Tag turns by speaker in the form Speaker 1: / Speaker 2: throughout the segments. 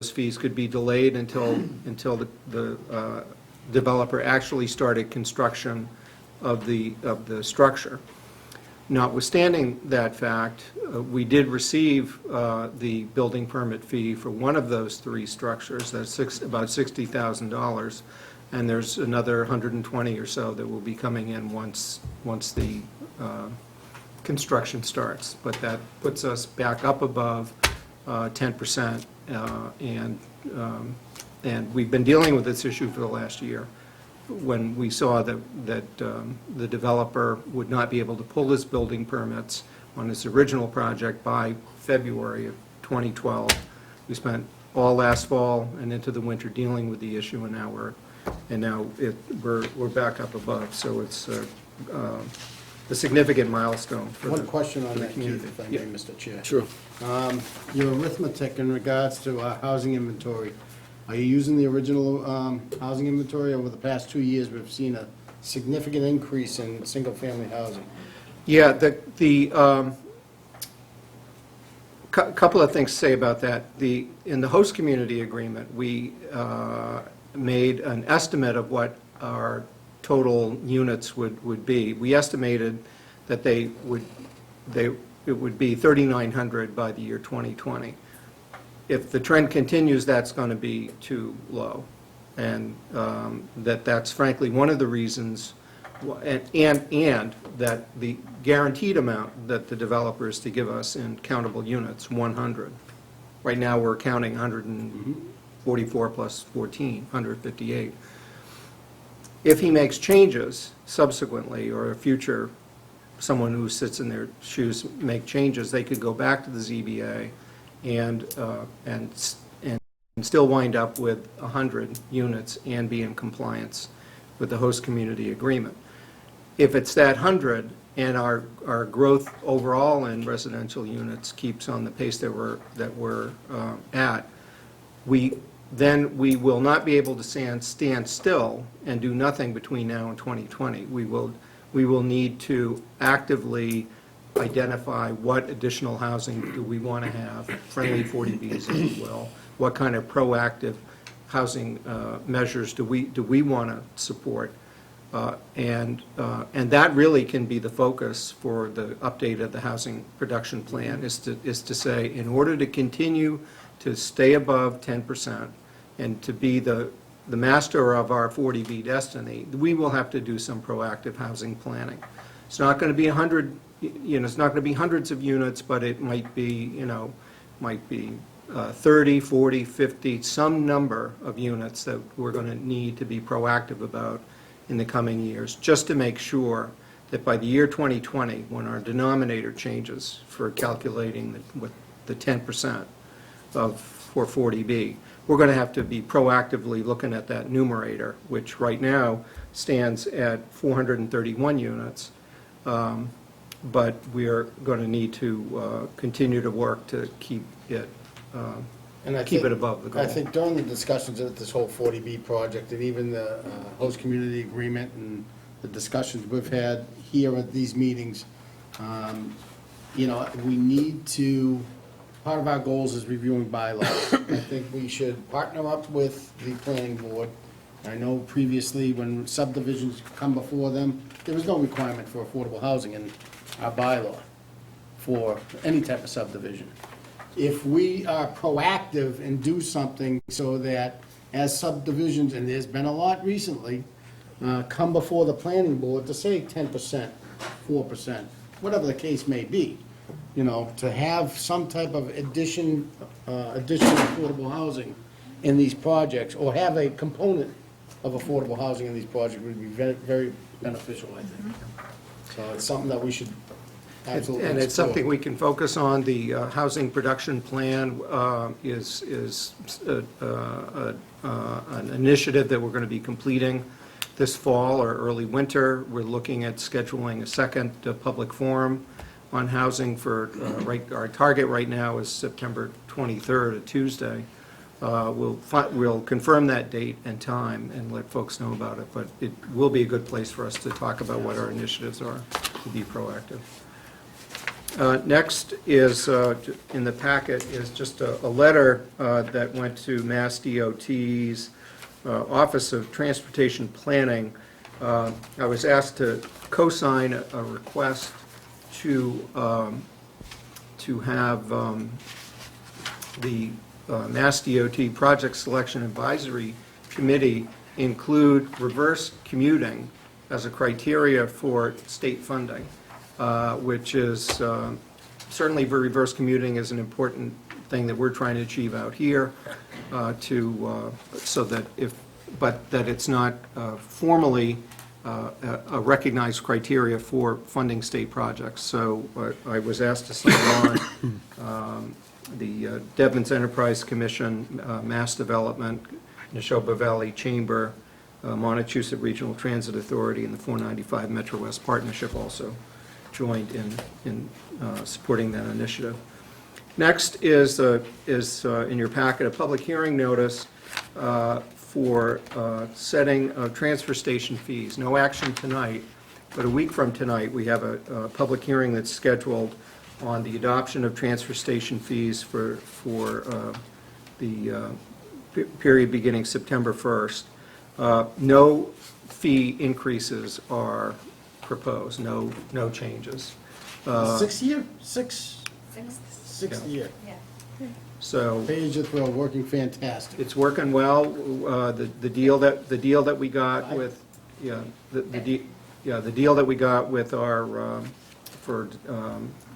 Speaker 1: fees could be delayed until the developer actually started construction of the structure. Notwithstanding that fact, we did receive the building permit fee for one of those three structures. That's about $60,000, and there's another 120 or so that will be coming in once the construction starts. But that puts us back up above 10%, and we've been dealing with this issue for the last year. When we saw that the developer would not be able to pull his building permits on his original project by February of 2012, we spent all last fall and into the winter dealing with the issue, and now we're back up above. So it's a significant milestone for
Speaker 2: One question on that,
Speaker 1: community.
Speaker 2: Keith, if I may, Mr. Chair.
Speaker 3: Sure.
Speaker 2: Your arithmetic in regards to housing inventory, are you using the original housing inventory? Over the past 2 years, we've seen a significant increase in single-family housing.
Speaker 1: Yeah, couple of things to say about that. In the host community agreement, we made an estimate of what our total units would be. We estimated that it would be 3,900 by the year 2020. If the trend continues, that's going to be too low, and that's frankly one of the reasons, and that the guaranteed amount that the developer is to give us in countable units, 100. Right now, we're counting 144 plus 14, 158. If he makes changes subsequently, or a future, someone who sits in their shoes make changes, they could go back to the ZBA and still wind up with 100 units and be in compliance with the host community agreement. If it's that 100 and our growth overall in residential units keeps on the pace that we're at, then we will not be able to stand still and do nothing between now and 2020. We will need to actively identify what additional housing do we want to have, friendly 40Bs, if you will. What kind of proactive housing measures do we want to support? And that really can be the focus for the update of the housing production plan, is to say, in order to continue to stay above 10% and to be the master of our 40B destiny, we will have to do some proactive housing planning. It's not going to be 100, it's not going to be hundreds of units, but it might be, 30, 40, 50, some number of units that we're going to need to be proactive about in the coming years, just to make sure that by the year 2020, when our denominator changes for calculating the 10% for 40B, we're going to have to be proactively looking at that numerator, which right now stands at 431 units. But we are going to need to continue to work to keep it above the goal.
Speaker 2: I think during the discussions of this whole 40B project, and even the host community agreement and the discussions we've had here at these meetings, we need to, part of our goals is reviewing bylaws. I think we should partner up with the planning board. I know previously when subdivisions come before them, there was no requirement for affordable housing in our bylaw for any type of subdivision. If we are proactive and do something so that as subdivisions, and there's been a lot recently, come before the planning board to say 10%, 4%, whatever the case may be, to have some type of additional affordable housing in these projects, or have a component of affordable housing in these projects, would be very, very beneficial, I think. So it's something that we should absolutely
Speaker 1: And it's
Speaker 2: explore.
Speaker 1: something we can focus on. The housing production plan is an initiative that we're going to be completing this fall or early winter. We're looking at scheduling a second public forum on housing for, our target right now is September 23rd, a Tuesday. We'll confirm that date and time and let folks know about it, but it will be a good place for us to talk about what our initiatives are to be proactive. Next is, in the packet, is just a letter that went to Mass DOT's Office of Transportation Planning. I was asked to co-sign a request to have the Mass DOT Project Selection Advisory Committee include reverse commuting as a criteria for state funding, which is certainly reverse commuting is an important thing that we're trying to achieve out here, so that but that it's not formally a recognized criteria for funding state projects. So I was asked to sign on the Devon's Enterprise Commission, Mass Development, Neshoba Valley Chamber, Montechusett Regional Transit Authority, and the 495 Metro West Partnership also joined in supporting that initiative. Next is in your packet a public hearing notice for setting of transfer station fees. No action tonight, but a week from tonight, we have a public hearing that's scheduled on the adoption of transfer station fees for the period beginning September 1st. No fee increases are proposed, no changes.
Speaker 2: Sixth year? Sixth
Speaker 1: Yeah.
Speaker 2: year.
Speaker 1: So
Speaker 2: Page of Thrill, working fantastic.
Speaker 1: it's working well. The deal that we got with, the deal that we got with our, for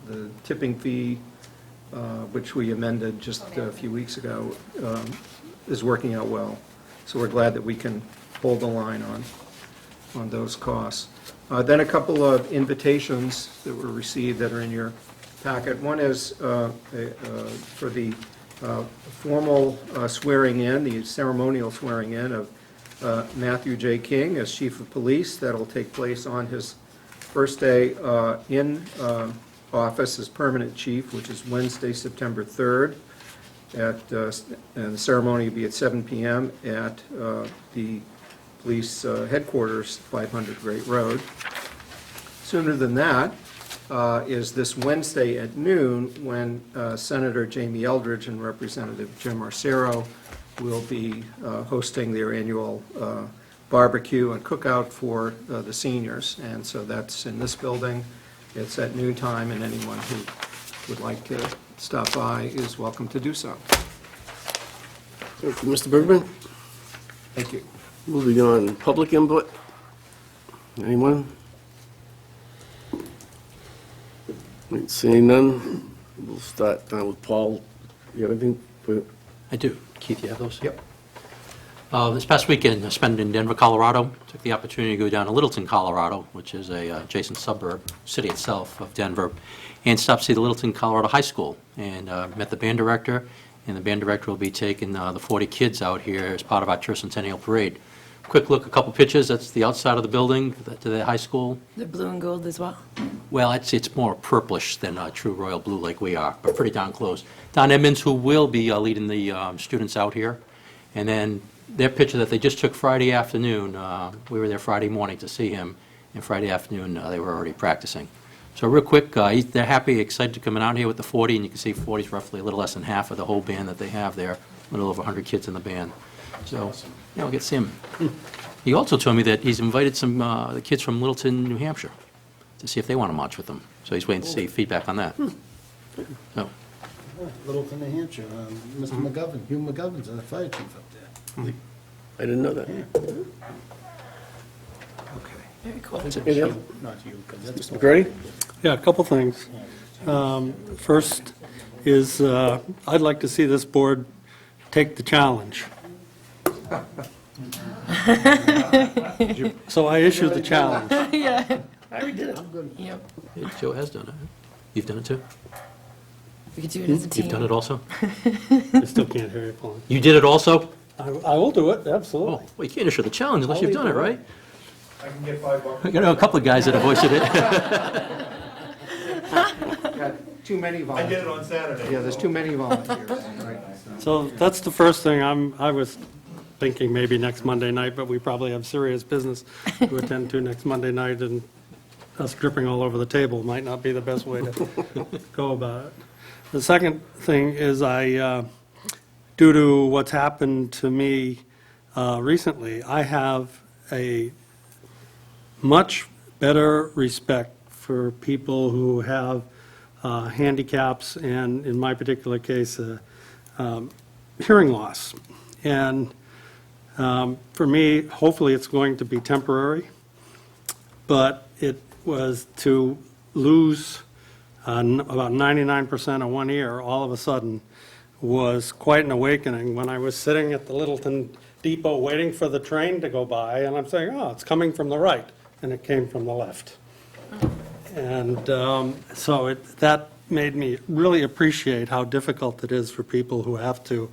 Speaker 1: the tipping fee, which we amended just a few weeks ago, is working out well. So we're glad that we can hold the line on those costs. Then a couple of invitations that were received that are in your packet. One is for the formal swearing in, the ceremonial swearing in of Matthew J. King as Chief of Police. That'll take place on his first day in office as permanent chief, which is Wednesday, September 3rd. And the ceremony will be at 7 p.m. at the police headquarters, 500 Great Road. Sooner than that is this Wednesday at noon, when Senator Jamie Eldridge and Representative Jim Arcero will be hosting their annual barbecue and cookout for the seniors. And so that's in this building. It's at noon time, and anyone who would like to stop by is welcome to do so.
Speaker 3: Thank you, Mr. Bergman.
Speaker 1: Thank you.
Speaker 3: Moving on, public input. Anyone? Seeing none, we'll start with Paul. You have anything?
Speaker 4: I do. Keith, you have those?
Speaker 1: Yep.
Speaker 4: This past weekend, I spent in Denver, Colorado. Took the opportunity to go down to Littleton, Colorado, which is a adjacent suburb, city itself of Denver, and stop to see the Littleton, Colorado High School. And met the band director, and the band director will be taking the 40 kids out here as part of our Tercentennial Parade. Quick look, a couple pictures. That's the outside of the building to the high school.
Speaker 5: The blue and gold as well?
Speaker 4: Well, it's more purplish than true royal blue like we are, but pretty darn close. Don Edmonds, who will be leading the students out here, and then their picture that they just took Friday afternoon, we were there Friday morning to see him, and Friday afternoon they were already practicing. So real quick, they're happy, excited to come out here with the 40, and you can see 40 is roughly a little less than half of the whole band that they have there, a little over 100 kids in the band. So, yeah, we'll get to see him. He also told me that he's invited some the kids from Littleton, New Hampshire, to see if they want to march with them. So he's waiting to see feedback on that. So,
Speaker 2: Littleton, New Hampshire, Mr. McGovern, Hugh McGovern's the fire chief up there.
Speaker 3: I didn't know that.
Speaker 1: Okay.
Speaker 5: Very cool.
Speaker 3: Anything else?
Speaker 2: Not you, because that's.
Speaker 3: Mr. McCurdy?
Speaker 6: Yeah, a couple things. First is, I'd like to see this board take the challenge. So I issue the challenge.
Speaker 5: Yeah.
Speaker 3: I already did it.
Speaker 5: Yep.
Speaker 4: yeah, Joe has done it. You've done it too?
Speaker 5: We could do it as a team.
Speaker 4: You've done it also?
Speaker 6: I still can't hear you, Paul.
Speaker 4: You did it also?
Speaker 6: I will do it,
Speaker 4: Oh,
Speaker 6: absolutely.
Speaker 4: well, you can't issue the challenge unless
Speaker 6: I'll
Speaker 4: you've done it,
Speaker 6: leave it.
Speaker 4: right?
Speaker 1: I can get $5.
Speaker 4: I know a couple of guys that have voiced it.
Speaker 1: Got too many volunteers.
Speaker 7: I did it on Saturday.
Speaker 1: Yeah, there's too many volunteers. Right.
Speaker 6: So that's the first thing. I was thinking maybe next Monday night, but we probably have serious business to attend to next Monday night, and us dripping all over the table might not be the best way to go about it. The second thing is due to what's happened to me recently, I have a much better respect for people who have handicaps and, in my particular case, hearing loss. And for me, hopefully it's going to be temporary, but it was to lose about 99% of one ear all of a sudden was quite an awakening when I was sitting at the Littleton Depot waiting for the train to go by, and I'm saying, oh, it's coming from the right, and it came from the left. And so that made me really appreciate how difficult it is for people who have to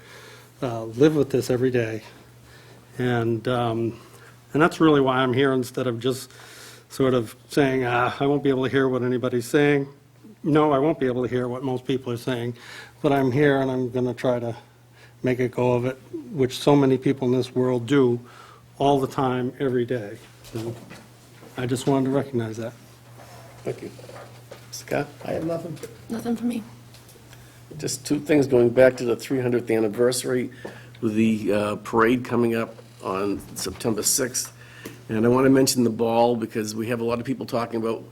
Speaker 6: live with this every day. And that's really why I'm here, instead of just sort of saying, I won't be able to hear what anybody's saying. No, I won't be able to hear what most people are saying, but I'm here and I'm going to try to make a go of it, which so many people in this world do all the time, every day. So I just wanted to recognize that.
Speaker 3: Thank you. Scott?
Speaker 2: I have nothing.
Speaker 5: Nothing for me.
Speaker 3: Just two things going back to the 300th anniversary with the parade coming up on September 6th. And I want to mention the ball because we have a lot of people talking about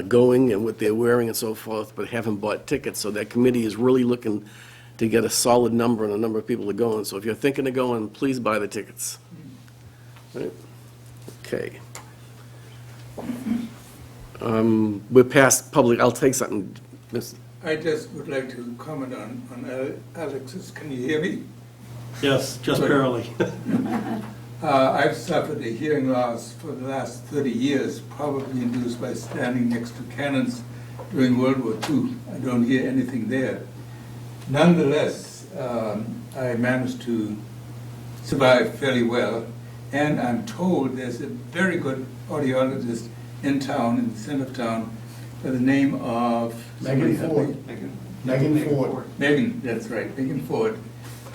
Speaker 3: going and what they're wearing and so forth, but haven't bought tickets. So that committee is really looking to get a solid number and a number of people to go in. So if you're thinking of going, please buy the tickets. Right? Okay. We're past public, I'll take something. Miss-
Speaker 7: I just would like to comment on Alex's, can you hear me?
Speaker 6: Yes, just barely.
Speaker 7: I've suffered a hearing loss for the last 30 years, probably induced by standing next to cannons during World War II. I don't hear anything there. Nonetheless, I managed to survive fairly well, and I'm told there's a very good audiologist in town, in the center of town, by the name of...
Speaker 2: Megan Ford. Megan Ford.
Speaker 7: Megan, that's right, Megan Ford,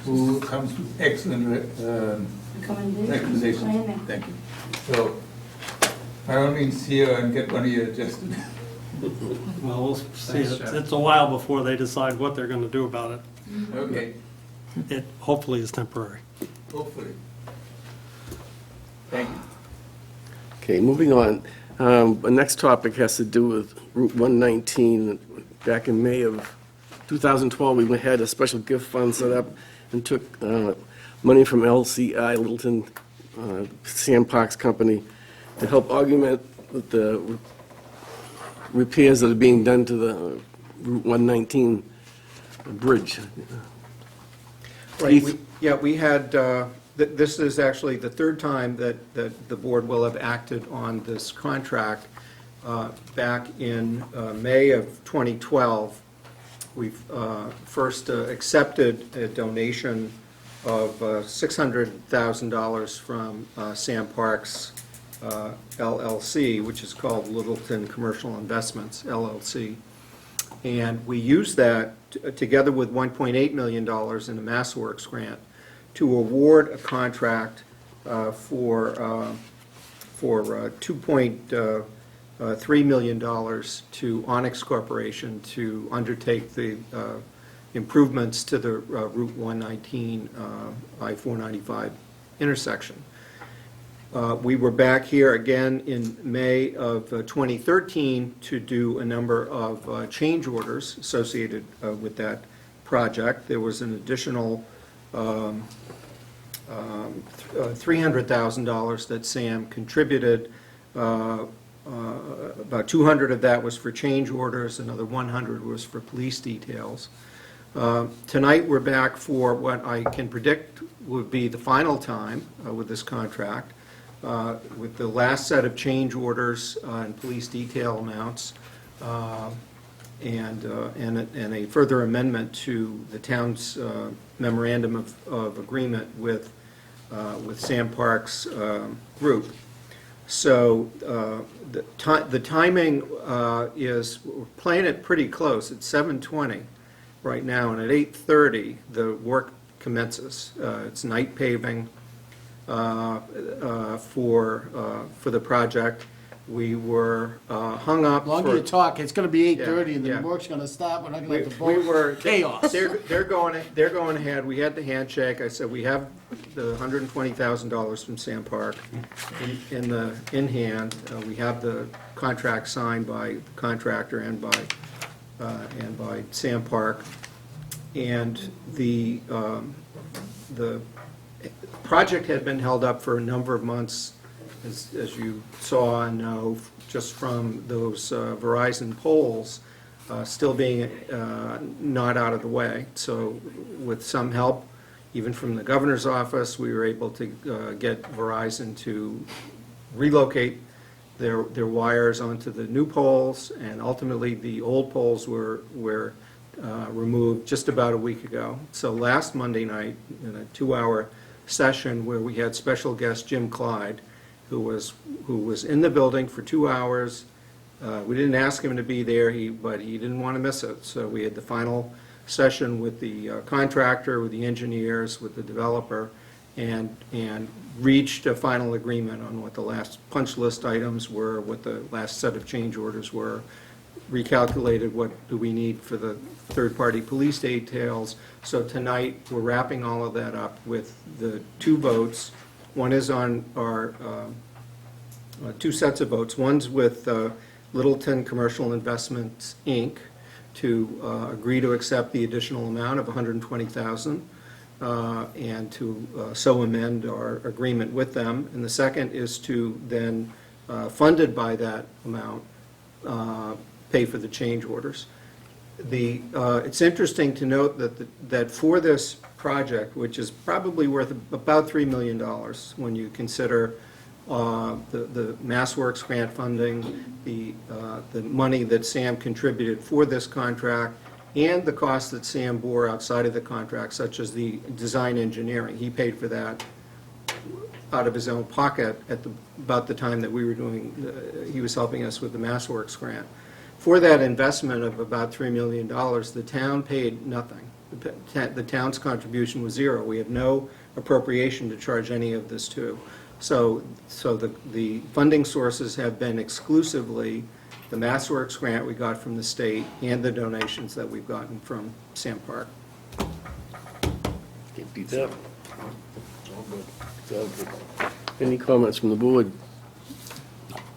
Speaker 7: who comes with excellent recommendations. Thank you. So, by all means, see her and get one of you adjusted.
Speaker 6: Well, we'll see. It's a while before they decide what they're going to do about it.
Speaker 7: Okay,
Speaker 6: It hopefully is temporary.
Speaker 7: hopefully. Thank you.
Speaker 3: Okay, moving on. The next topic has to do with Route 119. Back in May of 2012, we had a special gift fund set up and took money from LCI, Littleton Sam Parks Company, to help augment the repairs that are being done to the Route 119 bridge.
Speaker 1: Right,
Speaker 3: Keith?
Speaker 1: we had, this is actually the third time that the board will have acted on this contract. Back in May of 2012, we first accepted a donation of $600,000 from Sam Parks LLC, which is called Littleton Commercial Investments LLC. And we used that together with $1.8 million in a MassWorks grant to award a contract for $2.3 million to Onyx Corporation to undertake the improvements to the Route 119 I-495 intersection. We were back here again in May of 2013 to do a number of change orders associated with that project. There was an additional $300,000 that Sam contributed. About 200 of that was for change orders, another 100 was for police details. Tonight, we're back for what I can predict would be the final time with this contract, with the last set of change orders and police detail amounts, and a further amendment to the town's memorandum of agreement with Sam Parks Group. So the timing is, we're playing it pretty close. It's 7:20 right now, and at 8:30, the work commences. It's night paving for the project. we were hung up
Speaker 2: The longer
Speaker 1: for...
Speaker 2: you talk, it's gonna be 8:30 and
Speaker 1: Yeah,
Speaker 2: then
Speaker 1: yeah.
Speaker 2: work's gonna stop, we're not gonna
Speaker 1: We
Speaker 2: have to
Speaker 1: we
Speaker 2: vote.
Speaker 1: were...
Speaker 2: Chaos.
Speaker 1: They're going ahead, we had the handshake, I said, we have the $120,000 from Sam Park in hand. We have the contract signed by the contractor and by Sam Park. And the project had been held up for a number of months, as you saw and know, just from those Verizon poles still being not out of the way. So with some help, even from the governor's office, we were able to get Verizon to relocate their wires onto the new poles, and ultimately, the old poles were removed just about a week ago. So last Monday night, in a 2-hour session where we had special guest Jim Clyde, who was in the building for 2 hours. We didn't ask him to be there, but he didn't want to miss it. So we had the final session with the contractor, with the engineers, with the developer, and reached a final agreement on what the last punch list items were, what the last set of change orders were, recalculated what do we need for the third-party police details. So tonight, we're wrapping all of that up with the 2 votes. One is on our 2 sets of votes. One's with Littleton Commercial Investments, Inc., to agree to accept the additional amount of $120,000 and to so amend our agreement with them. And the second is to then, funded by that amount, pay for the change orders. It's interesting to note that for this project, which is probably worth about $3 million when you consider the MassWorks grant funding, the money that Sam contributed for this contract, and the cost that Sam bore outside of the contract, such as the design engineering. He paid for that out of his own pocket at about the time that we were he was helping us with the MassWorks grant. For that investment of about $3 million, the town paid nothing. The town's contribution was zero. We have no appropriation to charge any of this to. So the funding sources have been exclusively the MassWorks grant we got from the state and the donations that we've gotten from Sam Park.
Speaker 3: Can't beat that. So, any comments from the board?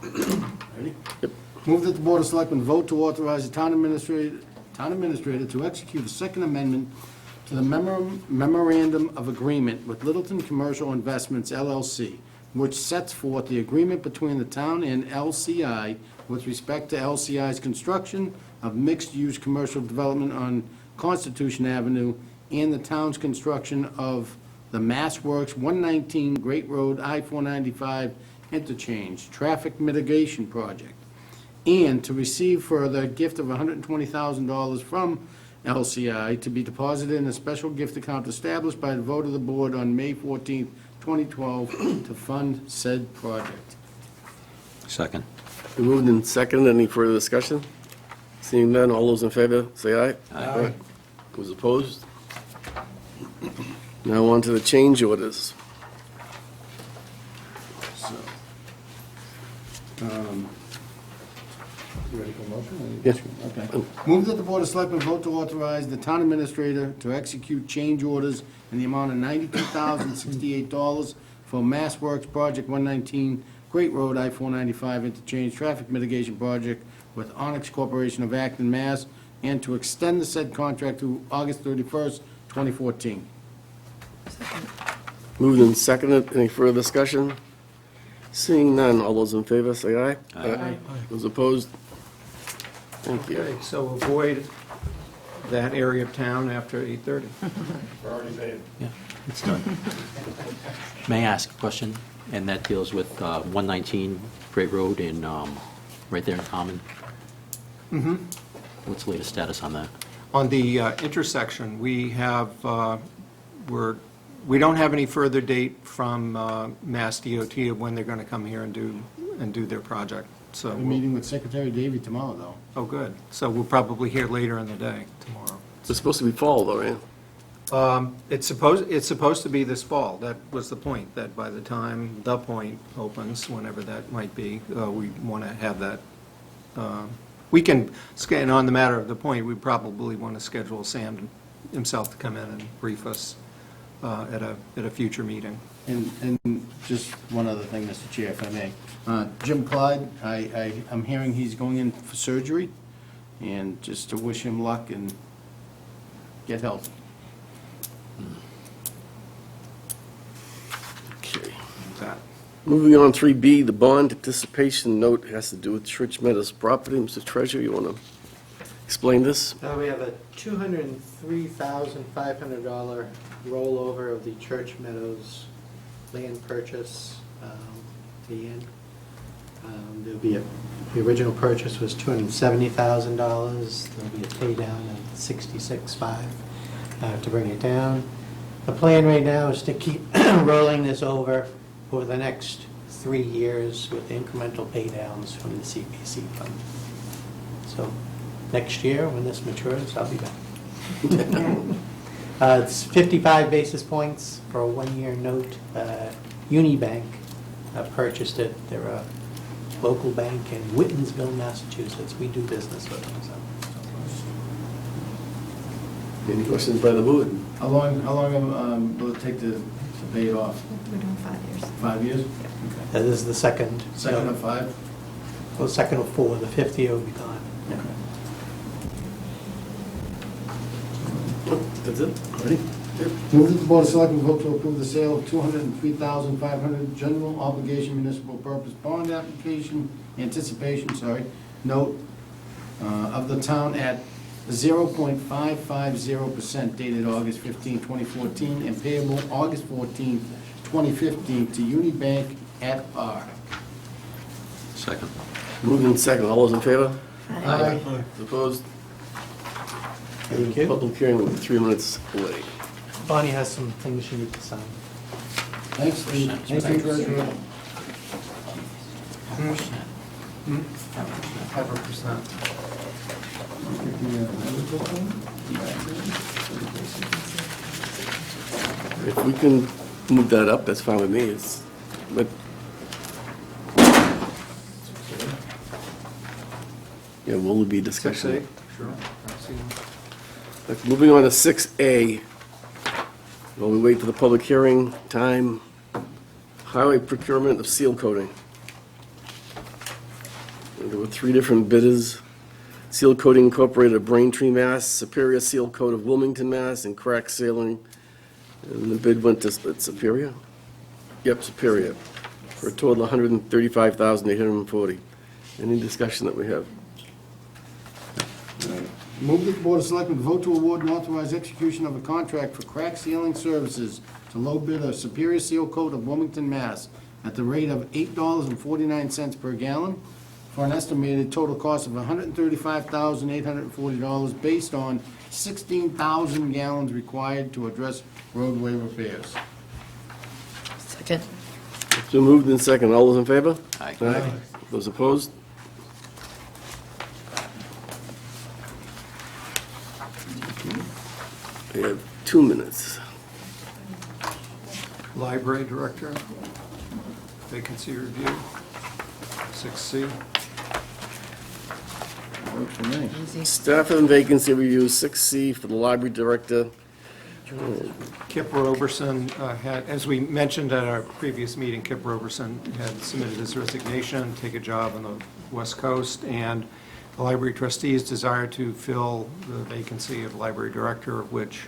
Speaker 2: Ready?
Speaker 3: Yep.
Speaker 2: Move that the Board of Selectmen vote to authorize the town administrator to execute a second amendment to the memorandum of agreement with Littleton Commercial Investments LLC, which sets forth the agreement between the town and LCI with respect to LCI's construction of mixed-use commercial development on Constitution Avenue and the town's construction of the MassWorks 119 Great Road I-495 interchange traffic mitigation project, and to receive further a gift of $120,000 from LCI to be deposited in a special gift account established by the vote of the board on May 14th, 2012, to fund said project.
Speaker 4: Second.
Speaker 3: Been moved and seconded. Any further discussion? Seeing none, all those in favor, say aye.
Speaker 2: Aye.
Speaker 3: Those opposed? Now on to the change orders.
Speaker 2: So, you ready for a motion?
Speaker 3: Yes.
Speaker 2: Okay. Move that the Board of Selectmen vote to authorize the town administrator to execute change orders in the amount of $92,068 for MassWorks Project 119 Great Road I-495 interchange traffic mitigation project with Onyx Corporation of Acton, Mass., and to extend the said contract to August 31st, 2014.
Speaker 3: Moved and seconded. Any further discussion? Seeing none, all those in favor, say aye.
Speaker 2: Aye.
Speaker 3: Those opposed? Thank you.
Speaker 1: Okay, so avoid that area of town after 8:30.
Speaker 4: Yeah, it's done. May I ask a question? And that deals with 119 Great Road in, right there in Common? Mm-hmm. What's the latest status on that?
Speaker 1: On the intersection, we have, we don't have any further date from Mass DOT of when they're going to come here and do their project. So,
Speaker 2: We're meeting with Secretary Davy tomorrow, though.
Speaker 1: oh, good. So we'll probably hear later in the day tomorrow.
Speaker 3: It's supposed to be fall, though, right?
Speaker 1: It's supposed to be this fall. That was the point, that by the time the point opens, whenever that might be, we want to have that. We can, and on the matter of the point, we probably want to schedule Sam himself to come in and brief us at a future meeting.
Speaker 2: And just one other thing, Mr. Chair, if I may. Jim Clyde, I'm hearing he's going in for surgery, and just to wish him luck and get healthy.
Speaker 3: Okay.
Speaker 1: That.
Speaker 3: Moving on, 3B, the bond anticipation note has to do with Church Meadows property. Mr. Treasurer, you want to explain this?
Speaker 8: We have a $203,500 rollover of the Church Meadows land purchase at the end. There'll be the original purchase was $270,000. There'll be a pay down of $66,500 to bring it down. The plan right now is to keep rolling this over for the next 3 years with incremental pay downs from the CPC fund. So next year, when this matures, I'll be back. It's 55 basis points for a 1-year note. Unibank purchased it. They're a local bank in Whitensville, Massachusetts. We do business with them, so.
Speaker 3: Any questions by the board?
Speaker 2: How long will it take to pay it off?
Speaker 5: We're doing 5 years.
Speaker 2: 5 years?
Speaker 8: This is the second.
Speaker 2: Second of 5?
Speaker 8: Well, second of 4. The 5th year will be gone.
Speaker 3: That's it? Ready?
Speaker 2: Move that the Board of Selectmen vote to approve the sale of $203,500 general obligation municipal purpose bond application, note of the town at 0.550% dated August 15, 2014, and payable August 14, 2015 to Unibank at par.
Speaker 4: Second.
Speaker 3: Moving in second, all those in favor?
Speaker 2: Aye.
Speaker 3: Opposed?
Speaker 8: Thank you.
Speaker 3: Public hearing will be 3 minutes away.
Speaker 8: Bonnie has some things she needs to sign.
Speaker 2: Thanks, Steve. Thank you, Treasurer.
Speaker 1: 5%.
Speaker 3: If we can move that up, that's fine with me. But yeah, will there be discussion?
Speaker 1: 6A, sure.
Speaker 3: Moving on to 6A. While we wait for the public hearing time, highway procurement of seal coating. There were 3 different bidders. Seal Coating Incorporated of Braintree, Mass., Superior Seal Coat of Wilmington, Mass., and Crack Sealing. And the bid went to Superior? Yep, Superior, for a total of $135,840. Any discussion that we have?
Speaker 2: Move that the Board of Selectmen vote to award and authorize execution of a contract for crack sealing services to low bidder Superior Seal Coat of Wilmington, Mass. at the rate of $8.49 per gallon for an estimated total cost of $135,840 based on 16,000 gallons required to address roadway repairs.
Speaker 5: Second.
Speaker 3: It's been moved in second. All those in favor?
Speaker 4: Aye.
Speaker 3: Those opposed? We have 2 minutes.
Speaker 1: Library Director, vacancy review, 6C.
Speaker 2: Works for me.
Speaker 5: Easy.
Speaker 3: Staff and vacancy review, 6C for the library director.
Speaker 1: Kip Roberson had, as we mentioned at our previous meeting, Kip Roberson had submitted his resignation, take a job on the West Coast, and the library trustees desire to fill the vacancy of library director, which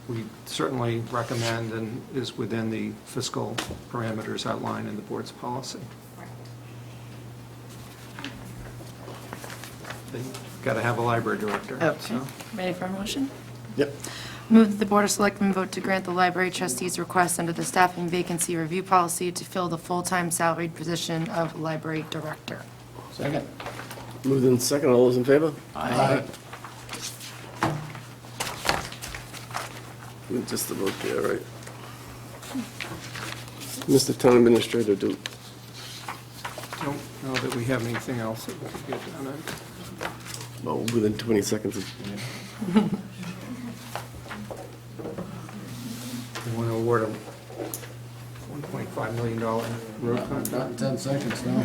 Speaker 1: we certainly recommend and is within the fiscal parameters outlined in the board's policy. They've got to have a library director.
Speaker 5: Okay.
Speaker 1: so.
Speaker 5: Ready for a motion?
Speaker 3: Yep.
Speaker 5: Move that the Board of Selectmen vote to grant the library trustees' request under the staffing vacancy review policy to fill the full-time salaried position of library director.
Speaker 2: Second.
Speaker 3: Moved in second. All those in favor?
Speaker 2: Aye.
Speaker 3: We're just about there, right? Mr. Town Administrator,
Speaker 1: Don't know that we have anything else that we could get done on.
Speaker 3: well, within 20 seconds.
Speaker 1: award a $1.5 million road contract.
Speaker 2: Not in 10 seconds, no.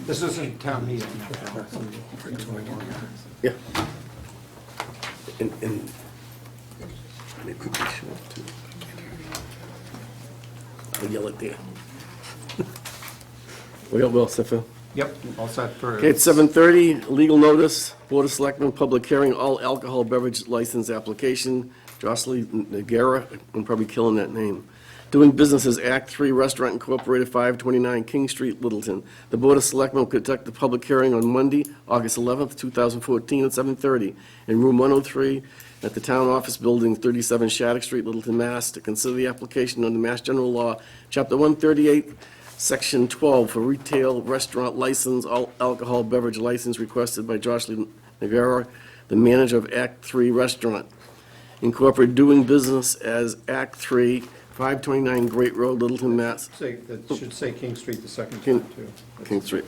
Speaker 1: This isn't town meeting.
Speaker 3: Yeah. And they quickly show up too. I'll yell it there. We got well, Stefan.
Speaker 1: Yep, all set for.
Speaker 3: Okay, it's 7:30, legal notice, Board of Selectmen, public hearing, all alcohol beverage license application, Jocelyn Nagara, I'm probably killing that name. Doing business as Act 3 Restaurant Incorporated, 529 King Street, Littleton. The Board of Selectmen will conduct the public hearing on Monday, August 11th, 2014, at 7:30 in room 103 at the Town Office Building, 37 Shattuck Street, Littleton, Mass. To consider the application under Mass General Law, Chapter 138, Section 12 for retail restaurant license, all alcohol beverage license requested by Jocelyn Nagara, the manager of Act 3 Restaurant Incorporated, doing business as Act 3, 529 Great Road, Littleton, Mass.
Speaker 1: Say, that should say King Street the second
Speaker 3: King-
Speaker 1: time, too.
Speaker 3: King Street.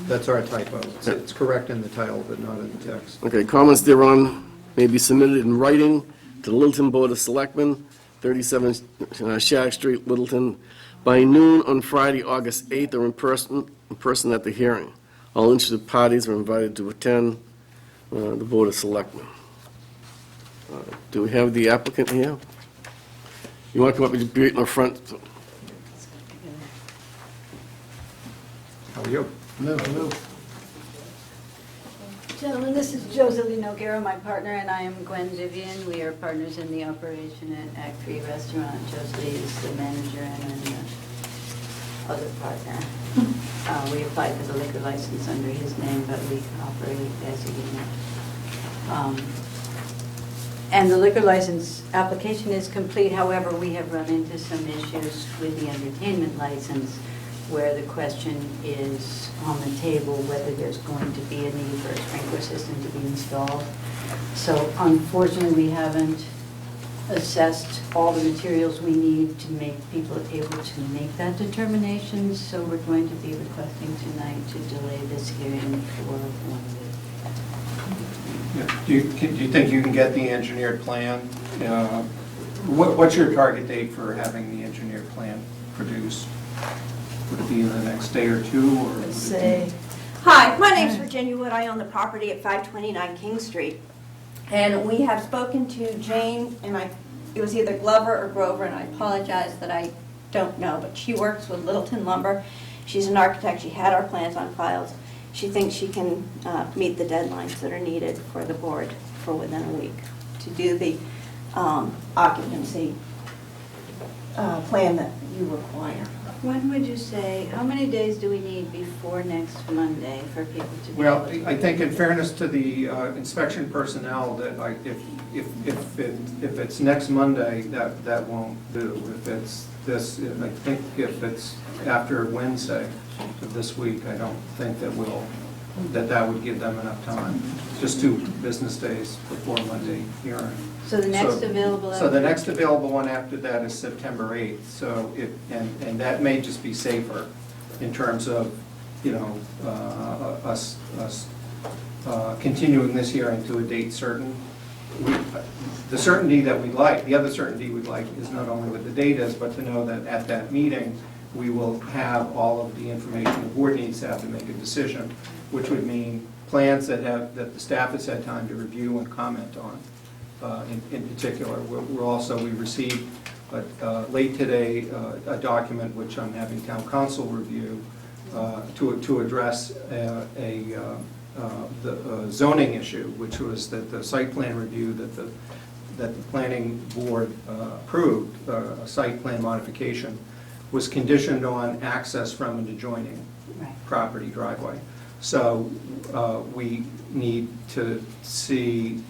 Speaker 1: That's our typo. It's correct in the title, but not in the text.
Speaker 3: Okay, comments thereon may be submitted in writing to the Littleton Board of Selectmen, 37 Shattuck Street, Littleton, by noon on Friday, August 8th, or in person at the hearing. All interested parties are invited to attend the Board of Selectmen. Do we have the applicant here? You want to come up and be in the front?
Speaker 1: How are you?
Speaker 2: Hello, hello.
Speaker 9: Gentlemen, this is Joseline Noguera, my partner, and I am Gwen Vivian. We are partners in the operation at Act 3 Restaurant. Joseline is the manager and I'm the other partner. We applied for the liquor license under his name, but we operate as a unit. And the liquor license application is complete. However, we have run into some issues with the entertainment license, where the question is on the table whether there's going to be a need for a sprinkler system to be installed. So unfortunately, we haven't assessed all the materials we need to make people able to make that determination. So we're going to be requesting tonight to delay this hearing for 1 week.
Speaker 1: Yeah. Do you think you can get the engineered plan? What's your target date for having the engineered plan produced? Would it be in the next day or two, or? would it be-
Speaker 10: Hi, my name's Virginia Wood. I own the property at 529 King Street. And we have spoken to Jane, and it was either Glover or Grover, and I apologize that I don't know, but she works with Littleton Lumber. She's an architect. She had our plans on files. She thinks she can meet the deadlines that are needed for the board for within a week to do the occupancy plan that you require.
Speaker 9: When would you say, how many days do we need before next Monday for people to be
Speaker 1: Well,
Speaker 9: able to?
Speaker 1: I think in fairness to the inspection personnel, that if it's next Monday, that won't do. If it's this, I think if it's after Wednesday of this week, I don't think that that would give them enough time. Just 2 business days before Monday hearing.
Speaker 9: So the next available.
Speaker 1: So the next available one after that is September 8th, so and that may just be safer in terms of, us continuing this hearing to a date certain. The certainty that we'd like, the other certainty we'd like is not only what the date is, but to know that at that meeting, we will have all of the information the board needs to have to make a decision, which would mean plans that the staff has had time to review and comment on. In particular, we received late today a document which I'm having town council review to address the zoning issue, which was that the site plan review that the planning board approved, a site plan modification, was conditioned on access from an adjoining property driveway. So we need to see,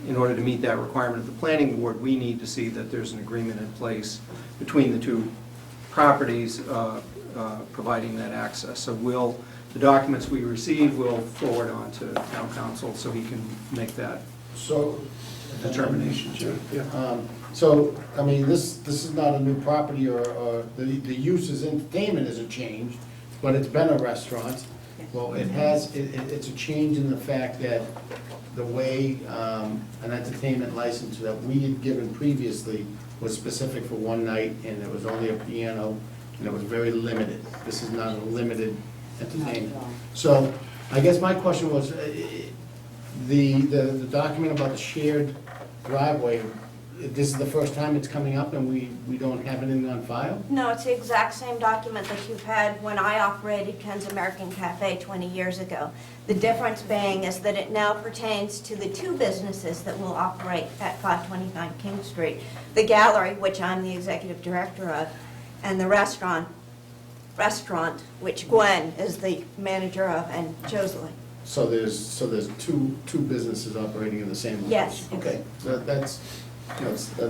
Speaker 1: in order to meet that requirement of the planning board, we need to see that there's an agreement in place between the 2 properties providing that access. So the documents we receive will forward on to town council so he can make that determination.
Speaker 2: So, I mean, this is not a new property, or the use is entertainment isn't changed, but it's been a restaurant. Well, it's a change in the fact that the way an entertainment license that we had given previously was specific for one night, and it was only a piano, and it was very limited. This is not a limited entertainment.
Speaker 9: Not at all.
Speaker 2: So, I guess my question was, the document about the shared driveway, this is the first time it's coming up, and we don't have anything on file?
Speaker 10: No, it's the exact same document that you've had when I operated Ken's American Cafe 20 years ago. The difference being is that it now pertains to the two businesses that will operate at 529 King Street. The gallery, which I'm the executive director of, and the restaurant, which Gwen is the manager of, and Jocelyn.
Speaker 2: So there's two businesses operating in the same location?
Speaker 10: Yes.
Speaker 2: Okay, so that's.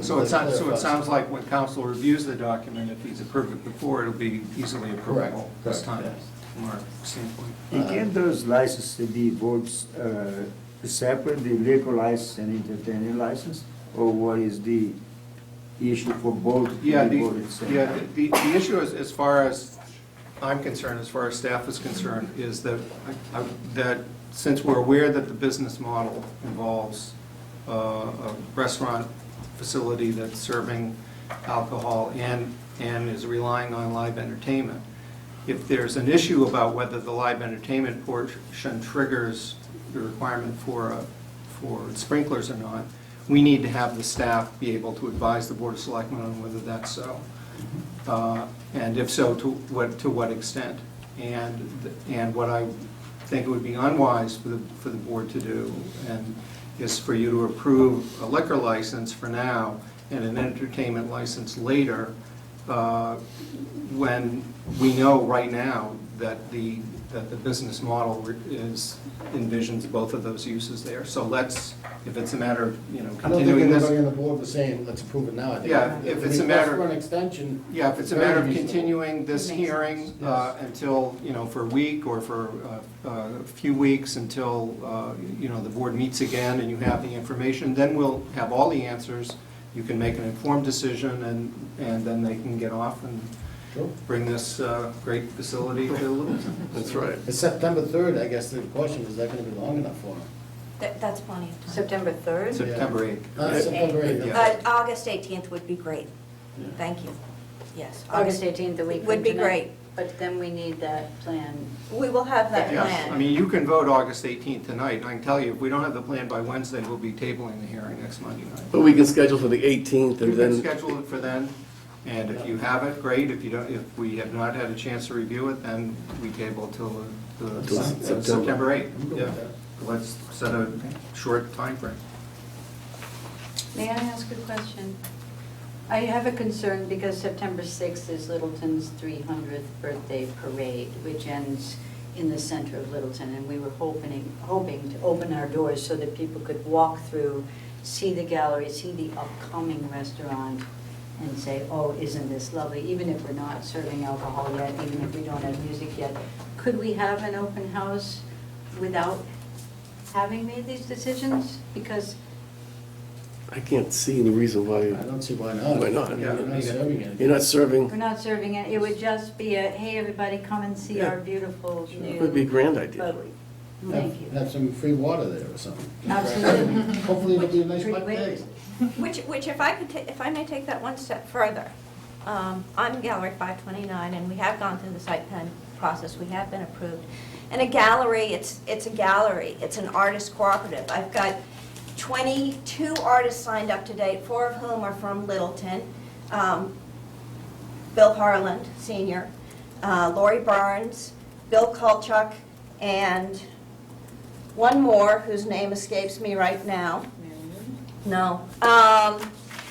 Speaker 1: So it sounds like when council reviews the document, if he's approved it before, it'll be easily approvable this
Speaker 2: Correct,
Speaker 1: time,
Speaker 2: yes.
Speaker 1: from our standpoint.
Speaker 11: And can those licenses be both separate, the liquor license and entertainment license? Or what is the issue for both? to
Speaker 1: Yeah,
Speaker 11: be voted separately?
Speaker 1: the issue is, as far as I'm concerned, as far as staff is concerned, is that, that since we're aware that the business model involves a restaurant facility that's serving alcohol and is relying on live entertainment, if there's an issue about whether the live entertainment portion triggers the requirement for sprinklers or not, we need to have the staff be able to advise the Board of Selectmen on whether that's so. And if so, to what extent. And what I think it would be unwise for the board to do is for you to approve a liquor license for now and an entertainment license later, when we know right now that the business model envisions both of those uses there. So if it's a matter of,
Speaker 2: I don't think
Speaker 1: continuing this.
Speaker 2: anybody on the board was saying, let's approve it now. I think
Speaker 1: Yeah, if it's a matter-
Speaker 2: For an extension.
Speaker 1: Yeah, if it's a matter of
Speaker 2: very reasonable.
Speaker 1: continuing this
Speaker 9: Makes
Speaker 1: hearing
Speaker 2: sense. Yes.
Speaker 1: until, for a week or for a few weeks until, the board meets again and you have the information, then we'll have all the answers. You can make an informed decision and then they can get off and
Speaker 2: Sure.
Speaker 1: bring this great facility to Littleton.
Speaker 3: That's right.
Speaker 2: It's September 3rd, I guess the question, is that gonna be long enough for them?
Speaker 10: That's plenty of time.
Speaker 9: September 3rd?
Speaker 1: September 8th.
Speaker 2: September 8th.
Speaker 1: Yeah.
Speaker 10: August 18th would be great.
Speaker 2: Yeah.
Speaker 10: Thank you. Yes.
Speaker 9: August 18th, the week from
Speaker 10: Would be
Speaker 9: tonight.
Speaker 10: great.
Speaker 9: But then we need that plan.
Speaker 10: We will have that
Speaker 1: Yes,
Speaker 10: plan.
Speaker 1: I mean, you can vote August 18th tonight. I can tell you, if we don't have the plan by Wednesday, we'll be tabling the hearing next Monday night.
Speaker 3: But we can schedule for the 18th
Speaker 1: You
Speaker 3: and
Speaker 1: can
Speaker 3: then,
Speaker 1: schedule it for then, and if you have it, great. If you don't, if we have not had a chance to review it, then we table till
Speaker 3: Till
Speaker 1: September 8th.
Speaker 2: I'm good
Speaker 1: Yeah,
Speaker 2: with that.
Speaker 1: let's set a short timeframe.
Speaker 9: May I ask a question? I have a concern because September 6th is Littleton's 300th birthday parade, which ends in the center of Littleton, and we were hoping to open our doors so that people could walk through, see the gallery, see the upcoming restaurant, and say, oh, isn't this lovely, even if we're not serving alcohol yet, even if we don't have music yet. Could we have an open house without having made these decisions? Because
Speaker 3: I can't see any reason why,
Speaker 2: I don't see why not.
Speaker 3: Why not?
Speaker 2: You're not serving anything.
Speaker 3: you're not serving,
Speaker 9: we're not serving it, it would just be a, hey, everybody, come and see our beautiful new.
Speaker 3: it would be a grand idea.
Speaker 9: bubbly. Thank you.
Speaker 2: Have some free water there or something.
Speaker 9: Absolutely.
Speaker 2: Hopefully it'll be a nice
Speaker 9: Pretty
Speaker 2: hot day.
Speaker 9: ways.
Speaker 10: Which if I may take that one step further, I'm Gallery 529, and we have gone through the site plan process, we have been approved. And a gallery, it's a gallery, it's an artist cooperative. I've got 22 artists signed up to date, 4 of whom are from Littleton. Bill Harland, Sr., Lori Barnes, Bill Kulchuk, and one more whose name escapes me right now. No.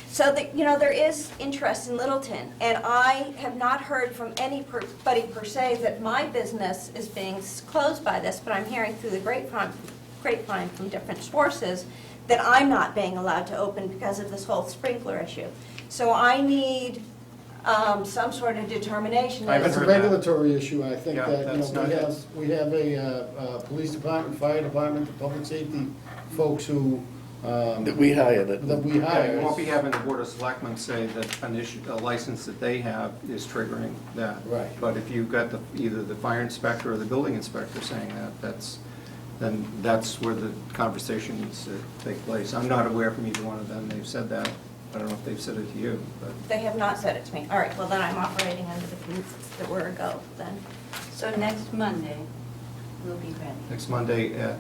Speaker 10: So that, there is interest in Littleton, and I have not heard from anybody per se that my business is being closed by this, but I'm hearing through the grapevine from different sources that I'm not being allowed to open because of this whole sprinkler issue. So I need some sort of determination.
Speaker 1: I haven't
Speaker 2: It's a
Speaker 1: heard that.
Speaker 2: regulatory issue, I think
Speaker 1: Yeah,
Speaker 2: that,
Speaker 1: that's not it.
Speaker 2: we have a police department, fire department, public safety folks who
Speaker 3: That we hired it.
Speaker 2: that we
Speaker 1: Yeah,
Speaker 2: hire.
Speaker 1: you won't be having the Board of Selectmen say that a license that they have is triggering that.
Speaker 2: Right.
Speaker 1: But if you've got either the fire inspector or the building inspector saying that, then that's where the conversation needs to take place. I'm not aware from either one of them, they've said that. I don't know if they've said it to you, but.
Speaker 10: They have not said it to me. All right, well, then I'm operating under the consensus that we're a go, then.
Speaker 9: So next Monday, we'll be ready.
Speaker 1: Next Monday at,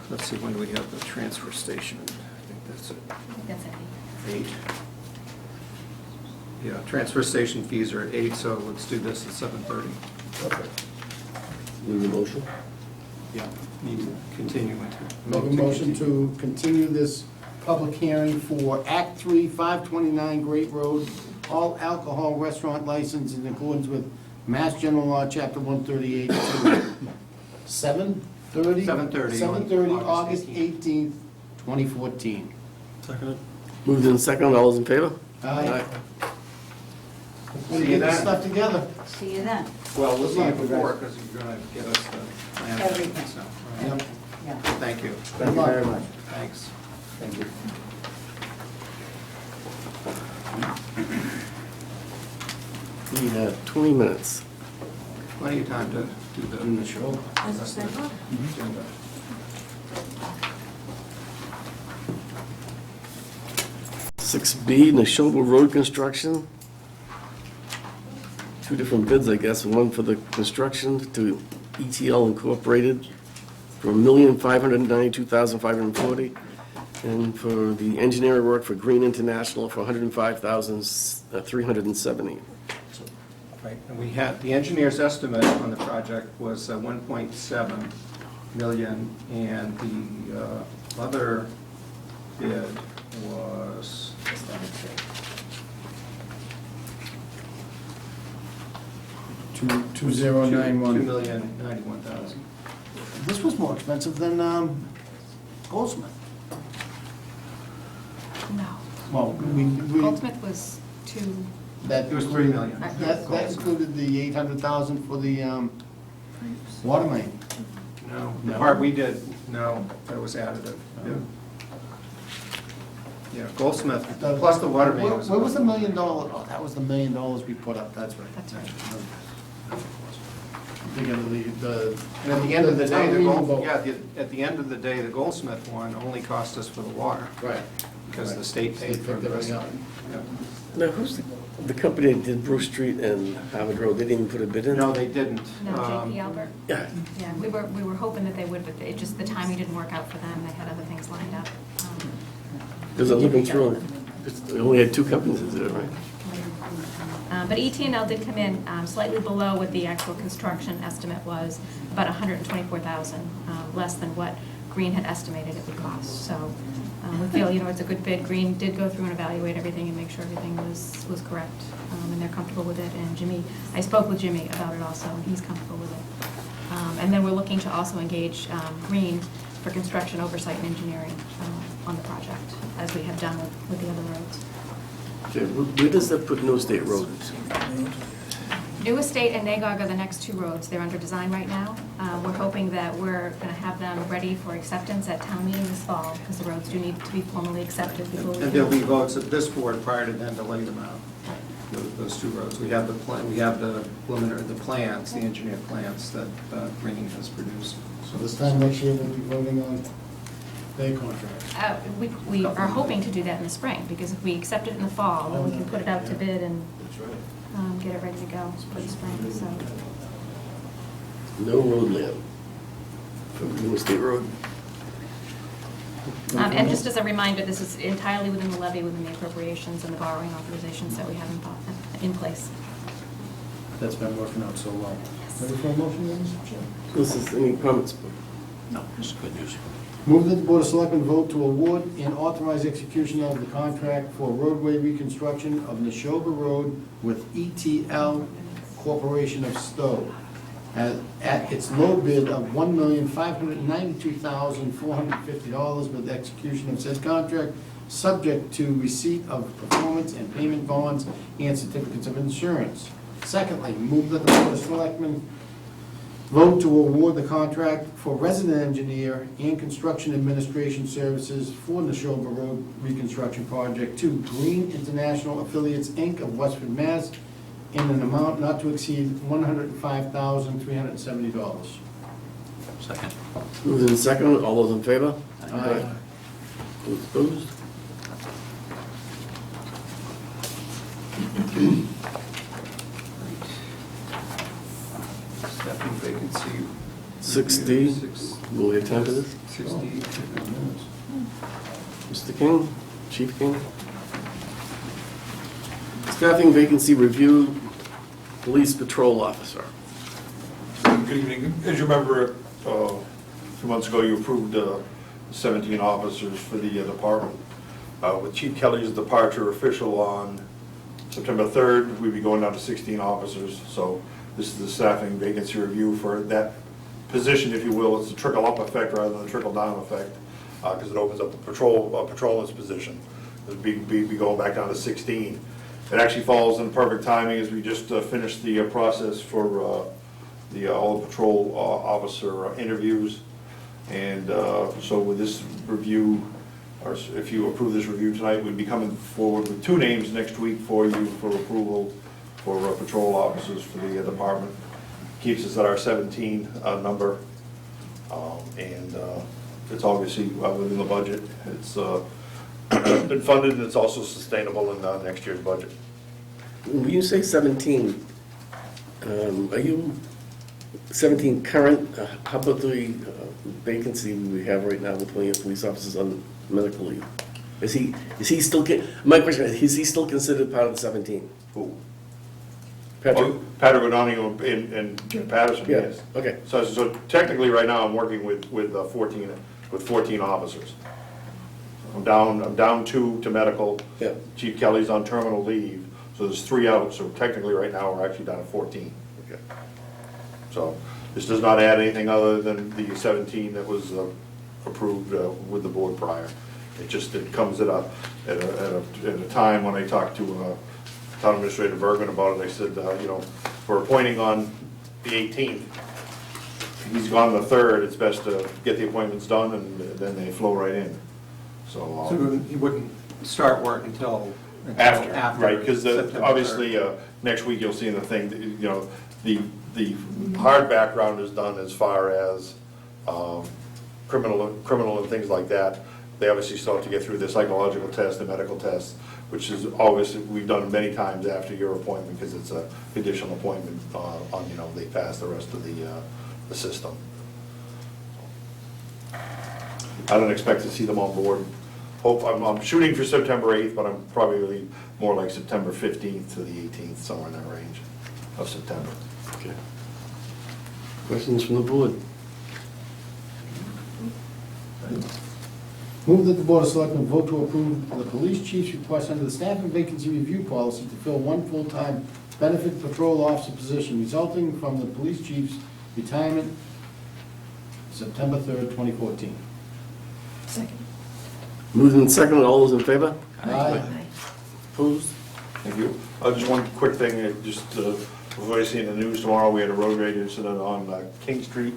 Speaker 1: let's see, when do we have the transfer station? I think that's it.
Speaker 5: That's it.
Speaker 1: 8. Yeah, transfer station fees are at 8, so let's do this at 7:30.
Speaker 3: Need a motion?
Speaker 1: Yeah, need to continue it.
Speaker 2: Make a motion to continue this public hearing for Act 3, 529 Great Road, all alcohol restaurant license in accordance with Mass General Law, Chapter 138, to 7:30?
Speaker 1: 7:30 on
Speaker 2: 7:30,
Speaker 1: August
Speaker 2: August 18th, 2014.
Speaker 6: Second.
Speaker 3: Moved in second, all those in favor?
Speaker 2: Aye.
Speaker 1: See you
Speaker 2: Get this
Speaker 1: then.
Speaker 2: stuff together.
Speaker 9: See you then.
Speaker 1: Well, we'll see you
Speaker 2: Good luck.
Speaker 1: before, because you're going to get us the plan.
Speaker 9: Everything.
Speaker 1: So,
Speaker 2: Yep.
Speaker 9: Yeah.
Speaker 1: thank you.
Speaker 11: Thank you very much.
Speaker 1: Thanks.
Speaker 11: Thank you.
Speaker 3: We have 20 minutes.
Speaker 1: Plenty of time to do the show.
Speaker 10: As I said.
Speaker 3: 6B, Neshoba Road construction. Two different bids, I guess, one for the construction to ETL Incorporated for $1,592,540, and for the engineering work for Green International for $105,370.
Speaker 1: Right, and we had, the engineer's estimate on the project was 1.7 million, and the other bid was,
Speaker 2: 2091.
Speaker 1: 2,091,000.
Speaker 2: This was more expensive than Goldsmith.
Speaker 12: No.
Speaker 2: Well, we,
Speaker 12: Goldsmith was two,
Speaker 2: that
Speaker 1: It was 3 million.
Speaker 2: That included the 800,000 for the water main.
Speaker 1: No, the
Speaker 2: No?
Speaker 1: part we did, no, that was additive. Yeah. Yeah, Goldsmith, plus the water main was.
Speaker 2: Where was the $1 million? Oh, that was the $1 million we put up, that's right.
Speaker 12: That's right.
Speaker 2: I'm thinking of the,
Speaker 1: And at the end of the day, the
Speaker 2: town meeting
Speaker 1: Gold,
Speaker 2: vote.
Speaker 1: yeah, at the end of the day, the Goldsmith one only cost us for the water,
Speaker 2: Right.
Speaker 1: because the state paid for the rest of it. Yeah.
Speaker 3: Now, who's the company that did Bruce Street and Harvard Road? They didn't even put a bid in?
Speaker 1: No, they didn't.
Speaker 12: no, J.P. Albert.
Speaker 3: Yeah.
Speaker 12: Yeah, we were hoping that they would, but it just, the timing didn't work out for them. They had other things lined up.
Speaker 3: Because I'm looking through, they only had two companies that did it, right?
Speaker 12: But ET&L did come in slightly below what the actual construction estimate was, about $124,000, less than what Green had estimated it would cost. So we feel, it's a good bid. Green did go through and evaluate everything and make sure everything was correct, and they're comfortable with it. And Jimmy, I spoke with Jimmy about it also, and he's comfortable with it. And then we're looking to also engage Green for construction oversight and engineering on the project, as we have done with the other roads.
Speaker 3: Okay, where does that put New State Road?
Speaker 12: New Estate and Nagog are the next two roads. They're under design right now. We're hoping that we're going to have them ready for acceptance at town meeting this fall, because the roads do need to be formally accepted before we
Speaker 1: And
Speaker 12: can.
Speaker 1: there'll be votes at this board prior to then to lay them out, those two roads. We have the plan, we have the preliminary, the plans, the engineered plans that Green has produced.
Speaker 2: So this time next year, we'll be voting on their contract.
Speaker 12: We are hoping to do that in the spring, because if we accept it in the fall, then we can put it out to bid and get it ready to go for the spring, so.
Speaker 3: No road land from New State Road.
Speaker 12: And just as a reminder, this is entirely within the levy, within the appropriations and the borrowing authorizations that we have in place.
Speaker 2: That's been working out so well. Ready for a motion, ladies and gentlemen?
Speaker 3: This is, any comments?
Speaker 4: No, this is good news.
Speaker 2: Move that the Board of Selectmen vote to award and authorize execution of the contract for roadway reconstruction of Neshoba Road with ETL Corporation of Stowe at its low bid of $1,592,450 with execution of said contract, subject to receipt of performance and payment bonds and certificates of insurance. Secondly, move that the Board of Selectmen Vote to award the contract for resident engineer and construction administration services for Neshoba Road reconstruction project to Green International Affiliates, Inc. of Westford, Mass. in an amount not to exceed $105,370.
Speaker 4: Second.
Speaker 3: Moved in second, all those in favor? Aye. Those opposed?
Speaker 1: Staffing vacancy.
Speaker 3: 6D. Will we have time for this?
Speaker 1: 60.
Speaker 3: Mr. King, Chief King. Staffing vacancy review, police patrol officer.
Speaker 13: Good evening. As you remember, a few months ago, you approved 17 officers for the department. With Chief Kelly's departure official on September 3rd, we'll be going down to 16 officers. So this is the staffing vacancy review for that position, if you will. It's a trickle-up effect rather than a trickle-down effect, because it opens up the patrolman's position. It'll be going back down to 16. It actually falls in perfect timing as we just finished the process for all the patrol officer interviews. And so with this review, or if you approve this review tonight, we'd be coming forward with 2 names next week for you for approval for patrol officers for the department. Keeps us at our 17 number. And it's obviously within the budget. It's been funded, and it's also sustainable in next year's budget.
Speaker 3: When you say 17, are you 17 current? How about the vacancy we have right now with police officers on medical leave? Is he still, my question is he still considered part of the 17?
Speaker 13: Who?
Speaker 3: Patrick?
Speaker 13: Patrick O'Donoghue and Jim Patterson,
Speaker 3: Yeah,
Speaker 13: yes.
Speaker 3: okay.
Speaker 13: So technically, right now, I'm working with 14 officers. I'm down 2 to medical.
Speaker 3: Yeah.
Speaker 13: Chief Kelly's on terminal leave, so there's 3 out. So technically, right now, we're actually down to 14.
Speaker 3: Okay.
Speaker 13: So this does not add anything other than the 17 that was approved with the board prior. It comes at a time when I talked to Town Administrator Bergman about it. I said, we're appointing on the 18th. He's gone the 3rd. It's best to get the appointments done, and then they flow right in. So
Speaker 1: He wouldn't start work until
Speaker 13: after, right? Because
Speaker 1: September
Speaker 13: obviously
Speaker 1: 3rd.
Speaker 13: next week you'll see in the thing, the hard background is done as far as criminal and things like that. They obviously still have to get through the psychological test, the medical test, which is obviously we've done many times after your appointment because it's a conditional appointment on they pass the rest of the system. I don't expect to see them on board. I'm shooting for September 8th, but I'm probably more like September 15th to the 18th, somewhere in that range of September.
Speaker 3: Okay. Questions from the board?
Speaker 2: Move that the Board of Selectmen vote to approve the police chief's request under the staffing vacancy review policy to fill 1 full-time benefit patrol officer position resulting from the police chief's retirement September 3rd, 2014.
Speaker 5: Second.
Speaker 3: Moved in second, all those in favor?
Speaker 2: Aye.
Speaker 3: Opposed?
Speaker 13: Thank you. Just one quick thing, before I see in the news tomorrow, we had a road rage incident on King Street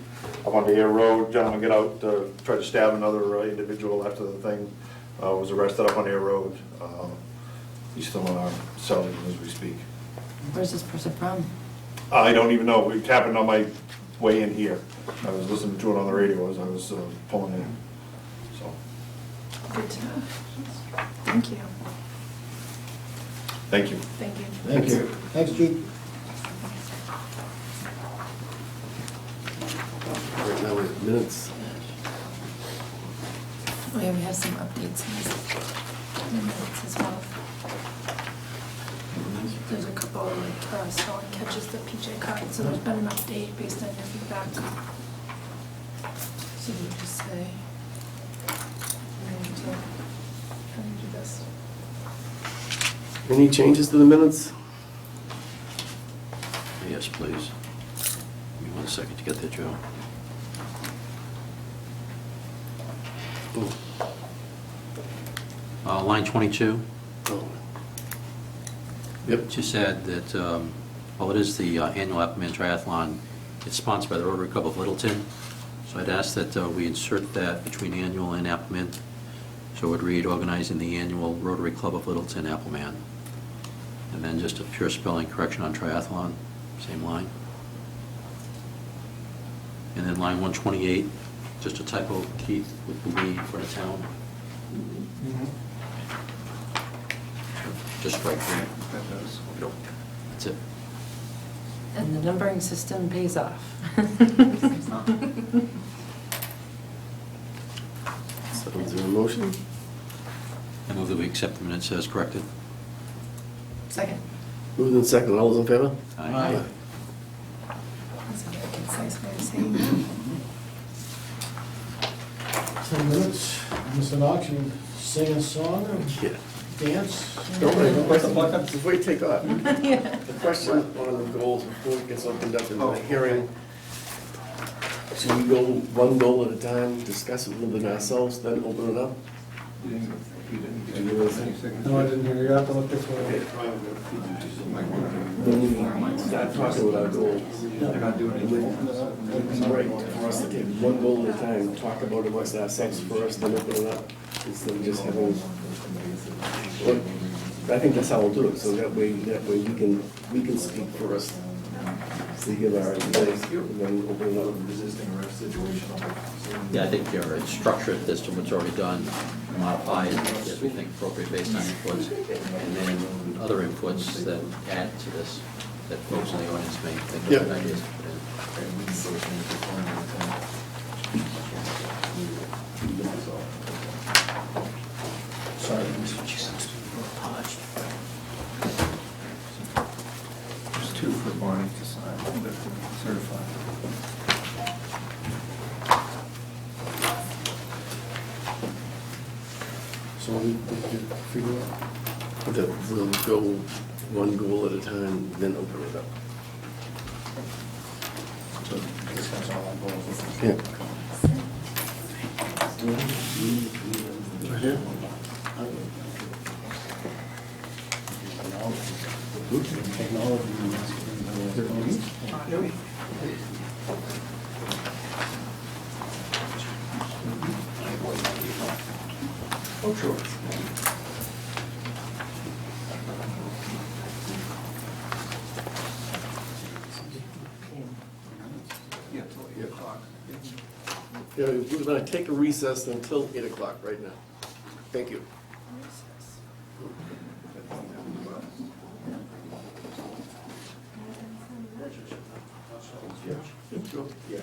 Speaker 13: up on the Air Road. Gentleman got out, tried to stab another individual after the thing, was arrested up on Air Road. He's still in our cell as we speak.
Speaker 5: Where's this person from?
Speaker 13: I don't even know. It happened on my way in here. I was listening to it on the radio as I was pulling in. So,
Speaker 5: Good to know. Thank you.
Speaker 13: thank you.
Speaker 5: Thank you.
Speaker 2: Thank you. Thanks, Chief.
Speaker 3: Right now, we're at minutes.
Speaker 5: Oh, yeah, we have some updates in the minutes as well. There's a couple like spelling catches that PJ caught, so there's been an update based on your feedback. So you just say, we're going to do this.
Speaker 3: Any changes to the minutes?
Speaker 4: Yes, please. Give me 1 second to get there, Joe. Line 22.
Speaker 3: Oh. Yep.
Speaker 4: Just said that, well, it is the annual Appleman Triathlon It's sponsored by the Rotary Club of Littleton. So I'd ask that we insert that between annual and Appleman. So it would read, organizing the annual Rotary Club of Littleton, Appleman. And then just a pure spelling correction on triathlon, same line. And then line 128, just a typo, Keith, with the "we" for the town. Just right there. That's it.
Speaker 5: And the numbering system pays off.
Speaker 3: So is there a motion?
Speaker 4: I move that we accept the minutes as corrected.
Speaker 5: Second.
Speaker 3: Moved in second, all those in favor?
Speaker 2: Aye.
Speaker 5: That's a very concise way of saying that.
Speaker 2: 10 minutes, Mr. Knox, you sing a song or
Speaker 3: Yeah.
Speaker 2: dance?
Speaker 3: Don't worry, before you take off. The question on the goals before it gets opened up in the hearing, should we go one goal at a time, discuss it within ourselves, then open it up? Did you really think?
Speaker 6: No, I didn't hear you. You have to look this way.
Speaker 3: When we start talking about our goals, it'd be right for us to take one goal at a time, talk about it amongst ourselves first, then open it up, instead of just having, I think that's how we'll do it, so that way we can speak first. So give our advice, and then open it up.
Speaker 4: Yeah, I think you're structured this to what's already done, modify it as we think appropriate based on inputs, and then other inputs that add to this, that folks in the audience may think of good ideas to put in.
Speaker 2: Sorry.
Speaker 14: There's two for Barney to sign, but certified.
Speaker 2: So we can figure out.
Speaker 3: That we'll go one goal at a time, then open it up.
Speaker 2: So discuss all our goals.
Speaker 3: Yeah.
Speaker 2: Right here? Technology.
Speaker 3: Oh, sure. Yeah, we're going to take a recess until 8 o'clock right now. Thank you. Yeah.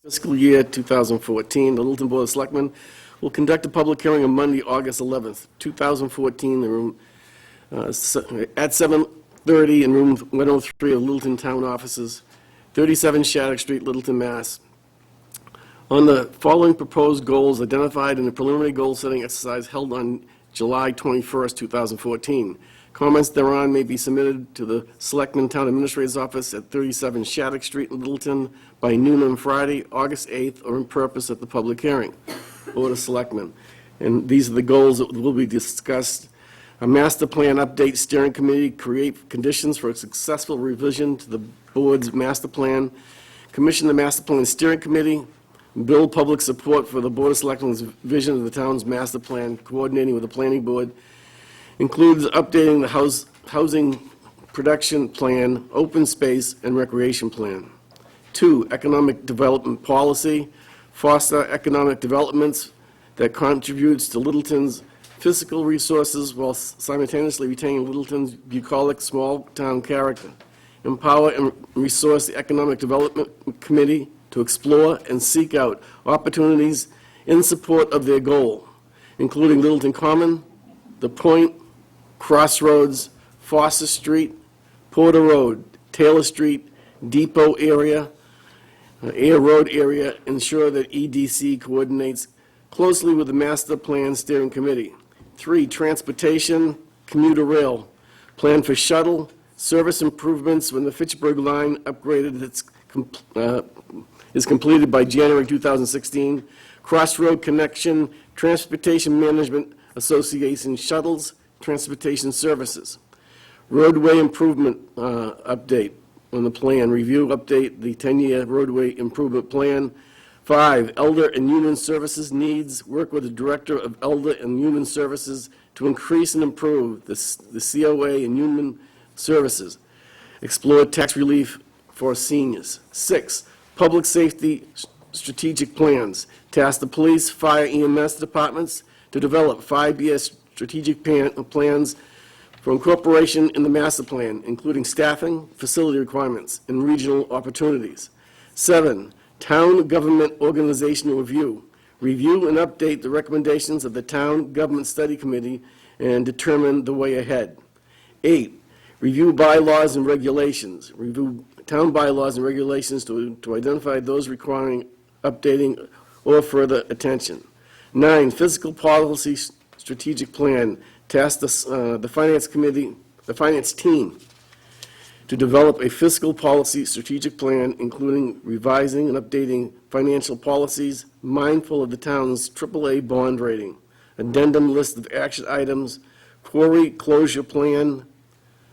Speaker 3: Fiscal year 2014, the Littleton Board of Selectmen will conduct a public hearing on Monday, August 11th, 2014, in the room, at 7:30 in room 103 of Littleton Town Offices, 37 Shattuck Street, Littleton, Mass. On the following proposed goals identified in the preliminary goal-setting exercise held on July 21st, 2014. Comments thereon may be submitted to the Selectmen Town Administrator's Office at 37 Shattuck Street, Littleton, by noon on Friday, August 8th, or in purpose at the public hearing. Board of Selectmen. And these are the goals that will be discussed. A master plan update steering committee, create conditions for a successful revision to the board's master plan, commission the master plan steering committee, build public support for the Board of Selectmen's vision of the town's master plan, coordinating with the planning board, includes updating the housing production plan, open space, and recreation plan. 2, economic development policy, foster economic developments that contributes to Littleton's physical resources while simultaneously retaining Littleton's bucolic small-town character. Empower and resource the Economic Development Committee to explore and seek out opportunities in support of their goal, including Littleton Common, The Point, Crossroads, Foster Street, Porter Road, Taylor Street, Depot area, Air Road area, ensure that EDC coordinates closely with the Master Plan Steering Committee. 3, transportation, commuter rail, plan for shuttle, service improvements when the Fitchburg line upgraded is completed by January 2016, Crossroad Connection, Transportation Management Association shuttles, transportation services. Roadway improvement update on the plan, review, update the 10-year roadway improvement plan. 5, Elder and Human Services needs, work with the Director of Elder and Human Services to increase and improve the COA and Human Services. Explore tax relief for seniors. 6, Public Safety Strategic Plans. Task the police, fire, EMS departments to develop 5-year strategic plans for incorporation in the master plan, including staffing, facility requirements, and regional opportunities. 7, Town Government Organizational Review. Review and update the recommendations of the Town Government Study Committee and determine the way ahead. 8, Review bylaws and regulations. Review town bylaws and regulations to identify those requiring updating or further attention. 9, Fiscal Policy Strategic Plan. Task the Finance Committee, the Finance Team, to develop a fiscal policy strategic plan, including revising and updating financial policies, mindful of the town's AAA bond rating, addendum list of action items, quarry closure plan,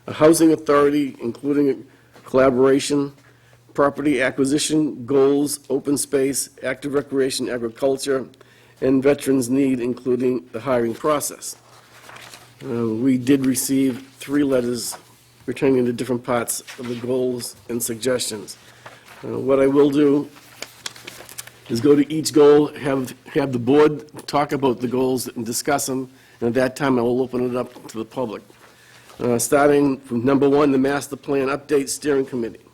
Speaker 3: a housing authority, including collaboration, property acquisition goals, open space, active recreation, agriculture, and veterans' need, including the hiring process. We did receive 3 letters pertaining to different parts of the goals and suggestions. What I will do is go to each goal, have the board talk about the goals and discuss them, and at that time I will open it up to the public. Starting from number 1, the Master Plan Update Steering Committee.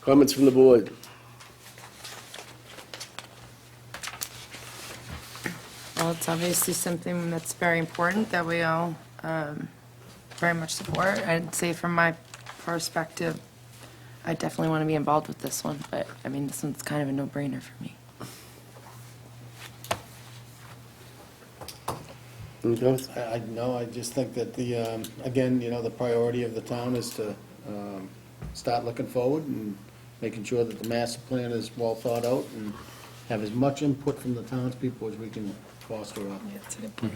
Speaker 3: Comments from the board?
Speaker 5: Well, it's obviously something that's very important that we all very much support. I'd say from my perspective, I definitely want to be involved with this one, but, I mean, this one's kind of a no-brainer for me.
Speaker 2: No, I just think that again, the priority of the town is to start looking forward and making sure that the master plan is well thought out and have as much input from the townspeople as we can foster up.
Speaker 5: Yeah, that's a good point.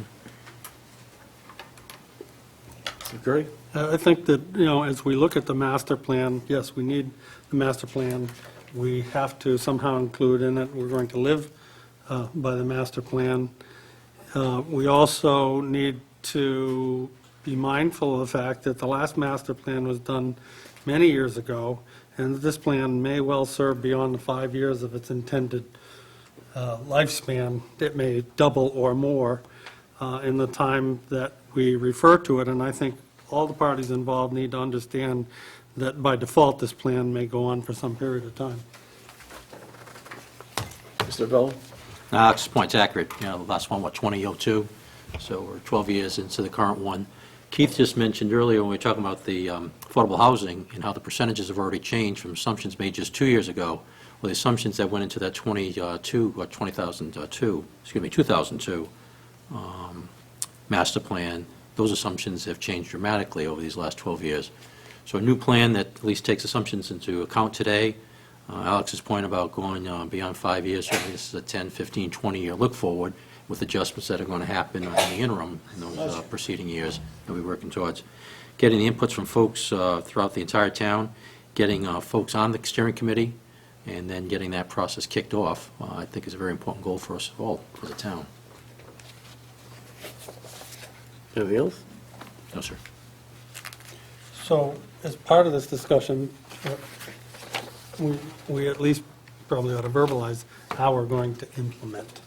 Speaker 3: Gary?
Speaker 6: I think that, as we look at the master plan, yes, we need the master plan. We have to somehow include in it, we're going to live by the master plan. We also need to be mindful of the fact that the last master plan was done many years ago, and this plan may well serve beyond the 5 years of its intended lifespan. It may double or more in the time that we refer to it, and I think all the parties involved need to understand that by default, this plan may go on for some period of time.
Speaker 3: Mr. Vella?
Speaker 4: Alex's point's accurate. You know, the last one, 2002? So we're 12 years into the current one. Keith just mentioned earlier when we were talking about the affordable housing and how the percentages have already changed from assumptions made just 2 years ago, or the assumptions that went into that 2002 master plan. Those assumptions have changed dramatically over these last 12 years. So a new plan that at least takes assumptions into account today. Alex's point about going beyond 5 years, certainly this is a 10, 15, 20-year look forward with adjustments that are going to happen in the interim in those preceding years that we're working towards. Getting the inputs from folks throughout the entire town, getting folks on the steering committee, and then getting that process kicked off, I think is a very important goal for us all as a town.
Speaker 3: Anything else?
Speaker 4: No, sir.
Speaker 6: So as part of this discussion, we at least probably ought to verbalize how we're going to implement.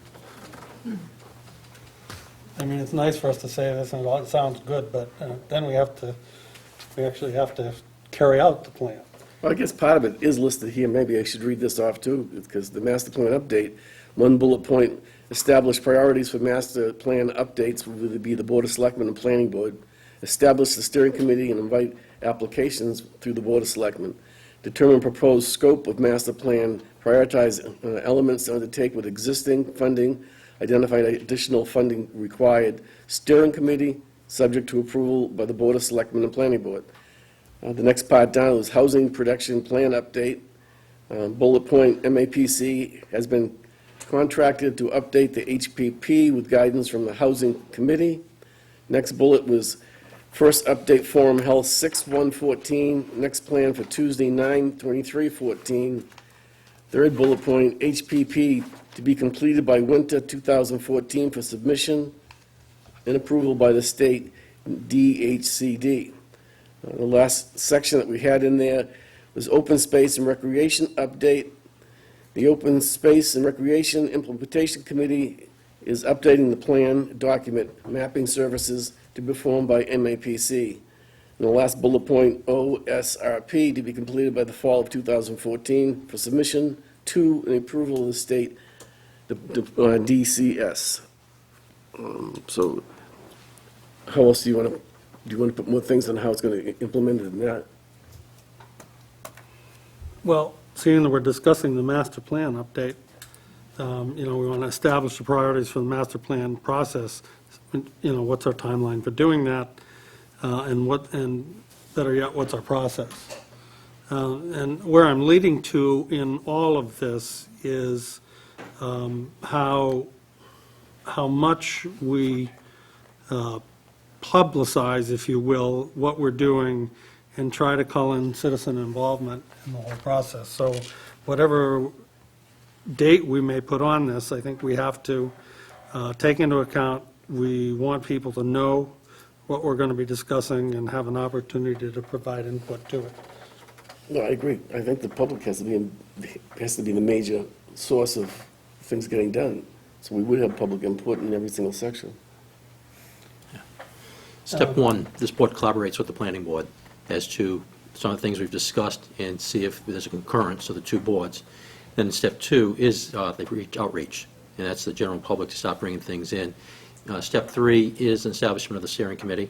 Speaker 6: I mean, it's nice for us to say this, and it sounds good, but then we actually have to carry out the plan.
Speaker 3: Well, I guess part of it is listed here. Maybe I should read this off too, because the master plan update, one bullet point, establish priorities for master plan updates would be the Board of Selectmen and Planning Board. Establish the steering committee and invite applications through the Board of Selectmen. Determine proposed scope of master plan, prioritize elements to undertake with existing funding, identify additional funding required. Steering committee, subject to approval by the Board of Selectmen and Planning Board. The next part down is housing production plan update. Bullet point, MAPC has been contracted to update the HPP with guidance from the Housing Committee. Next bullet was first update forum held 6/1/14. Next plan for Tuesday 9/23/14. Third bullet point, HPP to be completed by winter 2014 for submission and approval by the state DHCD. The last section that we had in there was open space and recreation update. The Open Space and Recreation Implementation Committee is updating the plan document mapping services to be performed by MAPC. And the last bullet point, OSRP, to be completed by the fall of 2014 for submission to and approval of the state DCS. So how else do you want to put more things on how it's going to get implemented in that?
Speaker 6: Well, seeing that we're discussing the master plan update, we want to establish the priorities for the master plan process. What's our timeline for doing that, and better yet, what's our process? And where I'm leading to in all of this is how much we publicize, if you will, what we're doing and try to call in citizen involvement in the whole process. So whatever date we may put on this, I think we have to take into account, we want people to know what we're going to be discussing and have an opportunity to provide input to it.
Speaker 3: No, I agree. I think the public has to be the major source of things getting done. So we would have public input in every single section.
Speaker 4: Step one, this board collaborates with the planning board as to some of the things we've discussed and see if there's a concurrence of the two boards. Then step two is the outreach, and that's the general public to start bringing things in. Step three is an establishment of the steering committee,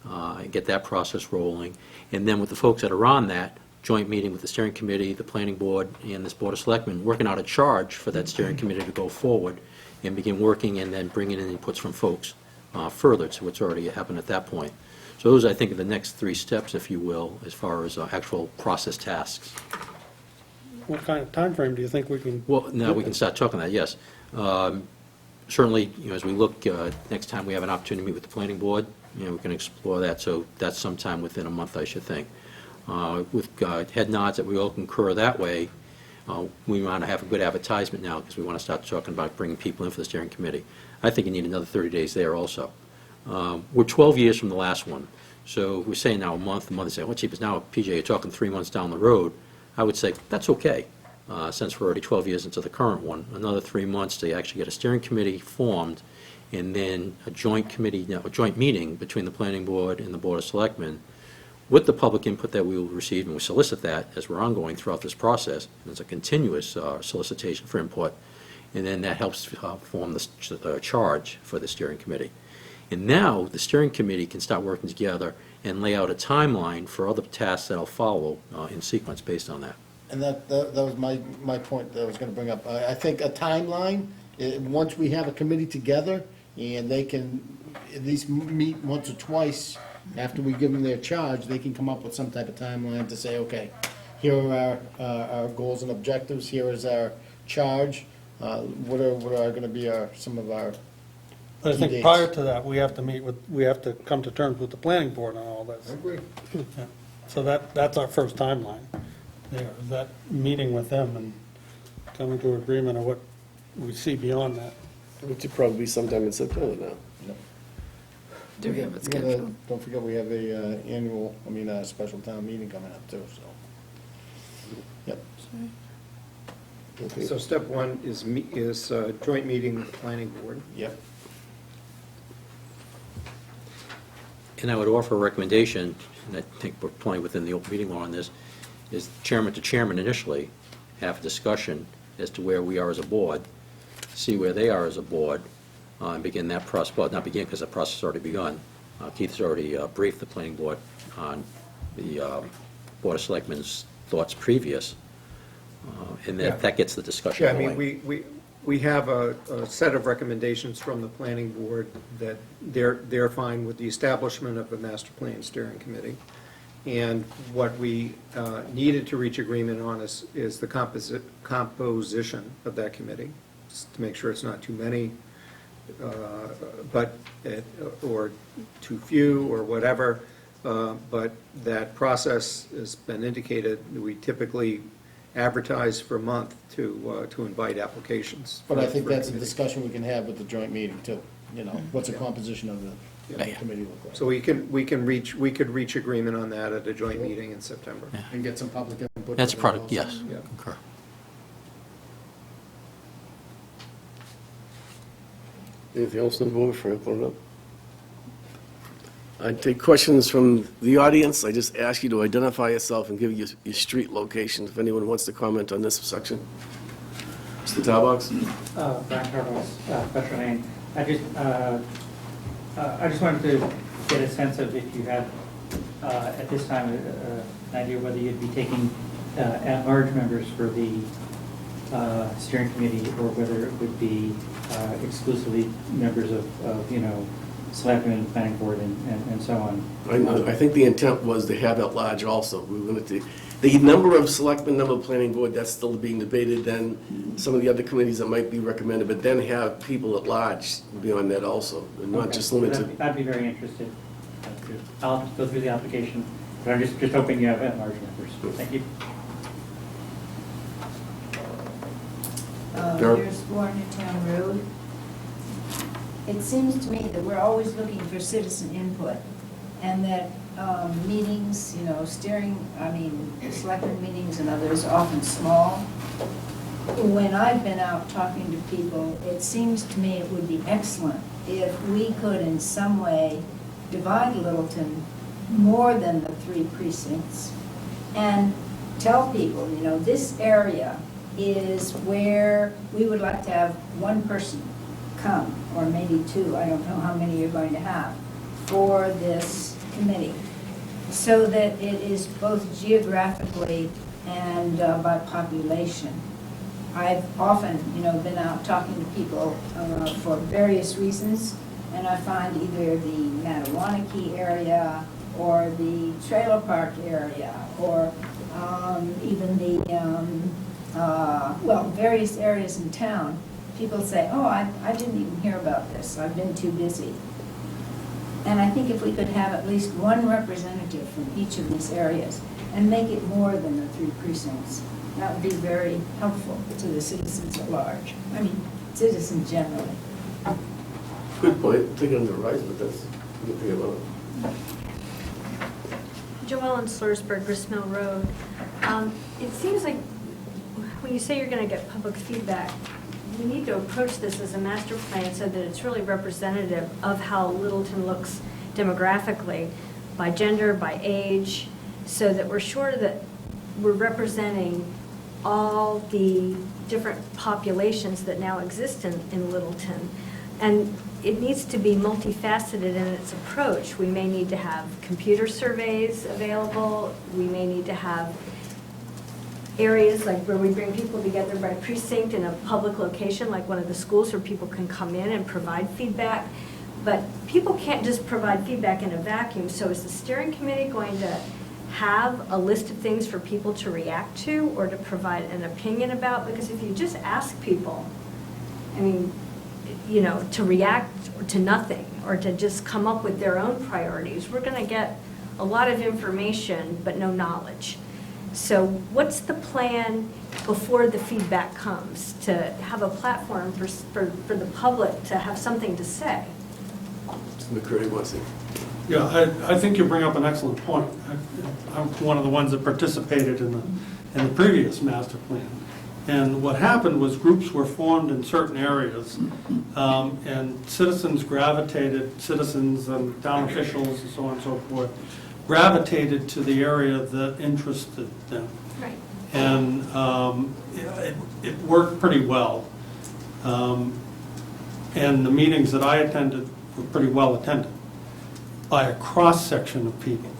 Speaker 4: and get that process rolling. And then with the folks that are on that, joint meeting with the steering committee, the planning board, and this Board of Selectmen, working out a charge for that steering committee to go forward and begin working and then bringing in inputs from folks further to what's already happened at that point. So those, I think, are the next three steps, if you will, as far as actual process tasks.
Speaker 6: What kind of time frame do you think we can?
Speaker 4: Well, now we can start talking that, yes. Certainly, as we look, next time we have an opportunity to meet with the planning board, we can explore that. So that's sometime within a month, I should think. With head nods that we all concur that way, we want to have a good advertisement now because we want to start talking about bringing people in for the steering committee. I think you need another 30 days there also. We're 12 years from the last one. So we're saying now a month, you say, well, cheapest now, PJ, you're talking 3 months down the road. I would say that's okay, since we're already 12 years into the current one. Another 3 months to actually get a steering committee formed, and then a joint meeting between the planning board and the Board of Selectmen with the public input that we will receive, and we solicit that as we're ongoing throughout this process. And it's a continuous solicitation for input. and then that helps form the charge for the steering committee. And now, the steering committee can start working together and lay out a timeline for other tasks that'll follow in sequence based on that.
Speaker 2: And that was my point that I was gonna bring up. I think a timeline, once we have a committee together, and they can at least meet once or twice after we give them their charge, they can come up with some type of timeline to say, okay, here are our goals and objectives, here is our charge, what are gonna be some of our
Speaker 6: But I
Speaker 2: key
Speaker 6: think
Speaker 2: dates.
Speaker 6: prior to that, we have to come to terms with the planning board on all this.
Speaker 2: I agree.
Speaker 6: Yeah. So that's our first timeline, there, is that meeting with them and coming to agreement on what we see beyond that.
Speaker 3: Which would probably be sometime in September now.
Speaker 5: Do we have it
Speaker 2: We're
Speaker 5: scheduled?
Speaker 2: gonna- Don't forget, we have a special town meeting coming up too, so. Yep.
Speaker 3: Okay.
Speaker 1: So step one is joint meeting with the planning board.
Speaker 2: Yep.
Speaker 4: And I would offer a recommendation, and I think we're playing within the open meeting law on this, is chairman to chairman initially have a discussion as to where we are as a board, see where they are as a board, and begin that process, well, not begin because the process has already begun. Keith has already briefed the planning board on the Board of Selectmen's thoughts previous, and
Speaker 1: Yeah.
Speaker 4: that gets the discussion
Speaker 1: Yeah, I
Speaker 4: going.
Speaker 1: mean, we have a set of recommendations from the planning board that they're fine with the establishment of a master plan steering committee. And what we needed to reach agreement on is the composition of that committee, just to make sure it's not too many, or too few, or whatever. But that process has been indicated. We typically advertise for a month to invite applications.
Speaker 2: But I think
Speaker 1: for a
Speaker 2: that's a
Speaker 1: committee.
Speaker 2: discussion we can have with the joint meeting too, what's the
Speaker 1: Yeah.
Speaker 2: composition of the
Speaker 4: Yeah.
Speaker 2: committee look like?
Speaker 1: So we could reach agreement on that at a joint meeting in September.
Speaker 4: Yeah.
Speaker 2: And get some public input.
Speaker 4: That's a
Speaker 2: for that
Speaker 4: product,
Speaker 2: also.
Speaker 4: yes,
Speaker 1: Yeah.
Speaker 4: concur.
Speaker 3: Anything else on the board before I open it up? I take questions from the audience. I just ask you to identify yourself and give your street location, if anyone wants to comment on this section. Mr. Tarbox?
Speaker 15: Brian Tarbox, special name. I just wanted to get a sense of if you had, at this time, an idea whether you'd be taking at-large members for the steering committee, or whether it would be exclusively members of Selectmen, planning board, and so on.
Speaker 3: I think the intent was to have at large also. We wanted to, the number of selectmen, number of planning board, that's still being debated, then some of the other committees that might be recommended, but then have people at large beyond that also, and not
Speaker 15: Okay.
Speaker 3: just limited.
Speaker 15: I'd be very interested. I'll go through the application, but I'm just hoping you have at-large members. Thank you.
Speaker 3: Darrell?
Speaker 16: Here's Warrentown Road. It seems to me that we're always looking for citizen input, and that meetings, selectmen meetings and others, are often small. When I've been out talking to people, it seems to me it would be excellent if we could in some way divide Littleton more than the 3 precincts and tell people, this area is where we would like to have one person come, or maybe 2, I don't know how many you're going to have, for this committee, so that it is both geographically and by population. I've often, been out talking to people for various reasons, and I find either the Mattawanakee area or the trailer park area, or even the, various areas in town, people say, oh, I didn't even hear about this, I've been too busy. And I think if we could have at least one representative from each of these areas and make it more than the 3 precincts, that would be very helpful to the citizens at large. I mean, citizens generally.
Speaker 3: Good point, take it on the rise, but that's, you can think about it.
Speaker 17: Joellen Slursberg, Grist Mill Road. It seems like when you say you're going to get public feedback, we need to approach this as a master plan so that it's really representative of how Littleton looks demographically, by gender, by age, so that we're sure that we're representing all the different populations that now exist in Littleton. And it needs to be multifaceted in its approach. We may need to have computer surveys available. We may need to have areas like where we bring people together by precinct in a public location, like one of the schools where people can come in and provide feedback. But people can't just provide feedback in a vacuum. So is the steering committee going to have a list of things for people to react to or to provide an opinion about? Because if you just ask people, I mean, you know, to react to nothing or to just come up with their own priorities, we're going to get a lot of information but no knowledge. So what's the plan before the feedback comes to have a platform for the public to have something to say?
Speaker 3: Mr. McCurdy wants to.
Speaker 6: Yeah, I think you bring up an excellent point. I'm one of the ones that participated in the previous master plan. And what happened was groups were formed in certain areas, and citizens and town officials and so on and so forth, gravitated to the area that interested them.
Speaker 17: Right.
Speaker 6: And it worked pretty well. And the meetings that I attended were pretty well attended by a cross-section of people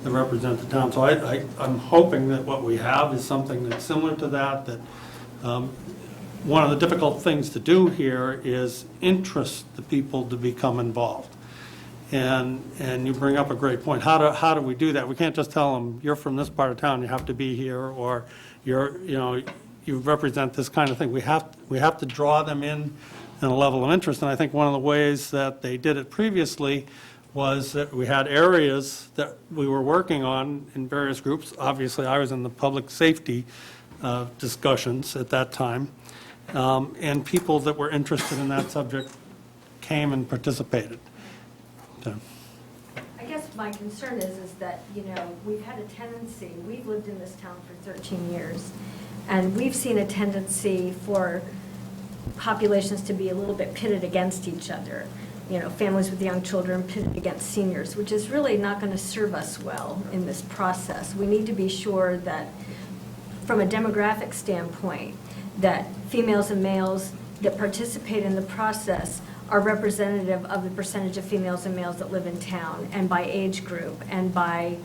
Speaker 6: that represent the town. So I'm hoping that what we have is something that's similar to that, one of the difficult things to do here is interest the people to become involved. And you bring up a great point. How do we do that? We can't just tell them, you're from this part of town, you have to be here, or you represent this kind of thing. We have to draw them in a level of interest. And I think one of the ways that they did it previously was that we had areas that we were working on in various groups. Obviously, I was in the public safety discussions at that time, and people that were interested in that subject came and participated. So.
Speaker 17: I guess my concern is that, you know, we've had a tendency, we've lived in this town for 13 years, and we've seen a tendency for populations to be a little bit pitted against each other. You know, families with young children pitted against seniors, which is really not going to serve us well in this process. We need to be sure that, from a demographic standpoint, that females and males that participate in the process are representative of the percentage of females and males that live in town, and by age group, and by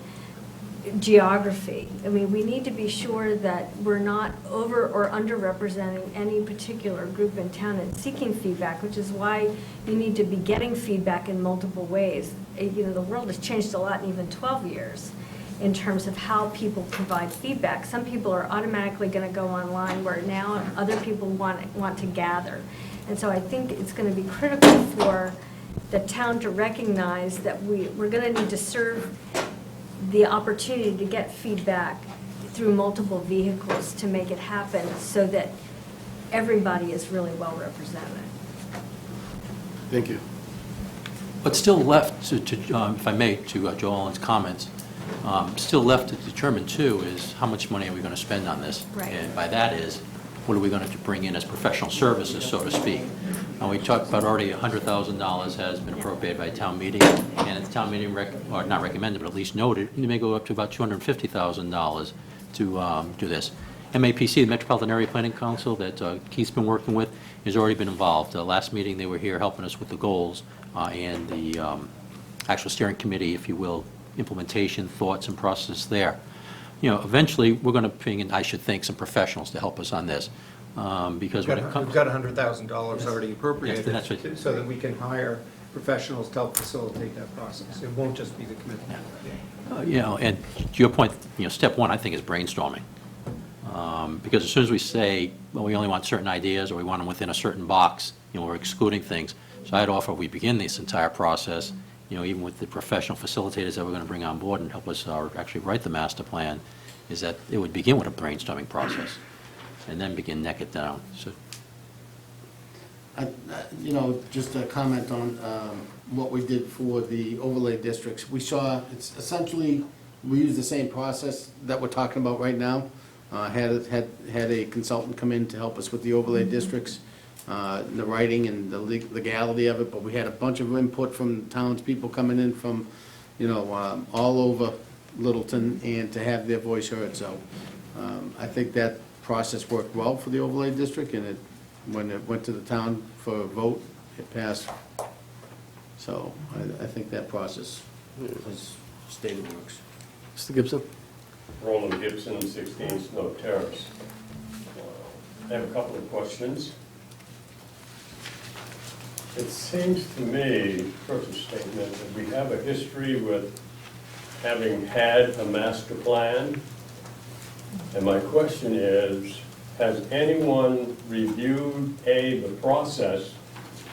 Speaker 17: geography. I mean, we need to be sure that we're not over or underrepresenting any particular group in town and seeking feedback, which is why you need to be getting feedback in multiple ways. You know, the world has changed a lot in even 12 years in terms of how people provide feedback. Some people are automatically going to go online, where now other people want to gather. And so I think it's going to be critical for the town to recognize that we're going to need to serve the opportunity to get feedback through multiple vehicles to make it happen, so that everybody is really well represented.
Speaker 3: Thank you.
Speaker 4: What's still left, if I may, to Joe Allen's comments, still left to determine too is how much money are we going to spend on this?
Speaker 17: Right.
Speaker 4: And by that is, what are we going to bring in as professional services, so to speak? Now, we talked about already $100,000 has been appropriated by town meeting, and the town meeting, or not recommended, but at least noted, it may go up to about $250,000 to do this. MAPC, the Metropolitan Area Planning Council, that Keith's been working with, has already been involved. Last meeting, they were here helping us with the goals and the actual steering committee, if you will, implementation, thoughts, and process there. You know, eventually, we're going to bring in, I should think, some professionals to help us on this. Because when it comes...
Speaker 1: We've got $100,000 already appropriated,
Speaker 4: Yes, that's right.
Speaker 1: so that we can hire professionals to help facilitate that process. It won't just be the committee.
Speaker 4: You know, and to your point, you know, step one, I think, is brainstorming. Because as soon as we say, well, we only want certain ideas, or we want them within a certain box, you know, we're excluding things. So I'd offer we begin this entire process, you know, even with the professional facilitators that we're going to bring on board and help us actually write the master plan, is that it would begin with a brainstorming process and then begin neck it down. So.
Speaker 2: You know, just a comment on what we did for the overlay districts. We saw, it's essentially, we use the same process that we're talking about right now. Had a consultant come in to help us with the overlay districts, the writing and the legality of it, but we had a bunch of input from townspeople coming in from, you know, all over Littleton, and to have their voice heard. So I think that process worked well for the overlay district, and when it went to the town for a vote, it passed. So I think that process has stayed in works.
Speaker 3: Mr. Gibson?
Speaker 18: Roland Gibson, 16 Snow Terrace. I have a couple of questions. It seems to me, first statement, that we have a history with having had a master plan. And my question is, has anyone reviewed, A, the process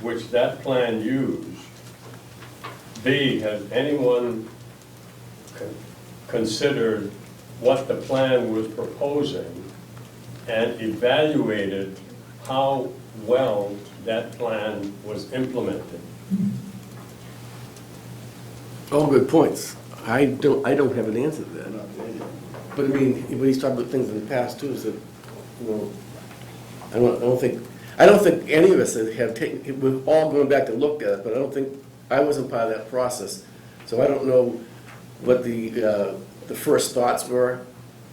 Speaker 18: which that plan used? B, has anyone considered what the plan was proposing and evaluated how well that plan was implemented?
Speaker 3: All good points. I don't have an answer to that. But I mean, when he's talking about things in the past too, is that, you know, I don't think any of us have taken, we're all going back to look at it, but I don't think, I wasn't part of that process. So I don't know what the first thoughts were,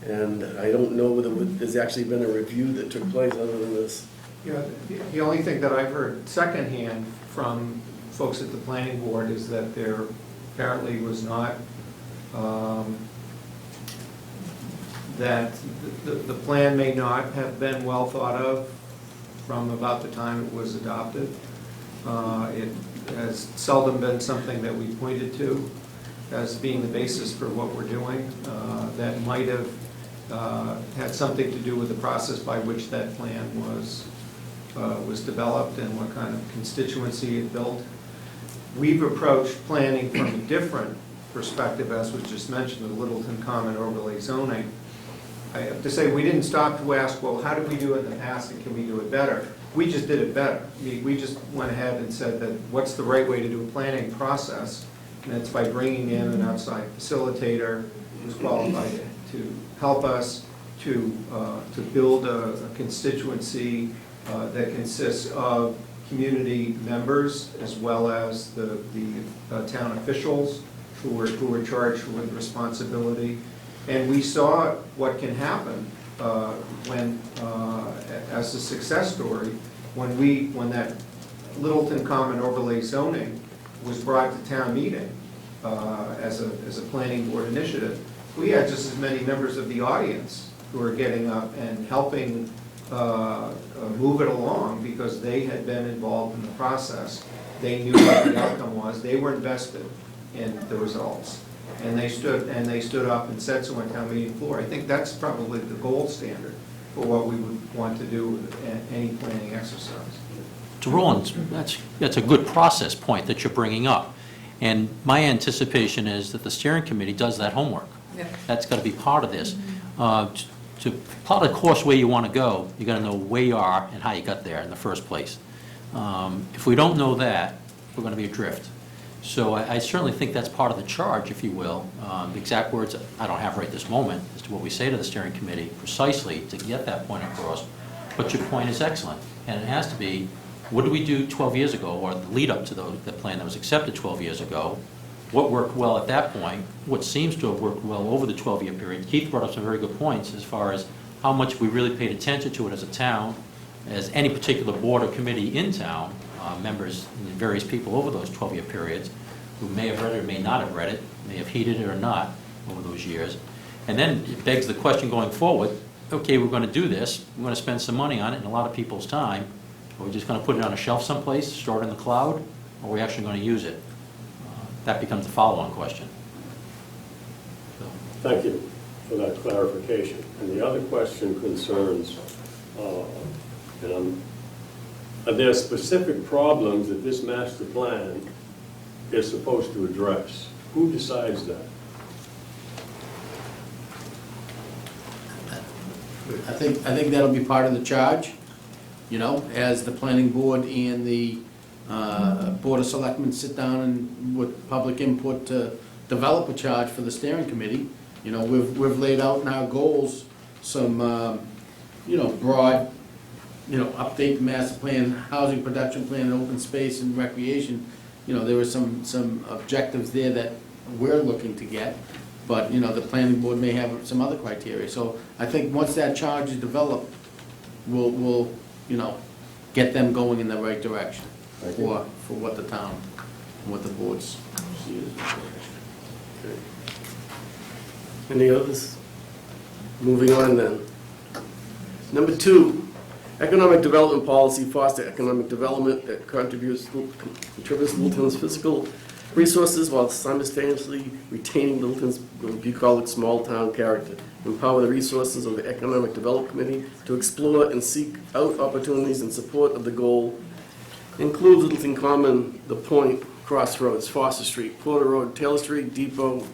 Speaker 3: and I don't know whether there's actually been a review that took place other than this.
Speaker 1: Yeah, the only thing that I've heard secondhand from folks at the planning board is that there apparently was not, that the plan may not have been well thought of from about the time it was adopted. It has seldom been something that we pointed to as being the basis for what we're doing. That might have had something to do with the process by which that plan was developed and what kind of constituency it built. We've approached planning from a different perspective, as was just mentioned, the Littleton Common overlay zoning. I have to say, we didn't stop to ask, well, how did we do it in the past and can we do it better? We just did it better. We just went ahead and said that what's the right way to do a planning process? And it's by bringing in an outside facilitator who's qualified to help us to build a constituency that consists of community members as well as the town officials who were charged with responsibility. And we saw what can happen when, as a success story, when that Littleton Common overlay zoning was brought to town meeting as a planning board initiative. We had just as many members of the audience who were getting up and helping move it along because they had been involved in the process. They knew what the outcome was. They were invested in the results. And they stood up and said so on town meeting floor. I think that's probably the gold standard for what we would want to do with any planning exercise.
Speaker 4: To Roland, that's a good process point that you're bringing up. And my anticipation is that the steering committee does that homework.
Speaker 5: Yeah.
Speaker 4: That's got to be part of this. To plot a course where you want to go, you got to know where you are and how you got there in the first place. If we don't know that, we're going to be adrift. So I certainly think that's part of the charge, if you will. The exact words I don't have right this moment as to what we say to the steering committee precisely to get that point across. But your point is excellent, and it has to be, what did we do 12 years ago, or the lead up to the plan that was accepted 12 years ago? What worked well at that point? What seems to have worked well over the 12-year period? Keith brought up some very good points as far as how much we really paid attention to it as a town, as any particular board or committee in town, members and various people over those 12-year periods who may have read it or may not have read it, may have heeded it or not over those years. And then it begs the question going forward, okay, we're going to do this, we're going to spend some money on it and a lot of people's time. Are we just going to put it on a shelf someplace, store it in the cloud, or are we actually going to use it? That becomes the follow-on question. So.
Speaker 18: Thank you for that clarification. And the other question concerns, are there specific problems that this master plan is supposed to address? Who decides that?
Speaker 2: I think that'll be part of the charge, you know, as the planning board and the Board of Selectmen sit down and with public input to develop a charge for the steering committee. You know, we've laid out in our goals some, broad, update the master plan, housing production plan, and open space and recreation. You know, there were some objectives there that we're looking to get. But, the planning board may have some other criteria. So I think once that charge is developed, we'll get them going in the right direction for what the town, what the boards see.
Speaker 3: Any others? Moving on then. Number 2, economic development policy, foster economic development that contributes Littleton's physical resources while simultaneously retaining Littleton's bucolic small-town character. Empower the resources of the Economic Development Committee to explore and seek out opportunities in support of the goal. Include Littleton Common, The Point, Crossroads, Foster Street, Porter Road, Taylor Street, Depot,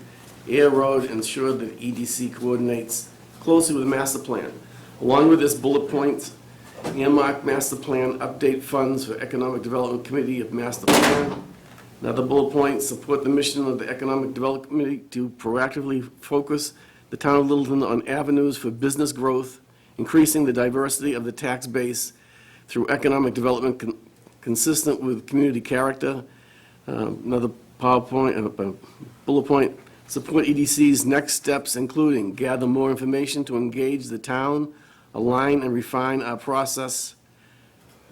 Speaker 3: Air Road, ensure that EDC coordinates closely with the master plan. Along with this, bullet points, earmark master plan, update funds for Economic Development Committee of Master Plan. Another bullet point, support the mission of the Economic Development Committee to proactively focus the town of Littleton on avenues for business growth, increasing the diversity of the tax base through economic development consistent with community character. Another bullet point, support EDC's next steps, including gather more information to engage the town, align and refine our process,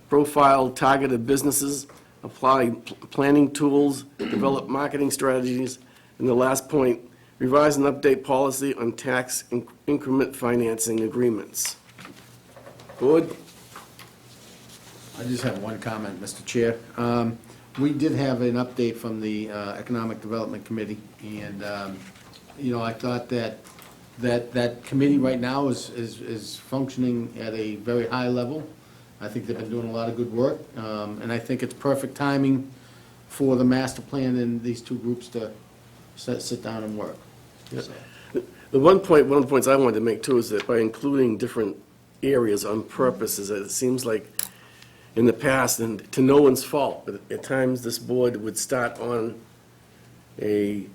Speaker 3: profile targeted businesses, apply planning tools, develop marketing strategies, and the last point, revise and update policy on tax increment financing agreements. Board?
Speaker 2: I just have one comment, Mr. Chair. We did have an update from the Economic Development Committee, and, I thought that committee right now is functioning at a very high level. I think they've been doing a lot of good work, and I think it's perfect timing for the master plan and these two groups to sit down and work. So.
Speaker 3: One of the points I wanted to make too is that by including different areas on purpose is that it seems like in the past, and to no one's fault, but at times this board would start on a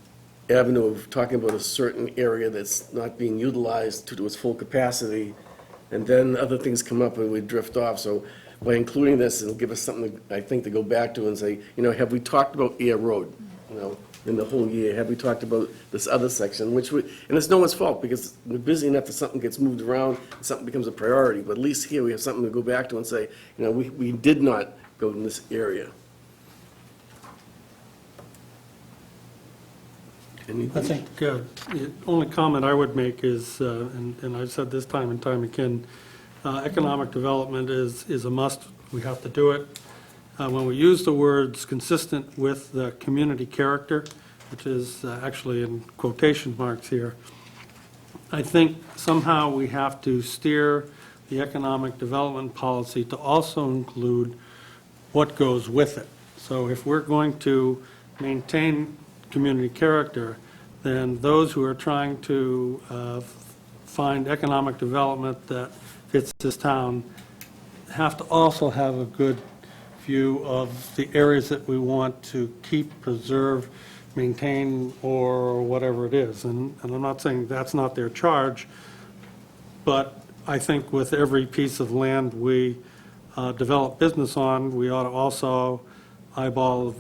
Speaker 3: avenue of talking about a certain area that's not being utilized to its full capacity, and then other things come up and we drift off. So by including this, it'll give us something, I think, to go back to and say, have we talked about Air Road, in the whole year? Have we talked about this other section, and it's no one's fault, because we're busy enough that something gets moved around, and something becomes a priority, but at least here we have something to go back to and say, we did not go in this area.
Speaker 6: I think the only comment I would make is, and I've said this time and time again, economic development is a must. We have to do it. When we use the words consistent with the community character, which is actually in quotation marks here, I think somehow we have to steer the economic development policy to also include what goes with it. So if we're going to maintain community character, then those who are trying to find economic development that fits this town have to also have a good view of the areas that we want to keep, preserve, maintain, or whatever it is. And I'm not saying that's not their charge, but I think with every piece of land we develop business on, we ought to also eyeball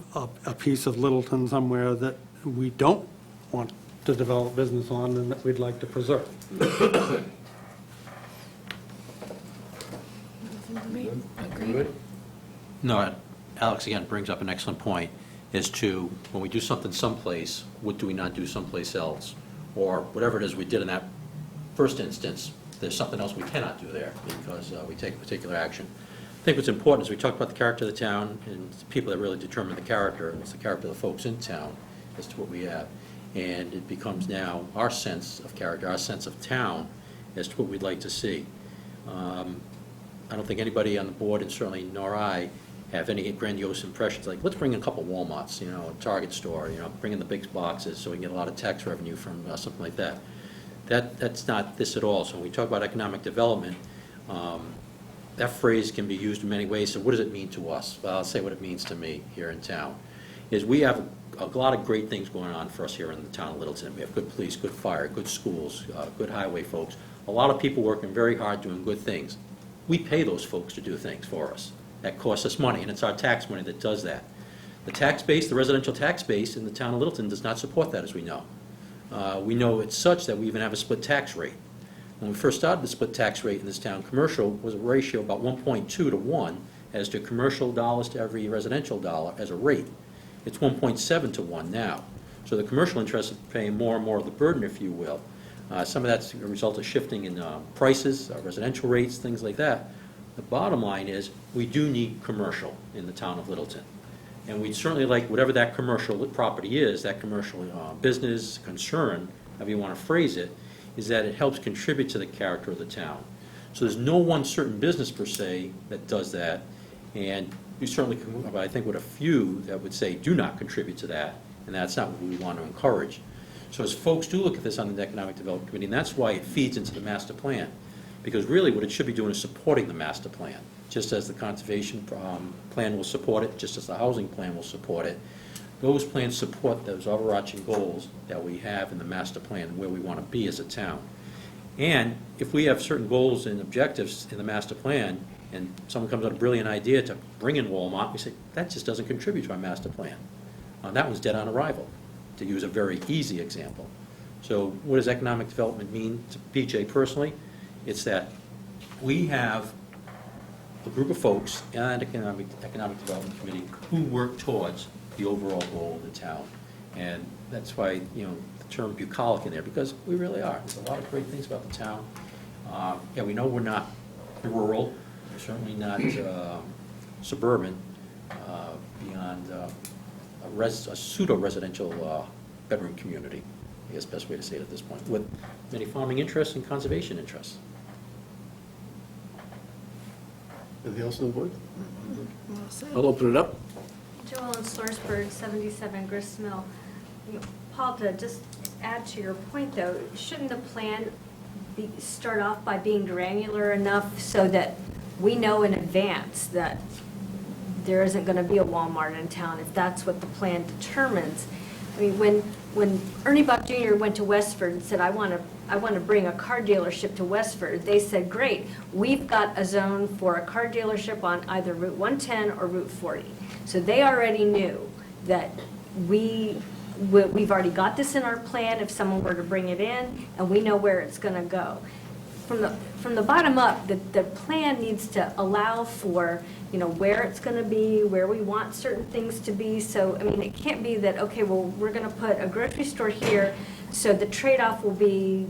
Speaker 6: a piece of Littleton somewhere that we don't want to develop business on and that we'd like to preserve.
Speaker 4: No, Alex again brings up an excellent point as to when we do something someplace, what do we not do someplace else? Or whatever it is we did in that first instance, there's something else we cannot do there because we take particular action. I think what's important is we talk about the character of the town and the people that really determine the character, and it's the character of the folks in town as to what we have. And it becomes now our sense of character, our sense of town as to what we'd like to see. I don't think anybody on the board, and certainly nor I, have any grandiose impressions like, let's bring in a couple Walmarts, a Target store, bring in the big boxes so we can get a lot of tax revenue from something like that. That's not this at all. So when we talk about economic development, that phrase can be used in many ways. So what does it mean to us? Well, I'll say what it means to me here in town. Is we have a lot of great things going on for us here in the town of Littleton. We have good police, good fire, good schools, good highway folks. A lot of people working very hard doing good things. We pay those folks to do things for us. That costs us money, and it's our tax money that does that. The tax base, the residential tax base in the town of Littleton does not support that, as we know. We know it's such that we even have a split tax rate. When we first started the split tax rate in this town, commercial was a ratio about 1.2 to 1 as to commercial dollars to every residential dollar as a rate. It's 1.7 to 1 now. So the commercial interests are paying more and more of the burden, if you will. Some of that's a result of shifting in prices, residential rates, things like that. The bottom line is, we do need commercial in the town of Littleton. And we'd certainly like whatever that commercial property is, that commercial business, concern, however you want to phrase it, is that it helps contribute to the character of the town. So there's no one certain business per se that does that, and you certainly come up, I think, with a few that would say do not contribute to that, and that's not what we want to encourage. So as folks do look at this on the Economic Development Committee, and that's why it feeds into the master plan, because really what it should be doing is supporting the master plan, just as the conservation plan will support it, just as the housing plan will support it. Those plans support those overarching goals that we have in the master plan, where we want to be as a town. And if we have certain goals and objectives in the master plan, and someone comes up with a brilliant idea to bring in Walmart, we say, that just doesn't contribute to our master plan. That one's dead on arrival, to use a very easy example. So what does economic development mean to PJ personally? It's that we have a group of folks on the Economic Development Committee who work towards the overall goal of the town. And that's why, you know, the term bucolic in there, because we really are. There's a lot of great things about the town. Yeah, we know we're not rural, we're certainly not suburban, beyond a pseudo-residential bedroom community, I guess best way to say it at this point, with many farming interests and conservation interests.
Speaker 3: Anything else on the board? I'll open it up.
Speaker 17: Joel in Slorsburg, 77 Grist Mill. You know, Paul, to just add to your point, though, shouldn't the plan start off by being granular enough so that we know in advance that there isn't going to be a Walmart in town, if that's what the plan determines? I mean, when Ernie Buck Jr. went to Westford and said, I want to bring a car dealership to Westford, they said, great, we've got a zone for a car dealership on either Route 110 or Route 40. So they already knew that we've already got this in our plan if someone were to bring it in, and we know where it's going to go. From the bottom up, the plan needs to allow for, you know, where it's going to be, where we want certain things to be. So, I mean, it can't be that, okay, well, we're going to put a grocery store here, so the trade-off will be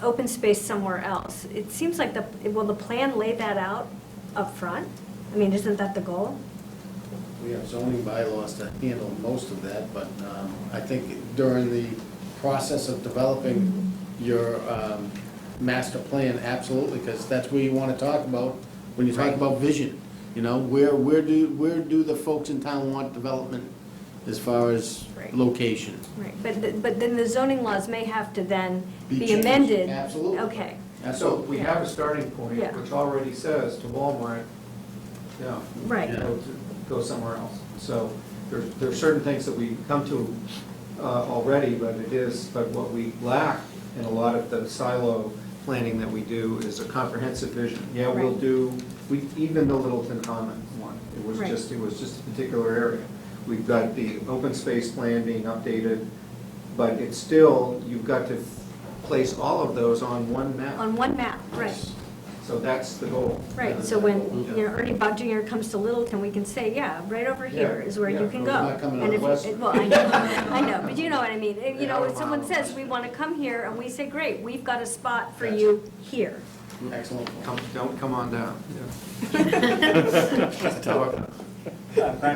Speaker 17: open space somewhere else. It seems like will the plan lay that out up front? I mean, isn't that the goal?
Speaker 2: We have zoning bylaws to handle most of that, but I think during the process of developing your master plan, absolutely, because that's where you want to talk about, when you talk about vision. You know, where do the folks in town want development as far as location?
Speaker 17: Right, but then the zoning laws may have to then be
Speaker 2: changed.
Speaker 17: amended.
Speaker 2: Absolutely.
Speaker 17: Okay.
Speaker 1: So we have a starting point,
Speaker 17: Yeah.
Speaker 1: which already says to Walmart, yeah.
Speaker 17: Right.
Speaker 1: Go somewhere else. So there's certain things that we come to already, but what we lack in a lot of the silo planning that we do is a comprehensive vision. Yeah, we'll
Speaker 17: Right.
Speaker 1: do, even the Littleton Common one, it was
Speaker 17: Right.
Speaker 1: just a particular area. We've got the open space plan being updated, but it's still, you've got to place all of those on one map.
Speaker 17: On one map, right.
Speaker 1: So that's the goal.
Speaker 17: Right, so when, you know, Ernie Buck Jr. comes to Littleton, we can say, yeah, right over here is where you can go.
Speaker 2: Not coming
Speaker 17: And
Speaker 2: out
Speaker 17: if
Speaker 2: west.
Speaker 17: Well, I know, I know, but you know what I mean. You know, if someone says, we want to come here, and we say, great, we've got a spot for you here.
Speaker 2: Excellent.
Speaker 1: Don't come on down.
Speaker 15: Brian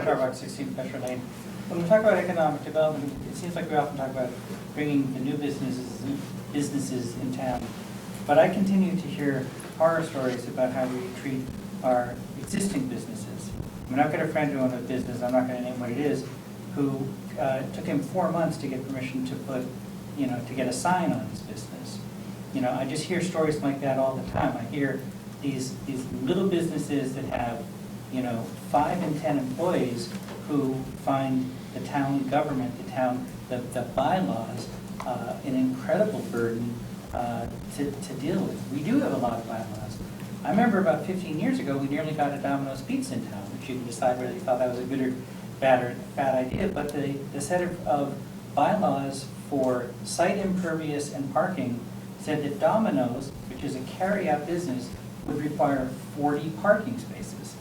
Speaker 15: Tarbock, 16 Petro Lane. When we talk about economic development, it seems like we often talk about bringing the new businesses in town. But I continue to hear horror stories about how we treat our existing businesses. I mean, I've got a friend who owned a business, I'm not going to name what it is, who took him 4 months to get permission to put, to get a sign on his business. I just hear stories like that all the time. I hear these little businesses that have, 5 and 10 employees who find the town government, the bylaws, an incredible burden to deal with. We do have a lot of bylaws. I remember about 15 years ago, we nearly got a Domino's Pizza in town, which you can decide whether you thought that was a good or bad idea. But the set of bylaws for site impervious and parking said that Domino's, which is a carry-out business, would require 40 parking spaces,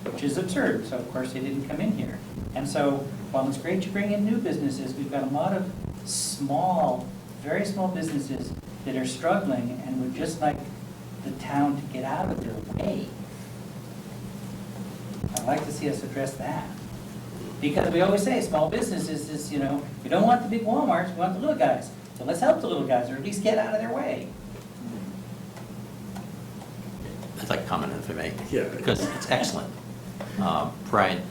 Speaker 15: which is absurd. So of course they didn't come in here. And so while it's great to bring in new businesses, we've got a lot of small, very small businesses that are struggling and would just like the town to get out of their way. I'd like to see us address that. Because we always say small businesses is, you know, we don't want the big Walmarts, we want the little guys. So let's help the little guys, or at least get out of their way.
Speaker 4: I'd like to comment if I may.
Speaker 3: Yeah.
Speaker 4: Because it's excellent. Brian,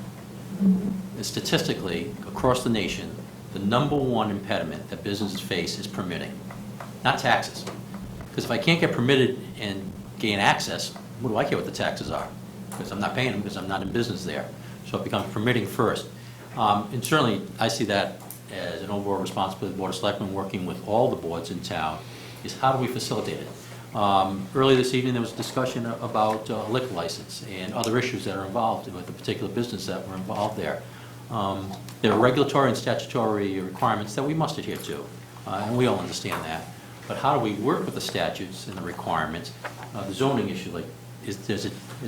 Speaker 4: statistically, across the nation, the number one impediment that businesses face is permitting, not taxes. Because if I can't get permitted and gain access, what do I care what the taxes are? Because I'm not paying them because I'm not in business there. So it becomes permitting first. And certainly, I see that as an overall responsibility of the Board of Selectmen, working with all the boards in town, is how do we facilitate it? Earlier this evening, there was a discussion about a liquor license and other issues that are involved with the particular business that were involved there. There are regulatory and statutory requirements that we must adhere to, and we all understand that. But how do we work with the statutes and the requirements? The zoning issue, like, is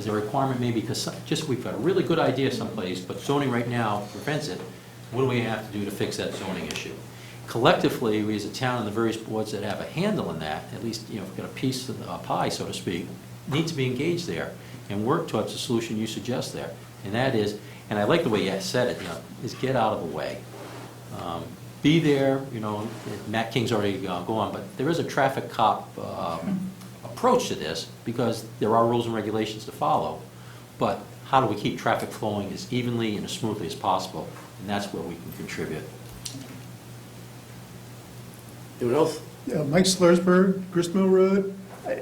Speaker 4: there a requirement maybe, because just we've got a really good idea someplace, but zoning right now prevents it. What do we have to do to fix that zoning issue? Collectively, we as a town and the various boards that have a handle in that, at least, you know, got a piece of the pie, so to speak, need to be engaged there and work towards the solution you suggest there. And that is, and I like the way you said it, you know, is get out of the way. Be there, you know, Matt King's already gone, but there is a traffic cop approach to this because there are rules and regulations to follow. But how do we keep traffic flowing as evenly and as smoothly as possible? And that's where we can contribute.
Speaker 3: Anyone else?
Speaker 19: Yeah, Mike Slursberg, Gristmill Road.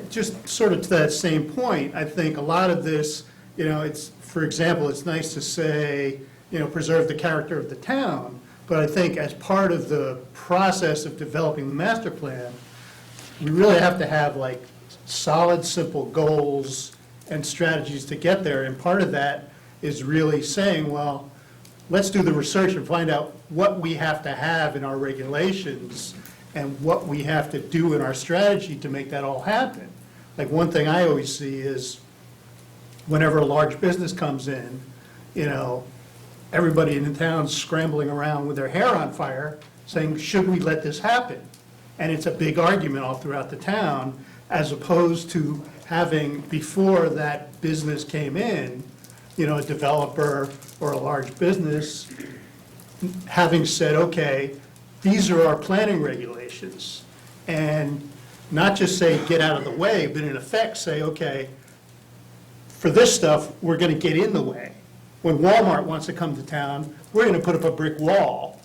Speaker 19: Just sort of to that same point, I think a lot of this, you know, it's, for example, it's nice to say, you know, preserve the character of the town, but I think as part of the process of developing the master plan, we really have to have like solid, simple goals and strategies to get there. And part of that is really saying, well, let's do the research and find out what we have to have in our regulations and what we have to do in our strategy to make that all happen. Like one thing I always see is whenever a large business comes in, you know, everybody in the town's scrambling around with their hair on fire saying, should we let this happen? And it's a big argument all throughout the town, as opposed to having, before that business came in, you know, a developer or a large business having said, okay, these are our planning regulations. And not just say, get out of the way, but in effect say, okay, for this stuff, we're going to get in the way. When Walmart wants to come to town, we're going to put up a brick wall.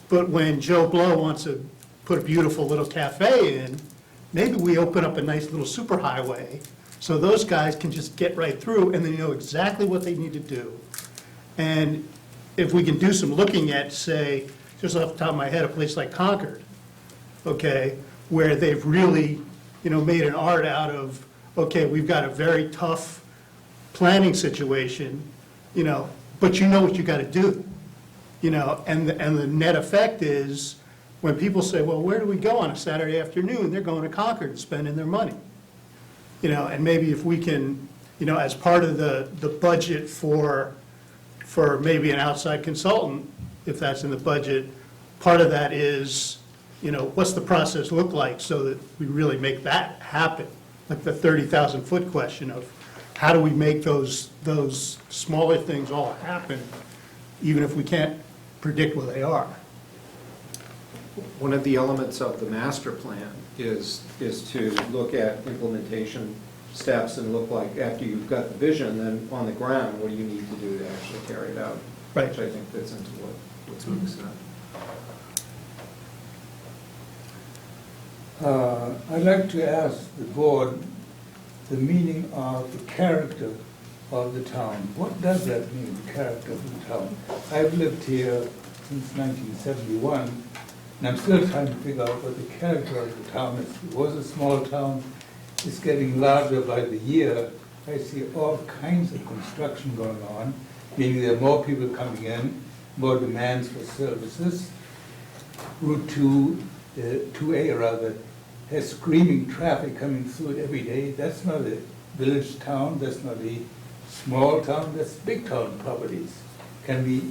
Speaker 19: But when Joe Blow wants to put a beautiful little cafe in, maybe we open up a nice little superhighway so those guys can just get right through and they know exactly what they need to do. And if we can do some looking at, say, just off the top of my head, a place like Concord, okay, where they've really, you know, made an art out of, okay, we've got a very tough planning situation, you know, but you know what you got to do, you know, and the net effect is when people say, well, where do we go on a Saturday afternoon? They're going to Concord and spending their money, you know, and maybe if we can, you know, as part of the budget for maybe an outside consultant, if that's in the budget, part of that is, you know, what's the process look like so that we really make that happen? Like the 30,000-foot question of how do we make those smaller things all happen, even if we can't predict where they are?
Speaker 1: One of the elements of the master plan is to look at implementation steps and look like after you've got the vision, then on the ground, what do you need to do to actually carry it out?
Speaker 19: Right.
Speaker 1: Which I think fits into what's being said.
Speaker 7: I'd like to ask the board the meaning of the character of the town. What does that mean, the character of the town? I've lived here since 1971, and I'm still trying to figure out what the character of the town is. It was a small town. It's getting larger by the year. I see all kinds of construction going on, meaning there are more people coming in, more demands for services. Route 2 2A rather, has screaming traffic coming through it every day. That's not a village town, that's not a small town, that's big town properties. Can we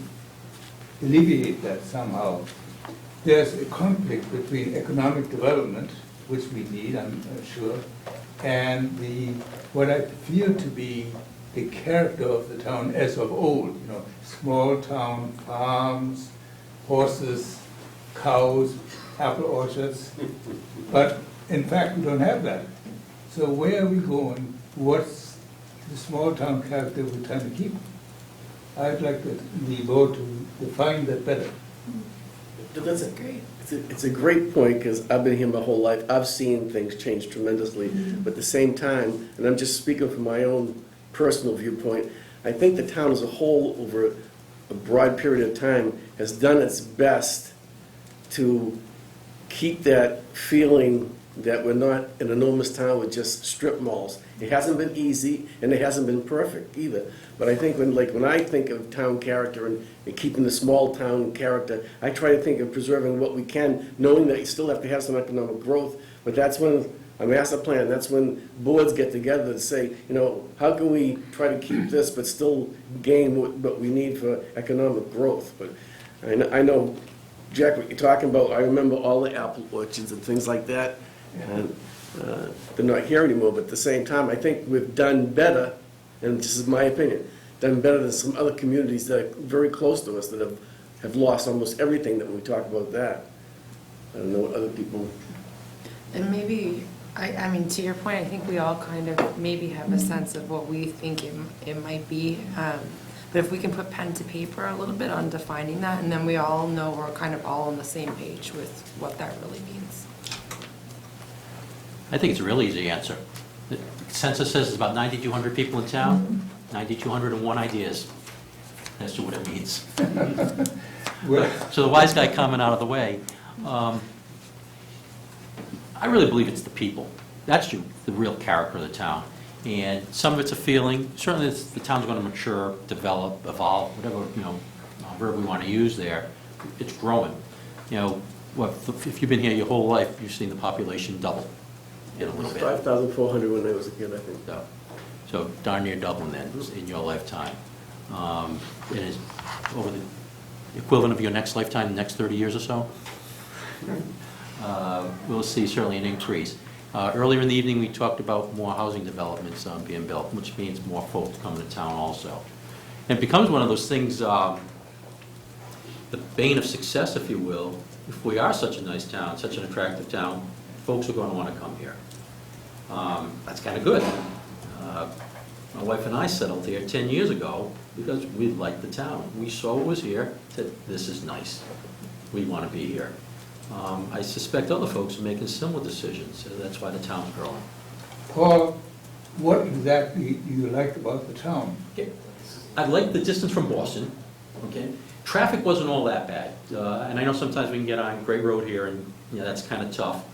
Speaker 7: alleviate that somehow? There's a conflict between economic development, which we need, I'm sure, and what I feel to be the character of the town as of old, small town farms, horses, cows, apple orchards. But in fact, we don't have that. So where are we going? What's the small town character we're trying to keep? I'd like the board to define that better.
Speaker 3: That's it's a great point, because I've been here my whole life. I've seen things change tremendously. But at the same time, and I'm just speaking from my own personal viewpoint, I think the town as a whole, over a broad period of time, has done its best to keep that feeling that we're not an enormous town with just strip malls. It hasn't been easy, and it hasn't been perfect either. But I think when I think of town character and keeping the small town character, I try to think of preserving what we can, knowing that you still have to have some economic growth. But that's when a master plan, that's when boards get together to say, how can we try to keep this but still gain what we need for economic growth? But I know, Jack, what you're talking about, I remember all the apple orchards and things like that. And they're not here anymore, but at the same time, I think we've done better, and this is my opinion, done better than some other communities that are very close to us that have lost almost everything that when we talk about that. I don't know what other people...
Speaker 5: And maybe, I mean, to your point, I think we all kind of maybe have a sense of what we think it might be. But if we can put pen to paper a little bit on defining that, and then we all know we're kind of all on the same page with what that really means.
Speaker 4: I think it's a real easy answer. The census says there's about 9,200 people in town, 9,201 ideas as to what it means. So the wise guy comment out of the way, I really believe it's the people. That's the real character of the town. And some of it's a feeling. Certainly the town's going to mature, develop, evolve, whatever, verb we want to use there. It's growing. If you've been here your whole life, you've seen the population double in a little bit.
Speaker 3: 5,400 when I was a kid, I think.
Speaker 4: So darn near doubling then in your lifetime. It is over the equivalent of your next lifetime, the next 30 years or so. We'll see certainly an increase. Earlier in the evening, we talked about more housing developments being built, which means more folks coming to town also. And it becomes one of those things, the bane of success, if you will. If we are such a nice town, such an attractive town, folks are going to want to come here. That's kind of good. My wife and I settled here 10 years ago because we liked the town. We saw what was here, said, this is nice. We want to be here. I suspect other folks are making similar decisions, so that's why the town's growing.
Speaker 7: Paul, what exactly do you like about the town?
Speaker 4: Okay. I like the distance from Boston. Okay. Traffic wasn't all that bad, and I know sometimes we can get on Gray Road here, and that's kind of tough.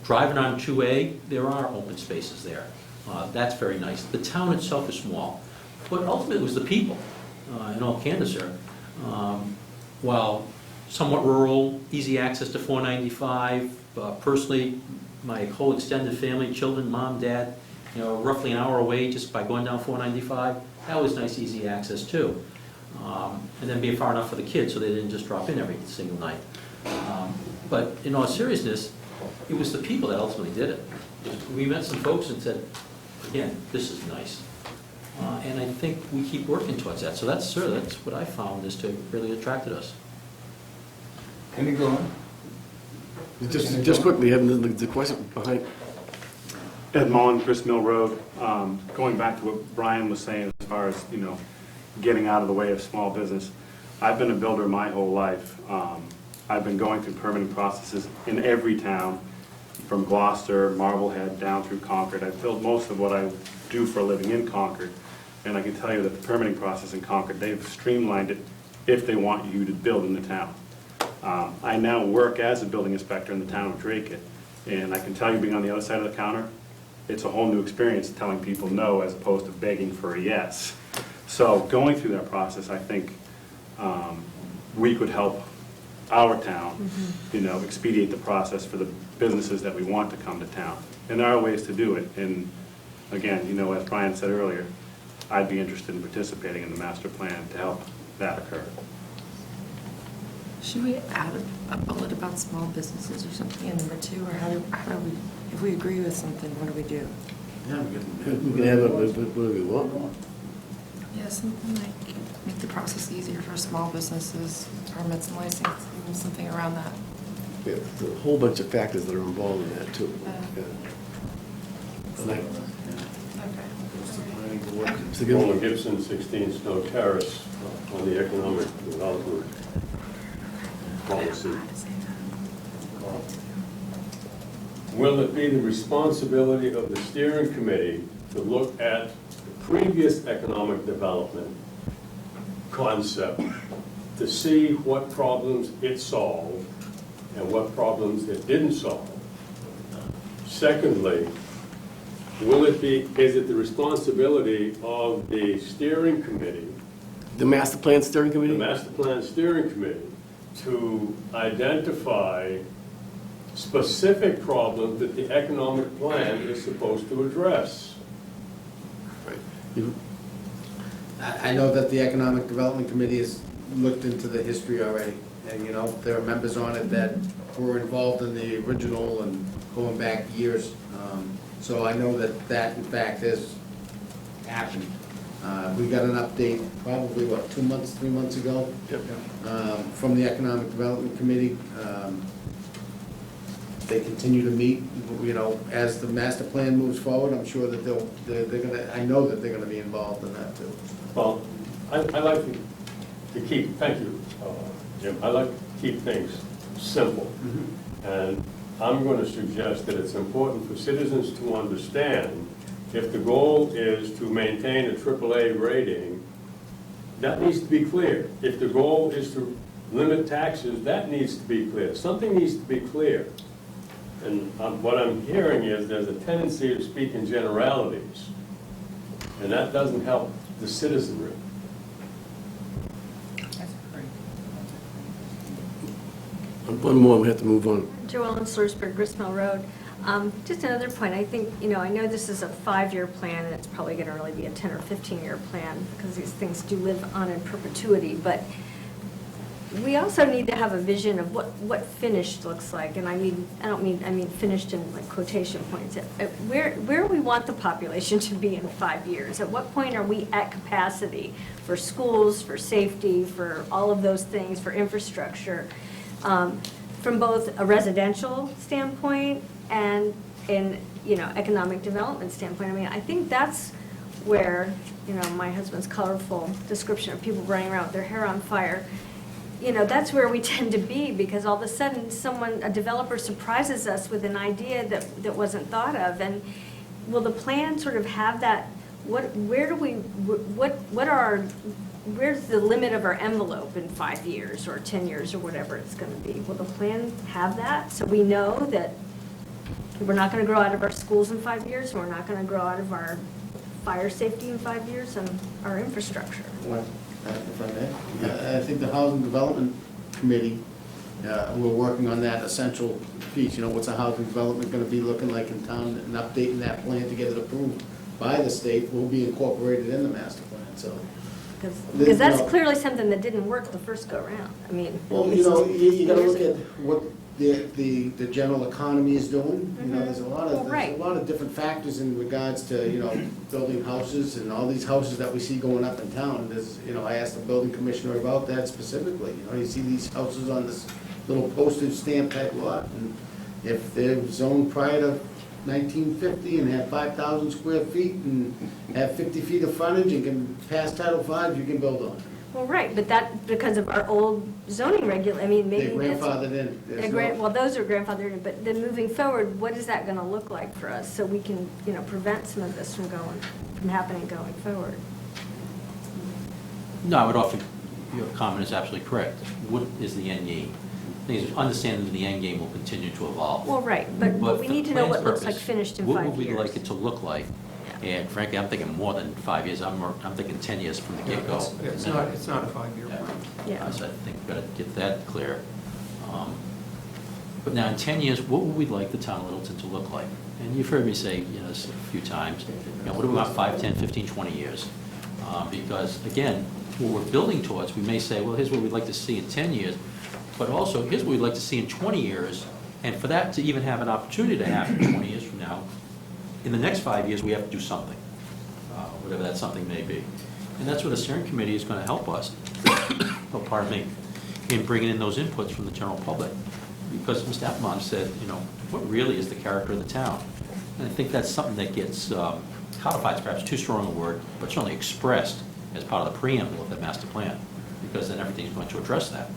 Speaker 4: Driving on 2A, there are open spaces there. That's very nice. The town itself is small, but ultimately it was the people, in all candor, sir. While somewhat rural, easy access to 495. Personally, my whole extended family, children, mom, dad, roughly an hour away just by going down 495. That was nice, easy access too. And then being far enough for the kids so they didn't just drop in every single night. But in all seriousness, it was the people that ultimately did it. We met some folks and said, again, this is nice. And I think we keep working towards that. So that's what I found is to really attracted us.
Speaker 7: Can you go on?
Speaker 3: Just quickly, having the question behind.
Speaker 20: Ed Mullen, Grist Mill Road. Going back to what Brian was saying as far as, getting out of the way of small business. I've been a builder my whole life. I've been going through permitting processes in every town, from Gloucester, Marblehead, down through Concord. I've built most of what I do for a living in Concord, and I can tell you that the permitting process in Concord, they've streamlined it if they want you to build in the town. I now work as a building inspector in the town of Drake, and I can tell you, being on the other side of the counter, it's a whole new experience telling people no as opposed to begging for a yes. So going through that process, I think we could help our town, expedite the process for the businesses that we want to come to town. And there are ways to do it. And again, as Brian said earlier, I'd be interested in participating in the master plan to help that occur.
Speaker 5: Should we add a bullet about small businesses or something in number 2, or how do we, if we agree with something, what do we do?
Speaker 2: Yeah,
Speaker 3: We can have it whatever we want.
Speaker 5: Yeah, something like make the process easier for small businesses, permits and licensing, something around that.
Speaker 3: Yeah, there's a whole bunch of factors that are involved in that, too. Yeah. And I- It's a good
Speaker 18: Roland
Speaker 3: one.
Speaker 18: Gibson, 16 Snow Terrace, on the economic development policy. Will it be the responsibility of the steering committee to look at the previous economic development concept to see what problems it solved and what problems it didn't solve? Secondly, is it the responsibility of the steering committee,
Speaker 3: The master plan steering
Speaker 18: the
Speaker 3: committee?
Speaker 18: master plan steering committee, to identify specific problems that the economic plan is supposed to address?
Speaker 3: Right. You-
Speaker 2: I know that the Economic Development Committee has looked into the history already. And, there are members on it that were involved in the original and going back years. So I know that in fact has happened. We got an update probably, 2 months, 3 months ago?
Speaker 3: Yep.
Speaker 2: From the Economic Development Committee. They continue to meet, as the master plan moves forward. I'm sure that I know that they're gonna be involved in that too.
Speaker 18: Well, I like to keep, thank you, Jim, I like to keep things simple. And I'm going to suggest that it's important for citizens to understand, if the goal is to maintain a AAA rating, that needs to be clear. If the goal is to limit taxes, that needs to be clear. Something needs to be clear. And what I'm hearing is there's a tendency to speak in generalities, and that doesn't help the citizenry.
Speaker 3: One more, we have to move on.
Speaker 17: Joellen Slursberg, Grist Mill Road. Just another point, I think, I know this is a 5-year plan, and it's probably going to really be a 10 or 15-year plan, because these things do live on in perpetuity, but we also need to have a vision of what finished looks like, and I mean finished in like quotation points. Where we want the population to be in 5 years. At what point are we at capacity for schools, for safety, for all of those things, for infrastructure? From both a residential standpoint and in, economic development standpoint. I mean, I think that's where, my husband's colorful description of people running around with their hair on fire, that's where we tend to be, because all of a sudden a developer surprises us with an idea that wasn't thought of. And will the plan sort of have that, where's the limit of our envelope in 5 years or 10 years or whatever it's going to be? Will the plan have that, so we know that we're not going to grow out of our schools in 5 years, and we're not going to grow out of our fire safety in 5 years, and our infrastructure?
Speaker 2: Well, if I may, I think the Housing Development Committee, we're working on that essential piece. What's the housing development gonna be looking like in town, and updating that plan to get it approved by the state will be incorporated in the master plan, so.
Speaker 17: Because that's clearly something that didn't work the first go-around. I mean.
Speaker 2: Well, you gotta look at what the general economy is doing. There's a lot of different factors in regards to, building houses and all these houses that we see going up in town. There's, I asked the building commissioner about that specifically. You see these houses on this little postage stamp type lot, and if they're zoned prior to 1950 and have 5,000 square feet and have 50 feet of frontage and can pass Title V, you can build on it.
Speaker 17: Well, right, but that, because of our old zoning maybe.
Speaker 2: They're grandfathered in.
Speaker 17: Well, those are grandfathered in, but then moving forward, what is that gonna look like for us, so we can, prevent some of this from happening going forward?
Speaker 4: No, I would offer, your comment is absolutely correct. What is the end game? The thing is, understanding that the end game will continue to evolve.
Speaker 17: Well, right, but we
Speaker 4: for
Speaker 17: need
Speaker 4: the
Speaker 17: to know
Speaker 4: plan's
Speaker 17: what looks like
Speaker 4: purpose,
Speaker 17: finished in 5 years.
Speaker 4: What would we like it to look like? And frankly, I'm thinking more than 5 years. I'm thinking 10 years from the get-go.
Speaker 1: It's not a 5-year plan.
Speaker 17: Yeah.
Speaker 4: So I think we've got to get that clear. But now, in 10 years, what would we like the town of Littleton to look like? And you've heard me say, this a few times, what do we want 5, 10, 15, 20 years? Because, again, what we're building towards, we may say, well, here's what we'd like to see in 10 years, but also, here's what we'd like to see in 20 years, and for that to even have an opportunity to happen 20 years from now, in the next 5 years, we have to do something, whatever that something may be. And that's where the steering committee is going to help us, pardon me, in bringing in those inputs from the general public. Because Mr. Applebaum said, what really is the character of the town? And I think that's something that gets codified, is perhaps too strong a word, but certainly expressed as part of the preamble of the master plan, because then everything's going to address that.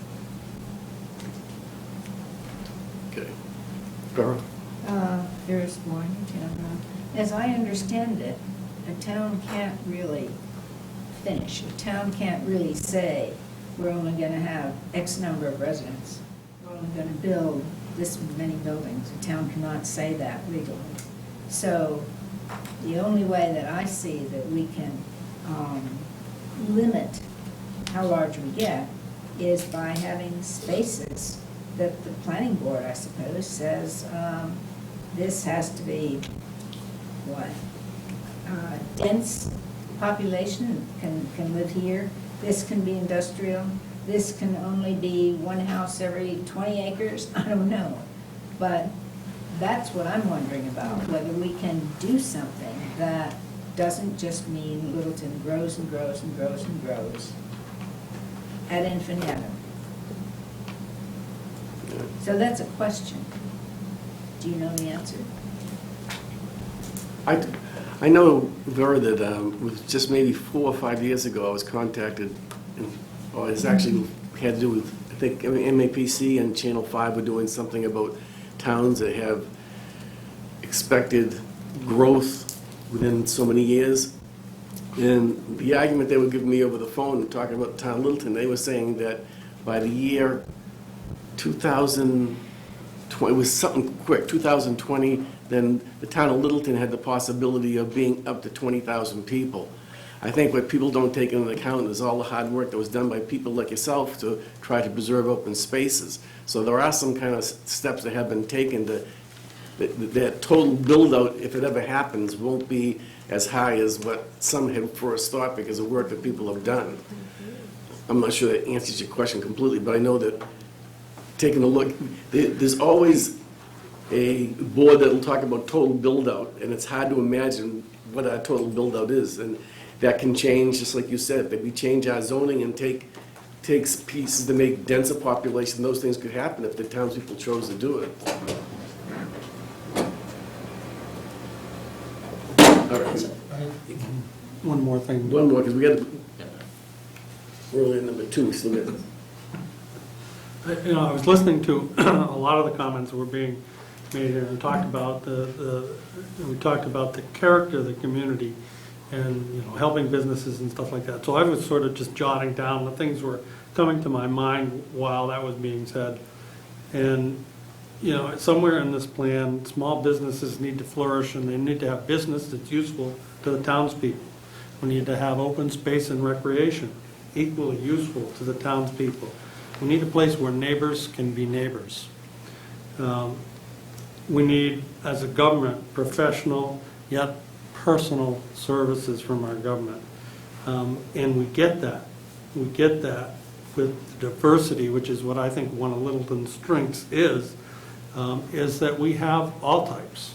Speaker 3: Okay. Vera?
Speaker 16: There's one, as I understand it, a town can't really finish. A town can't really say, we're only going to have X number of residents. We're only going to build this many buildings. A town cannot say that legally. So the only way that I see that we can limit how large we get is by having spaces that the planning board, I suppose, says this has to be, what, dense population can live here. This can be industrial. This can only be one house every 20 acres. I don't know. But that's what I'm wondering about, whether we can do something that doesn't just mean Littleton grows and grows and grows and grows ad infinitum. So that's a question. Do you know the answer?
Speaker 3: I know, Vera, that it was just maybe 4 or 5 years ago, I was contacted, or it's actually had to do with, I think, MAPC and Channel 5 were doing something about towns that have expected growth within so many years. And the argument they were giving me over the phone, talking about the town of Littleton, they were saying that by the year 2020, it was something quick, 2020, then the town of Littleton had the possibility of being up to 20,000 people. I think what people don't take into account is all the hard work that was done by people like yourself to try to preserve open spaces. So there are some kind of steps that have been taken to, that total build-out, if it ever happens, won't be as high as what some had first thought because of work that people have done. I'm not sure that answers your question completely, but I know that taking a look, there's always a board that will talk about total build-out, and it's hard to imagine what our total build-out is. And that can change, just like you said, that we change our zoning and takes pieces to make denser population. Those things could happen if the townspeople chose to do it. All right.
Speaker 6: One more thing.
Speaker 3: One more, because we got to, we're only at number 2, we still got.
Speaker 6: I was listening to a lot of the comments that were being made here, and talked about we talked about the character of the community, and helping businesses and stuff like that. So I was sort of just jotting down the things were coming to my mind while that was being said. And somewhere in this plan, small businesses need to flourish, and they need to have business that's useful to the townspeople. We need to have open space and recreation equally useful to the townspeople. We need a place where neighbors can be neighbors. We need, as a government, professional yet personal services from our government. And we get that. We get that with diversity, which is what I think one of Littleton's strengths is that we have all types.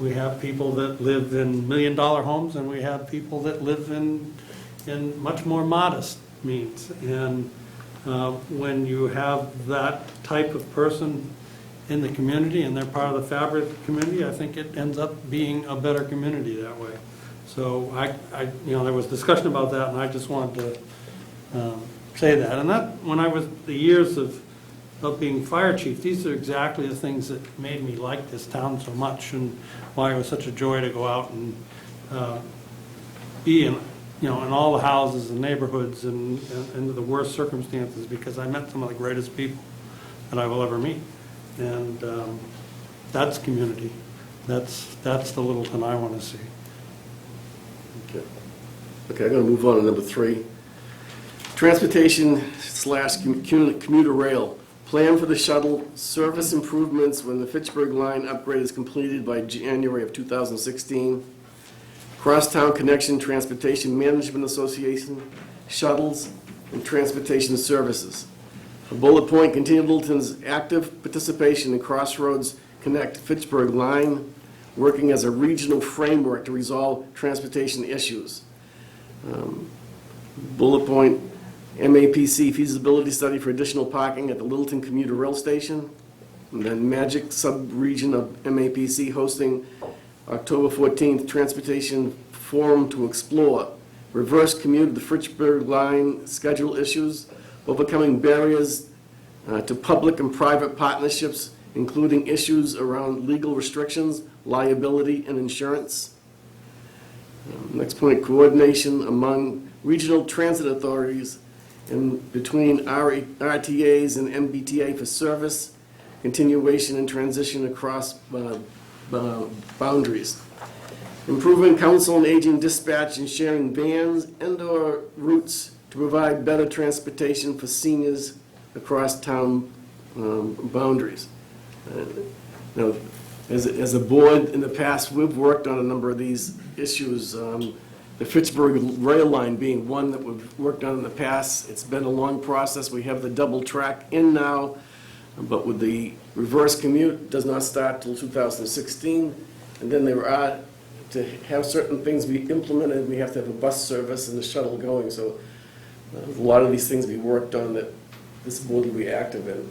Speaker 6: We have people that live in million-dollar homes, and we have people that live in much more modest means. And when you have that type of person in the community and they're part of the fabric of the community, I think it ends up being a better community that way. So there was discussion about that, and I just wanted to say that. And that, when I was the years of being fire chief, these are exactly the things that made me like this town so much, and why it was such a joy to go out and be in all the houses and neighborhoods and into the worst circumstances, because I met some of the greatest people that I will ever meet. And that's community. That's the Littleton I want to see.
Speaker 3: Okay, I'm going to move on to number 3. Transportation / commuter rail Plan for the shuttle service improvements when the Fitchburg line upgrade is completed by January of 2016. Crosstown Connection Transportation Management Association, shuttles, and transportation services. A bullet point, continue Littleton's active participation in Crossroads Connect Fitchburg line, working as a regional framework to resolve transportation issues. Bullet point, MAPC feasibility study for additional parking at the Littleton Commuter Rail Station. And then Magic sub-region of MAPC hosting October 14th Transportation Forum to explore reverse commute the Fitchburg line schedule issues, overcoming barriers to public and private partnerships, including issues around legal restrictions, liability, and insurance. Next point, coordination among regional transit authorities and between RTAs and MBTA for service, continuation and transition across boundaries. Improving council and aging dispatch and sharing vans and/or routes to provide better transportation for seniors across town boundaries. Now, as a board in the past, we've worked on a number of these issues. The Fitchburg rail line being one that we've worked on in the past. It's been a long process. We have the double track in now, but with the reverse commute, does not start till 2016. And then there are, to have certain things be implemented, we have to have a bus service and a shuttle going. So a lot of these things we worked on that this board will be active in.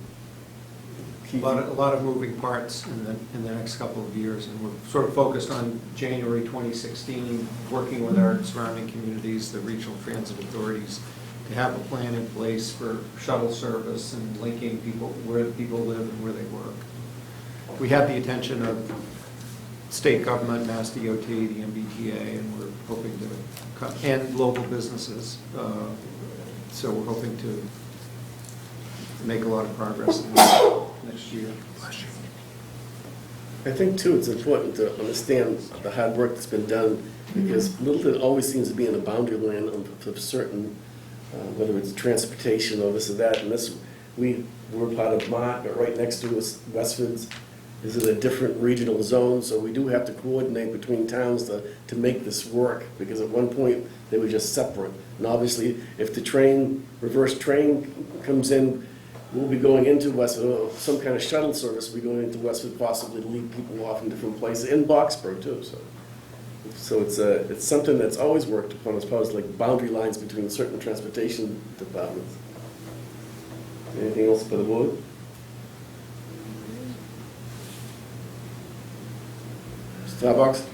Speaker 1: A lot of moving parts in the next couple of years, and we're sort of focused on January 2016, working with our surrounding communities, the regional transit authorities, to have a plan in place for shuttle service and linking people, where people live and where they work. We have the attention of state government, Mass DOT, the MBTA, and we're hoping to, and local businesses. So we're hoping to make a lot of progress in next year.
Speaker 3: I think, too, it's important to understand the hard work that's been done, because Littleton always seems to be in a boundary land of certain, whether it's transportation or this or that, and this, we're part of Mott, but right next to us, Westford's is in a different regional zone, so we do have to coordinate between towns to make this work, because at one point, they were just separate. And obviously, if the train, reverse train comes in, we'll be going into Westford, some kind of shuttle service will be going into Westford, possibly to lead people off in different places, in Boxborough too, so it's something that's always worked upon as far as like boundary lines between certain transportation departments. Anything else for the board? Starbucks?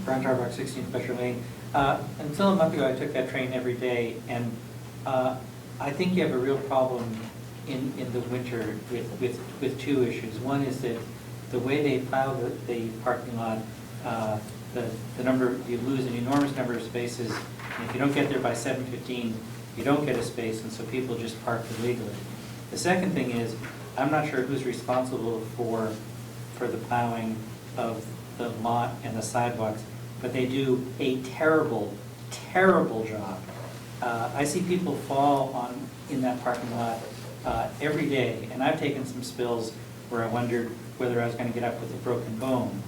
Speaker 15: Brian Tarbuck, 16 Fletcher Lane. Until a month ago, I took that train every day, and I think you have a real problem in the winter with two issues. One is that the way they plow the parking lot, the number, you lose an enormous number of spaces, and if you don't get there by 7:15, you don't get a space, and so people just park illegally. The second thing is, I'm not sure who's responsible for the plowing of the lot and the sidewalks, but they do a terrible, terrible job. I see people fall in that parking lot every day, and I've taken some spills where I wondered whether I was going to get up with a broken bone.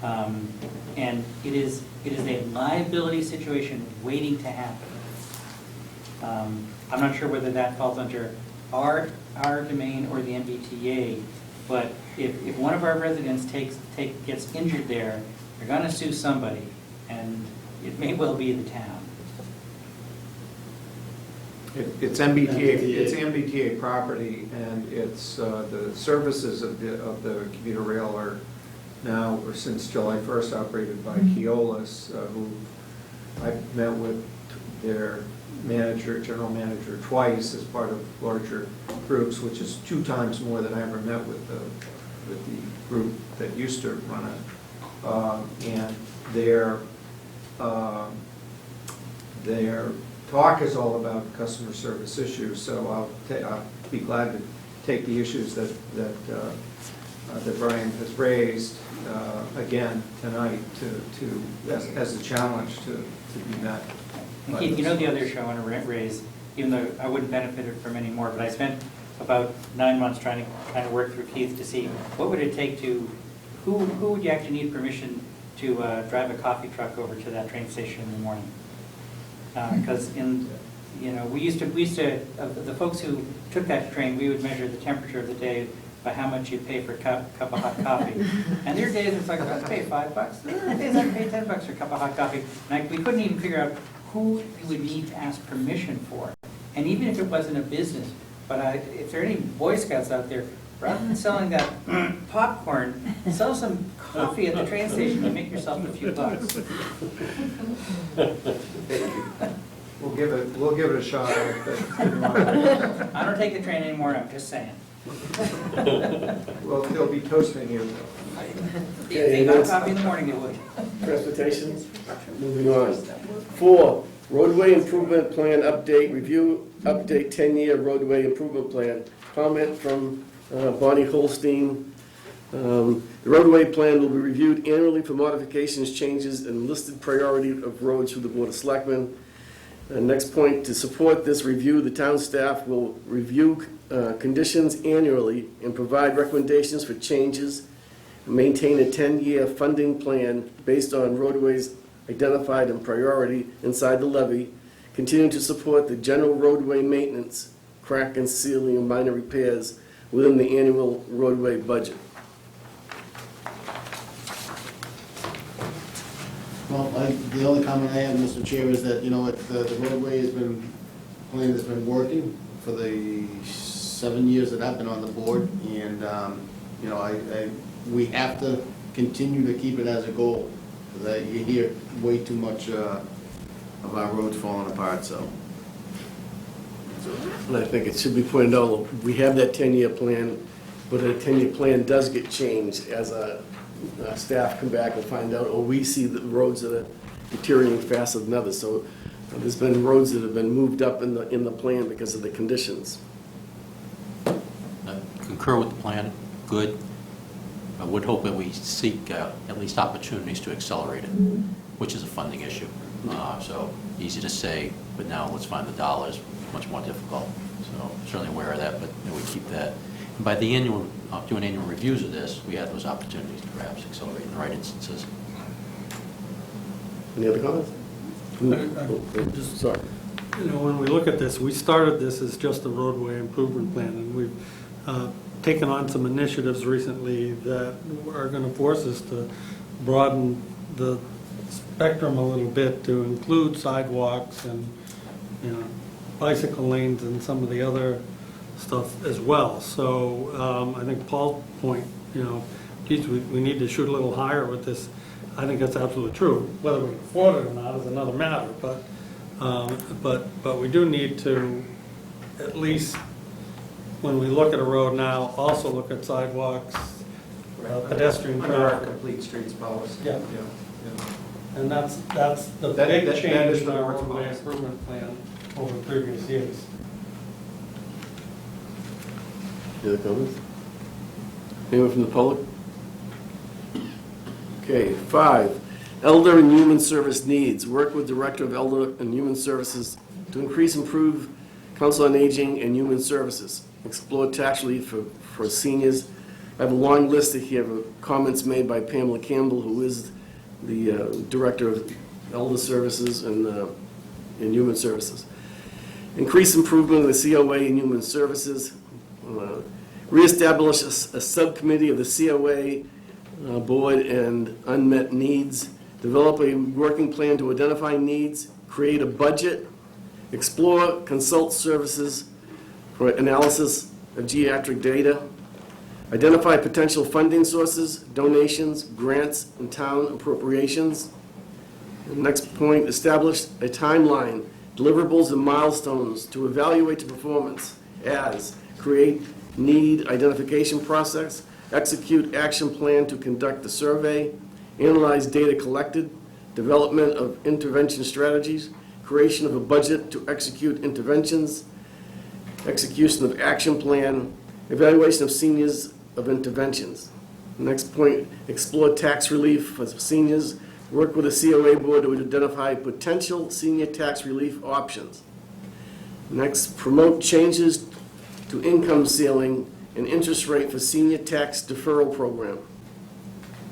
Speaker 15: And it is a liability situation waiting to happen. I'm not sure whether that falls under our domain or the MBTA, but if one of our residents gets injured there, they're going to sue somebody, and it may well be the town.
Speaker 1: It's MBTA property, and it's the services of the commuter rail are now, or since July 1st, operated by Keolis, who I've met with their general manager twice as part of larger groups, which is 2 times more than I ever met with the group that used to run it. And their talk is all about customer service issues, so I'll be glad to take the issues that Brian has raised again tonight as a challenge to be met.
Speaker 15: And Keith, you know the other issue I want to raise, even though I wouldn't benefit from any more, but I spent about 9 months trying to kind of work through Keith to see what would it take to, who would you actually need permission to drive a coffee truck over to that train station in the morning? Because we used to, the folks who took that train, we would measure the temperature of the day by how much you'd pay for a cup of hot coffee. And there are days it's like, I'd pay $5. There are days I'd pay $10 for a cup of hot coffee. And we couldn't even figure out who you would need to ask permission for. And even if it wasn't a business, but if there are any Boy Scouts out there, rather than selling that popcorn, sell some coffee at the train station and make yourself a few bucks.
Speaker 1: We'll give it a shot.
Speaker 15: I don't take the train anymore, I'm just saying.
Speaker 1: Well, they'll be toasting you.
Speaker 15: If they got coffee in the morning, they would.
Speaker 3: Transportation, moving on. 4, roadway improvement plan update, review, update 10-year roadway improvement plan. Comment from Bonnie Holstein. The roadway plan will be reviewed annually for modifications, changes, and listed priority of roads through the Board of Selectmen. Next point, to support this review, the town staff will review conditions annually and provide recommendations for changes, maintain a 10-year funding plan based on roadways identified in priority inside the levee, continue to support the general roadway maintenance, crack and sealing and minor repairs within the annual roadway budget.
Speaker 2: Well, the only comment I have, Mr. Chair, is that, the roadway plan has been working for the 7 years that I've been on the board, and, we have to continue to keep it as a goal, because you hear way too much of our roads falling apart, so.
Speaker 3: And I think it should be pointed out, we have that 10-year plan, but a 10-year plan does get changed as staff come back and find out, or we see the roads that are deteriorating faster than others. So there's been roads that have been moved up in the plan because of the conditions.
Speaker 4: I concur with the plan, good. I would hope that we seek at least opportunities to accelerate it, which is a funding issue. So easy to say, but now let's find the dollars, much more difficult. So certainly aware of that, but we keep that. And by the annual, doing annual reviews of this, we have those opportunities to perhaps accelerate in the right instances.
Speaker 3: Any other comments?
Speaker 6: Just,
Speaker 3: sorry.
Speaker 6: When we look at this, we started this as just a roadway improvement plan, and we've taken on some initiatives recently that are going to force us to broaden the spectrum a little bit to include sidewalks and, bicycle lanes and some of the other stuff as well. So I think Paul's point, geez, we need to shoot a little higher with this. I think that's absolutely true. Whether we can afford it or not is another matter. But we do need to, at least when we look at a road now, also look at sidewalks, pedestrian
Speaker 1: Under our
Speaker 6: traffic.
Speaker 1: complete streets policy.
Speaker 6: Yeah. And that's the
Speaker 1: That
Speaker 6: big
Speaker 1: is
Speaker 6: change in
Speaker 1: the
Speaker 6: our
Speaker 1: board's
Speaker 6: roadway
Speaker 1: policy.
Speaker 6: improvement plan over previous years.
Speaker 3: Any other comments? Anyone from the public? Okay, 5, Elder and Human Service needs. Work with Director of Elder and Human Services to improve Council on Aging and Human Services. Explore tax relief for seniors. I have a long list here of comments made by Pamela Campbell, who is the Director of Elder Services and Human Services. Increase improvement of the COA and Human Services. Reestablish a subcommittee of the COA board and unmet needs. Develop a working plan to identify needs. Create a budget. Explore consult services for analysis of geriatric data. Identify potential funding sources, donations, grants, and town appropriations. The next point, establish a timeline, deliverables and milestones to evaluate the performance as create need identification process, execute action plan to conduct the survey, analyze data collected, development of intervention strategies, creation of a budget to execute interventions, execution of action plan, evaluation of seniors of interventions. Next point, explore tax relief for seniors, work with the COA board to identify potential senior tax relief options. Next, promote changes to income ceiling and interest rate for senior tax deferral program.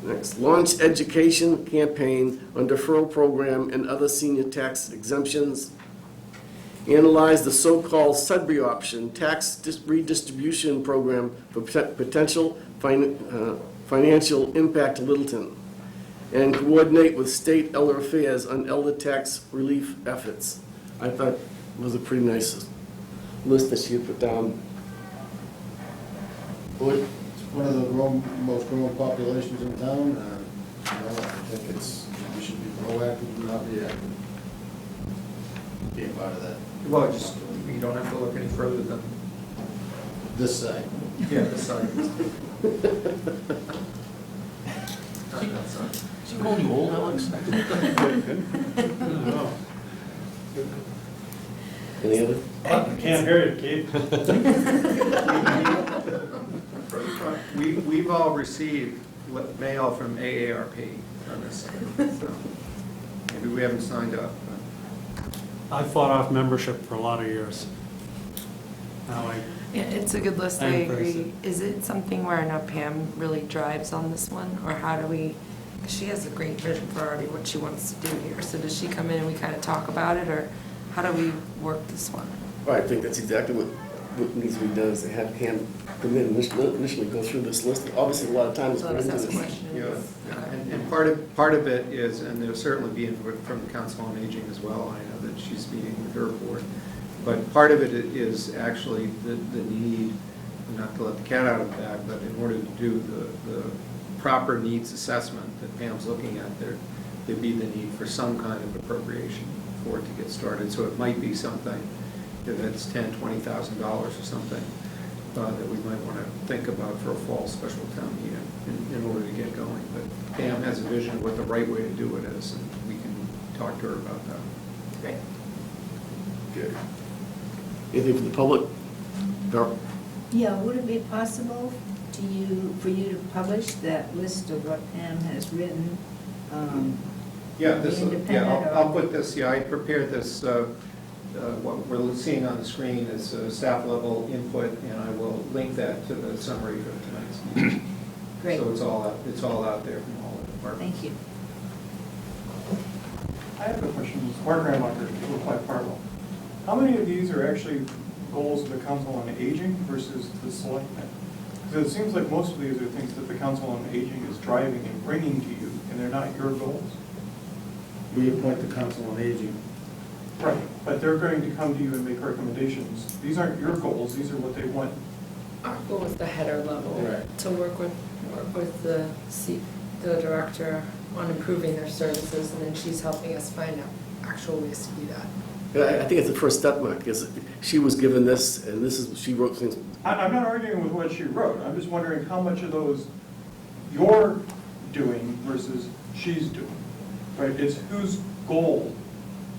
Speaker 3: Next, launch education campaign on deferral program and other senior tax exemptions. Analyze the so-called Sudbury option tax redistribution program for potential financial impact to Littleton. And coordinate with state elder affairs on elder tax relief efforts. I thought it was a pretty nice list that she had put down. Boyd?
Speaker 2: It's one of the most growing populations in town. I think we should be proactive and not reactive. Be a part of that.
Speaker 1: Well, just, you don't have to look any further than,
Speaker 2: This side.
Speaker 1: yeah, this side. Not that side.
Speaker 4: Is he calling you old, Alex?
Speaker 3: Any other?
Speaker 19: Can't hear you, Keith.
Speaker 1: We've all received mail from AARP on this, so maybe we haven't signed up.
Speaker 6: I fought off membership for a lot of years. Now
Speaker 5: Yeah, it's a good list, I
Speaker 6: I'm
Speaker 5: agree.
Speaker 6: person.
Speaker 5: Is it something where I know Pam really drives on this one, or how do we, 'cause she has a great vision for already what she wants to do here, so does she come in and we kind of talk about it, or how do we work this one?
Speaker 3: Well, I think that's exactly what needs to be done, is to have Pam come in and initially go through this list. Obviously, a lot of time is
Speaker 5: So
Speaker 3: put
Speaker 5: let's
Speaker 3: into
Speaker 5: ask
Speaker 3: this.
Speaker 5: questions.
Speaker 1: Yeah, and part of it is, and there'll certainly be input from the Council on Aging as well, I know that she's meeting with her board, but part of it is actually the need, not to let the cat out of the bag, but in order to do the proper needs assessment that Pam's looking at, there'd be the need for some kind of appropriation for it to get started, so it might be something, if it's $10,000, $20,000 or something, that we might want to think about for a fall special town meeting in order to get going. But Pam has a vision of what the right way to do it is, and we can talk to her about that.
Speaker 5: Great.
Speaker 3: Good. Anything from the public? Darrell?
Speaker 16: Yeah, would it be possible for you to publish that list of what Pam has written?
Speaker 1: Yeah,
Speaker 16: Independent or-
Speaker 1: I'll put this, I prepared this, what we're seeing on the screen is staff level input, and I will link that to the summary for tonight's meeting.
Speaker 16: Great.
Speaker 1: So it's all out there from all the departments.
Speaker 16: Thank you.
Speaker 14: I have a question. Mark Grandmacher, Little Five Parlour. How many of these are actually goals of the Council on Aging versus the Selectmen? Because it seems like most of these are things that the Council on Aging is driving and bringing to you, and they're not your goals.
Speaker 2: We appoint the Council on Aging.
Speaker 14: Right, but they're going to come to you and make recommendations. These aren't your goals, these are what they want.
Speaker 5: Our goal is the header level,
Speaker 2: Right.
Speaker 5: to work with the director on improving their services, and then she's helping us find out actual ways to do that.
Speaker 3: I think it's the first step, Mark, because she was given this, and this is, she wrote things.
Speaker 14: I'm not arguing with what she wrote, I'm just wondering how much of those you're doing versus she's doing, right? It's whose goal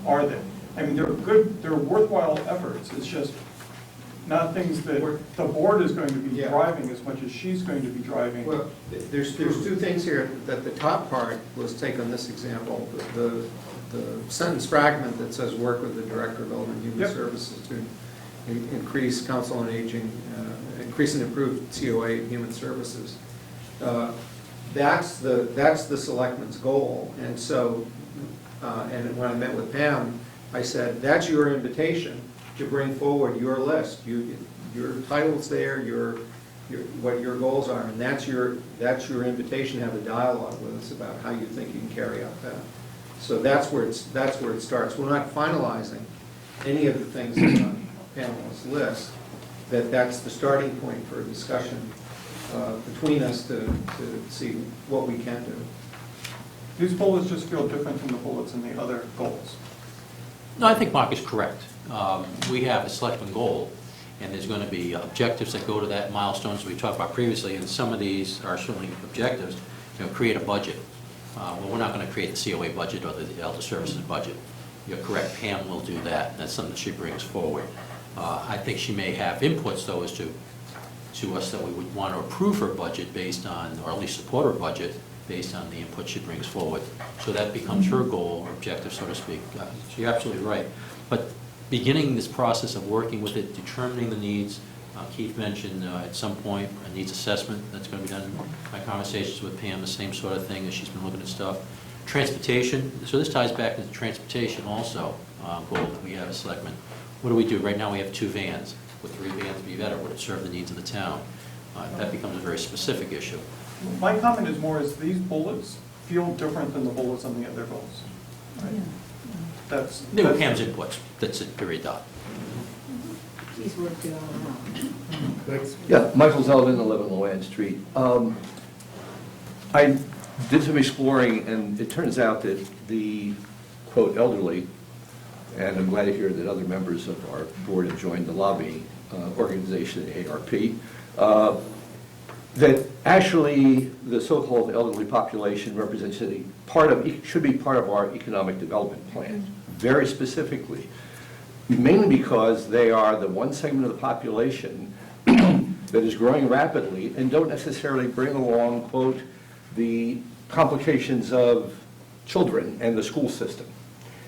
Speaker 14: are they? I mean, they're good, they're worthwhile efforts, it's just not things that the board is going to be driving as much as she's going to be driving.
Speaker 1: Well, there's two things here, that the top part, let's take on this example, the sentence fragment that says work with the Director of Elder and Human Services to increase Council on Aging, increase and improve COA and Human Services. That's the Selectmen's goal, and so, and when I met with Pam, I said, that's your invitation to bring forward your list. Your title's there, what your goals are, and that's your invitation to have a dialogue with us about how you think you can carry out that. So that's where it starts. We're not finalizing any of the things on Pamela's list. That's the starting point for a discussion between us to see what we can do.
Speaker 14: These bullets just feel different from the bullets in the other goals.
Speaker 4: No, I think Mark is correct. We have a selectman goal, and there's going to be objectives that go to that, milestones we talked about previously, and some of these are certainly objectives. Create a budget. Well, we're not going to create the COA budget or the Elder Services budget. You're correct, Pam will do that. That's something she brings forward. I think she may have inputs, though, as to us that we would want to approve her budget based on, or at least support her budget, based on the input she brings forward. So that becomes her goal, or objective, so to speak. So you're absolutely right. But beginning this process of working with it, determining the needs, Keith mentioned at some point a needs assessment that's going to be done. My conversations with Pam, the same sort of thing, as she's been looking at stuff. Transportation, so this ties back into transportation also, goal that we have as selectmen. What do we do? Right now we have 2 vans. Would 3 vans be better? Would it serve the needs of the town? That becomes a very specific issue.
Speaker 14: My comment is more is these bullets feel different than the bullets on the other goals. Right?
Speaker 4: They were Pam's inputs. That's it, period, dot.
Speaker 16: He's worked it all out.
Speaker 21: Yeah, Michael Zeldin, 11 Loann Street. I did some exploring, and it turns out that the, quote, elderly, and I'm glad to hear that other members of our board have joined the lobbying organization, ARP, that actually the so-called elderly population represents a part of, should be part of our economic development plan, very specifically, mainly because they are the one segment of the population that is growing rapidly and don't necessarily bring along, quote, the complications of children and the school system.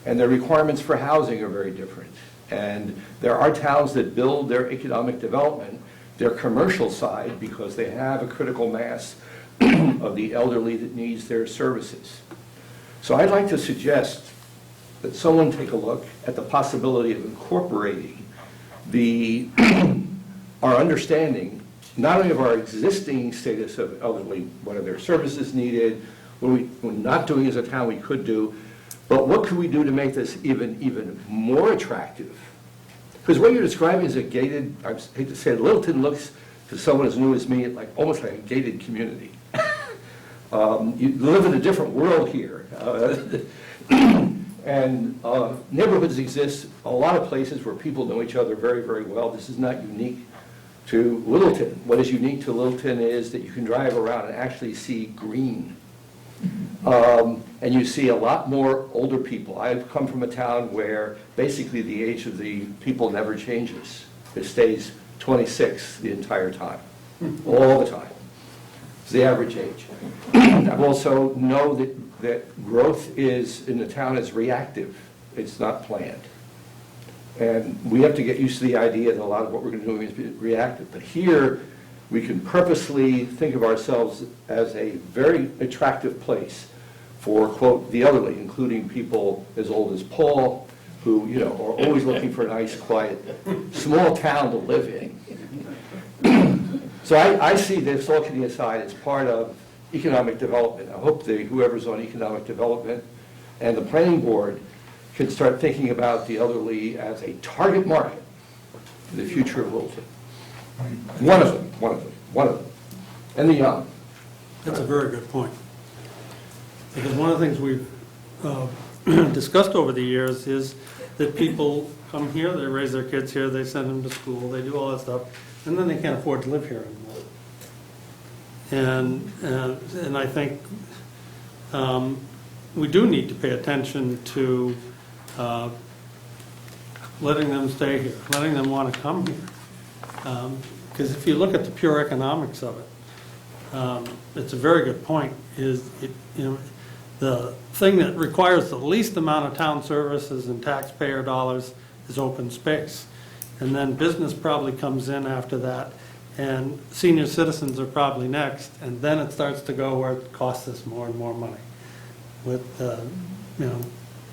Speaker 21: And their requirements for housing are very different. And there are towns that build their economic development, their commercial side, because they have a critical mass of the elderly that needs their services. So I'd like to suggest that someone take a look at the possibility of incorporating our understanding, not only of our existing status of elderly, what are their services needed, what we're not doing as a town we could do, but what could we do to make this even more attractive? Because what you're describing is a gated, I hate to say it, Littleton looks, to someone as new as me, like almost like a gated community. You live in a different world here. And neighborhoods exist a lot of places where people know each other very, very well. This is not unique to Littleton. What is unique to Littleton is that you can drive around and actually see green. And you see a lot more older people. I've come from a town where basically the age of the people never changes. It stays 26 the entire time, all the time. It's the average age. I also know that growth in the town is reactive. It's not planned. And we have to get used to the idea that a lot of what we're going to do is reactive. But here, we can purposely think of ourselves as a very attractive place for, quote, the elderly, including people as old as Paul, who, you know, are always looking for a nice, quiet, small town to live in. So I see this, all kidding aside, as part of economic development. I hope that whoever's on economic development and the planning board can start thinking about the elderly as a target market for the future of Littleton. One of them. And the young.
Speaker 6: That's a very good point. Because one of the things we've discussed over the years is that people come here, they raise their kids here, they send them to school, they do all that stuff, and then they can't afford to live here anymore. And I think we do need to pay attention to letting them stay here, letting them want to come here. Because if you look at the pure economics of it, it's a very good point, the thing that requires the least amount of town services and taxpayer dollars is open space. And then business probably comes in after that, and senior citizens are probably next, and then it starts to go where it costs us more and more money. With,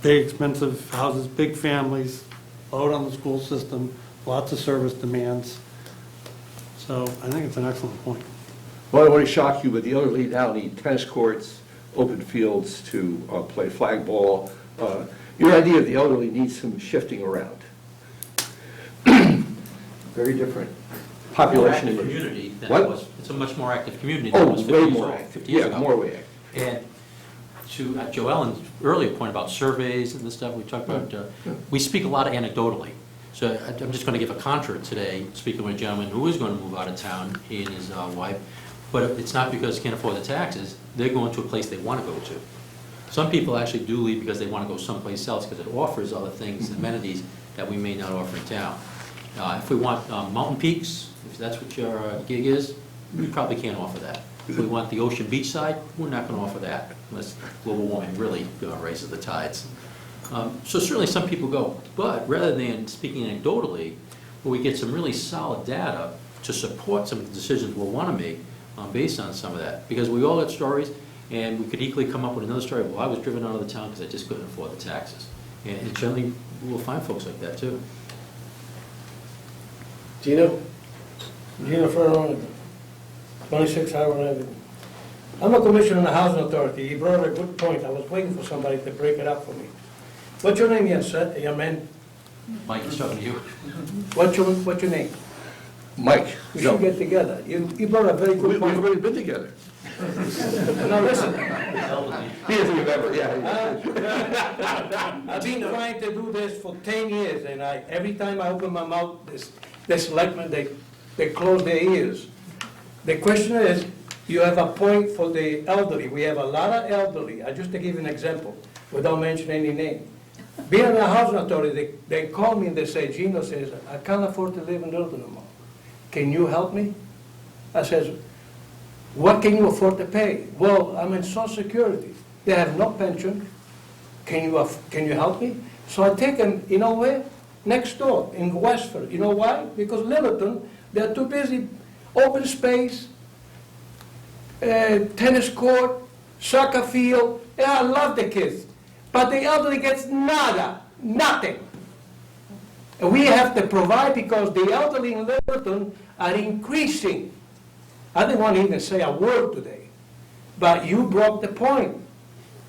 Speaker 6: big expensive houses, big families, load on the school system, lots of service demands. So I think it's an excellent point.
Speaker 21: Well, I don't want to shock you, but the elderly now need tennis courts, open fields to play flag ball. Your idea of the elderly needs some shifting around. Very different population.
Speaker 4: More active community than
Speaker 21: What?
Speaker 4: it was. It's a much more active community than it
Speaker 21: Oh,
Speaker 4: was 50
Speaker 21: way
Speaker 4: years
Speaker 21: more
Speaker 4: old,
Speaker 21: active.
Speaker 4: 50 years
Speaker 21: Yeah,
Speaker 4: ago.
Speaker 21: more way active.
Speaker 4: And to Joellen's earlier point about surveys and this stuff we talked about, we speak a lot anecdotally. So I'm just going to give a contra today, speaking with a gentleman who is going to move out of town, he and his wife, but it's not because they can't afford the taxes, they're going to a place they want to go to. Some people actually do leave because they want to go someplace else because it offers other things, amenities that we may not offer in town. If we want mountain peaks, if that's what your gig is, we probably can't offer that. If we want the ocean beach side, we're not going to offer that unless global warming really raises the tides. So certainly some people go, but rather than speaking anecdotally, where we get some really solid data to support some of the decisions we'll want to make based on some of that. Because we all got stories, and we could equally come up with another story. Well, I was driven out of the town because I just couldn't afford the taxes. And generally, we'll find folks like that, too.
Speaker 3: Gino?
Speaker 8: Gino Ferraro, 26 Howard Avenue. I'm a commissioner in the Housing Authority. He brought up a good point. I was waiting for somebody to break it up for me. What's your name, young man?
Speaker 4: Mike, he's talking to you.
Speaker 8: What's your name?
Speaker 21: Mike.
Speaker 8: We should get together. You brought a very good point.
Speaker 21: We've already been together.
Speaker 8: Now, listen.
Speaker 21: He doesn't remember, yeah.
Speaker 8: I've been trying to do this for 10 years, and every time I open my mouth, the selectmen, they close their ears. The question is, you have a point for the elderly. We have a lot of elderly. Just to give you an example, without mentioning any name. Being in the housing authority, they call me and they say, Gino says, I can't afford to live in Littleton no more. Can you help me? I says, what can you afford to pay? Well, I'm in Social Security. They have no pension. Can you help me? So I take them, you know where? Next door, in Westford. You know why? Because Littleton, they're too busy. Open space, tennis court, soccer field. Yeah, I love the kids. But the elderly gets nada, nothing. And we have to provide because the elderly in Littleton are increasing. I didn't want to even say a word today, but you brought the point.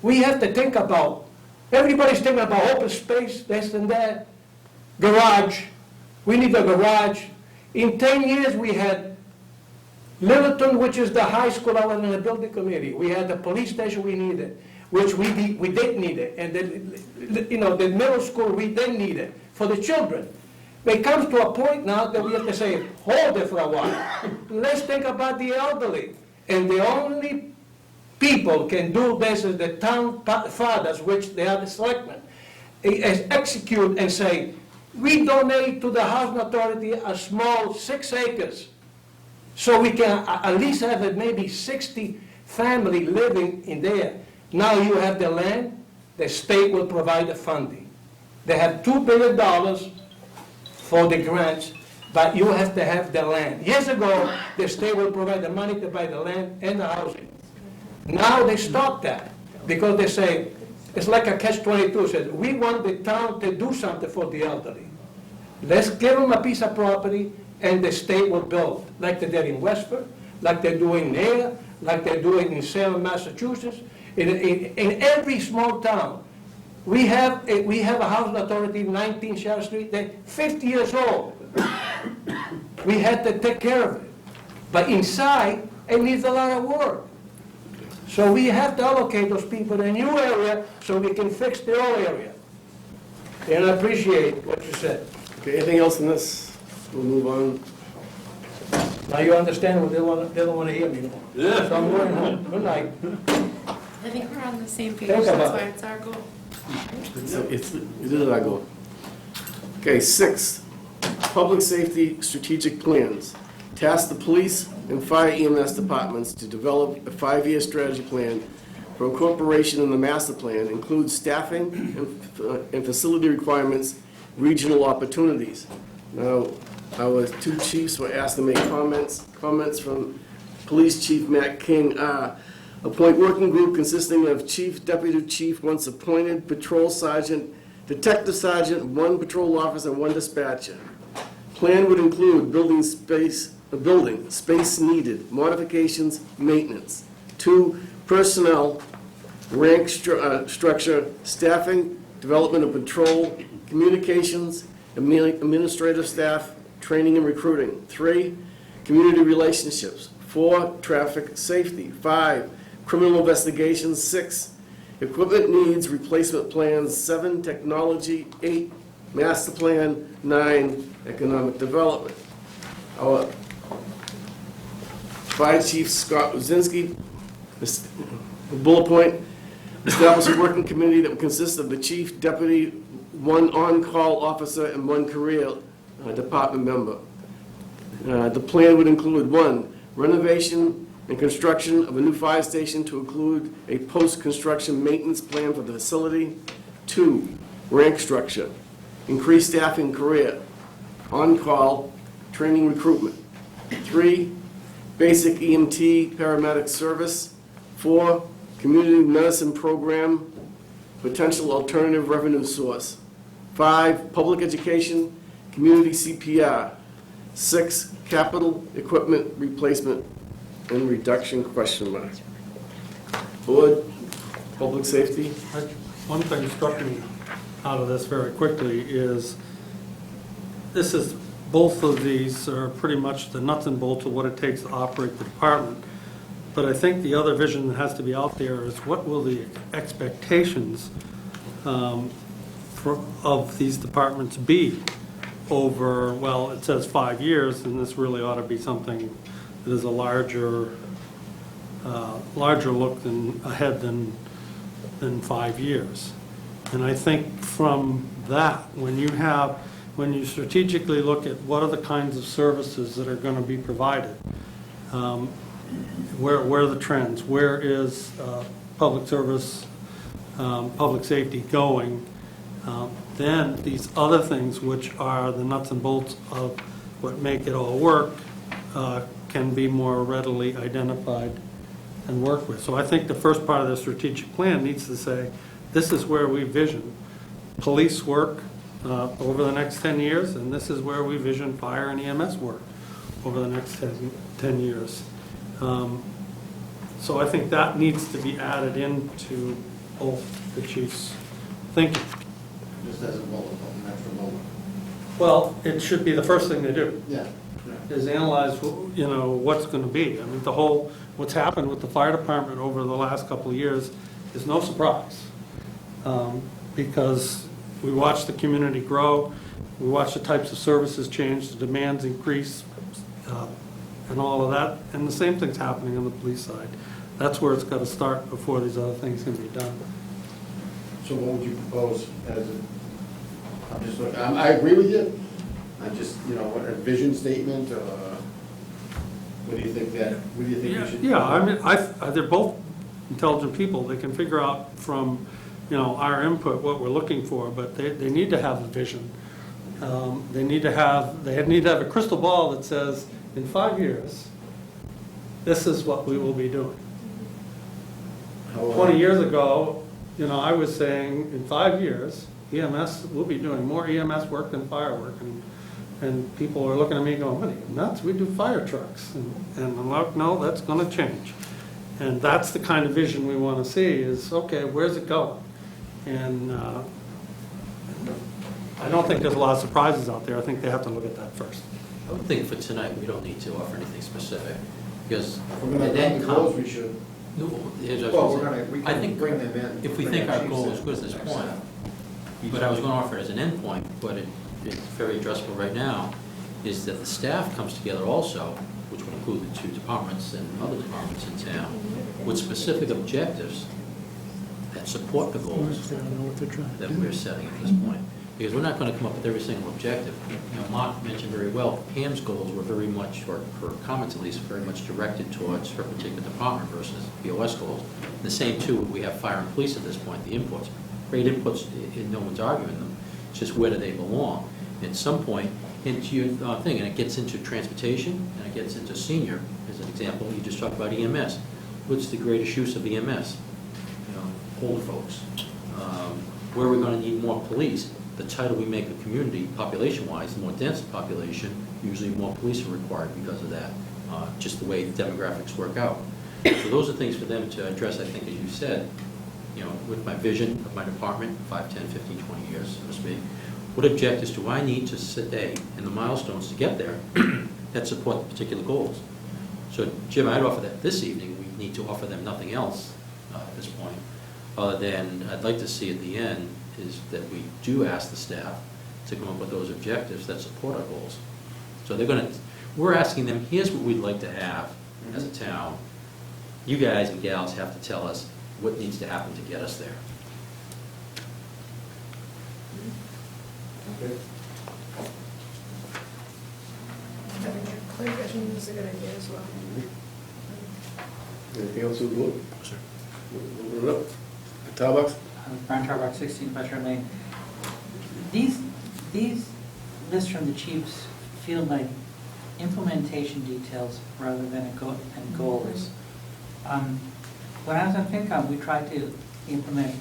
Speaker 8: We have to think about, everybody's thinking about open space, this and that, garage. We need a garage. In 10 years, we had Littleton, which is the high school, I was in the building committee. We had the police station we needed, which we didn't need it. And the middle school, we didn't need it for the children. But it comes to a point now that we have to say, hold it for a while. Let's think about the elderly. And the only people can do this is the town fathers, which they are the selectmen, execute and say, we donate to the housing authority a small 6 acres. So we can at least have maybe 60 family living in there. Now you have the land, the state will provide the funding. They have $2 billion for the grants, but you have to have the land. Years ago, the state will provide the money to buy the land and the housing. Now they stop that because they say, it's like a catch-22, says, we want the town to do something for the elderly. Let's give them a piece of property and the state will build, like they did in Westford, like they're doing there, like they're doing in Salem, Massachusetts. In every small town, we have a housing authority, 19 Sheriff Street, they're 50 years old. We had to take care of it. But inside, it needs a lot of work. So we have to allocate those people in a new area so we can fix the old area. And I appreciate what you said.
Speaker 3: Okay, anything else in this? We'll move on.
Speaker 8: Now you understand what they don't want to hear me anymore.
Speaker 3: Yeah.
Speaker 8: So I'm going home. Good night.
Speaker 5: I think we're on the same page,
Speaker 8: Think
Speaker 5: that's
Speaker 8: about
Speaker 5: why
Speaker 8: it.
Speaker 5: it's our goal.
Speaker 3: It is our goal. Okay, 6, public safety strategic plans. Task the police and fire EMS departments to develop a 5-year strategy plan for incorporation in the master plan, includes staffing and facility requirements, regional opportunities. Now, our 2 chiefs were asked to make comments. Comments from Police Chief Matt King are, appoint working group consisting of chief, deputy chief, once appointed, patrol sergeant, detective sergeant, 1 patrol officer, and 1 dispatcher. Plan would include building space needed, modifications, maintenance. 2, personnel, rank structure, staffing, development of patrol, communications, administrative staff, training and recruiting. 3, community relationships. 4, traffic safety. 5, criminal investigations. 6, equipment needs, replacement plans. 7, technology. 8, master plan. 9, economic development. Our Fire Chief Scott Uzinski, bullet point, establish a working committee that would consist of the chief, deputy, 1 on-call officer, and 1 career department member. The plan would include 1, renovation and construction of a new fire station to include a post-construction maintenance plan for the facility. 2, rank structure, increased staffing career, on-call, training recruitment. 3, basic EMT paramedic service. 4, community medicine program, potential alternative revenue source. 5, public education, community CPR. 6, capital equipment replacement and reduction, question mark. Board, public safety?
Speaker 6: One thing struck me out of this very quickly is, this is, both of these are pretty much the nuts and bolts of what it takes to operate the department. But I think the other vision that has to be out there is, what will the expectations of these departments be over, well, it says 5 years, and this really ought to be something that is a larger look ahead than 5 years. And I think from that, when you strategically look at what are the kinds of services that are going to be provided, where are the trends, where is public service, public safety going, then these other things, which are the nuts and bolts of what make it all work, can be more readily identified and worked with. So I think the first part of the strategic plan needs to say, this is where we vision police work over the next 10 years, and this is where we vision fire and EMS work over the next 10 years. So I think that needs to be added into both the chiefs' thinking.
Speaker 2: Just as a bullet, an extra bullet.
Speaker 6: Well, it should be the first thing they do.
Speaker 2: Yeah.
Speaker 6: Is analyze, what's going to be. I mean, what's happened with the fire department over the last couple of years is no surprise. Because we watch the community grow, we watch the types of services change, the demands increase, and all of that. And the same thing's happening on the police side. That's where it's got to start before these other things can be done.
Speaker 2: So what would you propose as I'm just looking, I agree with you. I'm just, what, a vision statement, what do you think we should?
Speaker 6: Yeah, I mean, they're both intelligent people. They can figure out from, our input what we're looking for, but they need to have a vision. They need to have a crystal ball that says, in 5 years, this is what we will be doing. 20 years ago, I was saying, in 5 years, EMS, we'll be doing more EMS work than fire work. And people are looking at me going, what are you, nuts? We do fire trucks. And I'm like, no, that's going to change. And that's the kind of vision we want to see is, okay, where's it going? And I don't think there's a lot of surprises out there. I think they have to look at that first.
Speaker 4: I would think for tonight, we don't need to offer anything specific, because
Speaker 2: If we're going to have the goals, we should.
Speaker 4: No, here's what I
Speaker 1: Well,
Speaker 4: was
Speaker 1: we're
Speaker 4: gonna
Speaker 1: gonna, we
Speaker 4: say. I
Speaker 1: can
Speaker 4: think
Speaker 1: bring them in.
Speaker 4: if we
Speaker 1: bring
Speaker 4: think
Speaker 1: our
Speaker 4: our goal
Speaker 1: chiefs
Speaker 4: is
Speaker 1: in
Speaker 4: good at this
Speaker 1: next
Speaker 4: point,
Speaker 1: time.
Speaker 4: but I was going to offer it as an endpoint, but it's very addressable right now, is that the staff comes together also, which would include the 2 departments and other departments in town, with specific objectives that support the goals that we're setting at this point. Because we're not going to come up with every single objective. Mark mentioned very well, Pam's goals were very much, or her comments at least, very much directed towards her particular department versus BOS goals. The same too, we have fire and police at this point, the inputs. Great inputs, and no one's arguing them. It's just where do they belong? At some point, into your thing, and it gets into transportation, and it gets into senior, as an example, you just talked about EMS. What's the greatest use of EMS? Older folks. Where are we going to need more police? The tighter we make a community, population-wise, the more dense the population, usually more police are required because of that, just the way the demographics work out. So those are things for them to address, I think, as you said, with my vision of my department, 5, 10, 15, 20 years, so to speak. What objectives do I need to today and the milestones to get there that support the particular goals? So, Jim, I'd offer that this evening. We need to offer them nothing else at this point, other than I'd like to see at the end is that we do ask the staff to come up with those objectives that support our goals. So we're asking them, here's what we'd like to have as a town. You guys and gals have to tell us what needs to happen to get us there.
Speaker 2: Okay.
Speaker 5: Having a clear vision is a good idea as well.
Speaker 3: Anything else with the board? Sure. Open it up. Starbucks?
Speaker 15: Brian Tarbox, 16 West Shore Lane. These lists from the chiefs feel like implementation details rather than than goals. When I was on FinCom, we tried to implement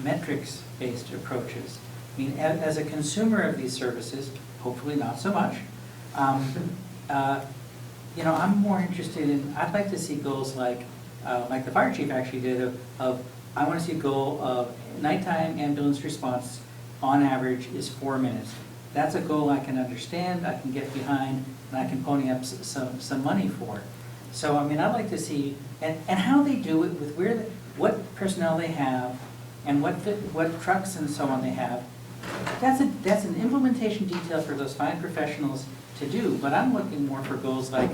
Speaker 15: metrics-based approaches. I mean, as a consumer of these services, hopefully not so much, you know, I'm more interested in, I'd like to see goals like the fire chief actually did of I want to see a goal of nighttime ambulance response on average is 4 minutes. That's a goal I can understand, I can get behind, and I can pony up some money for. So, I mean, I'd like to see, and how they do it with what personnel they have, and what trucks and so on they have. That's an implementation detail for those fine professionals to do, but I'm looking more for goals like,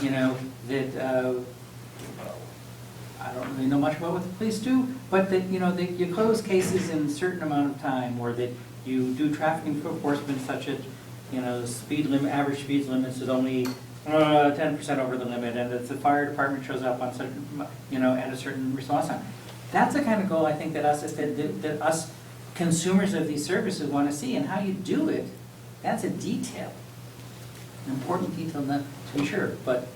Speaker 15: you know, that, I don't really know much about what the police do, but that, you know, that you close cases in a certain amount of time, or that you do traffic enforcement such as, you know, speed limit, average speed limits is only 10% over the limit, and that the fire department shows up on certain, you know, at a certain response time. That's the kind of goal I think that us consumers of these services want to see, and how you do it, that's a detail. An important detail, not to be sure, but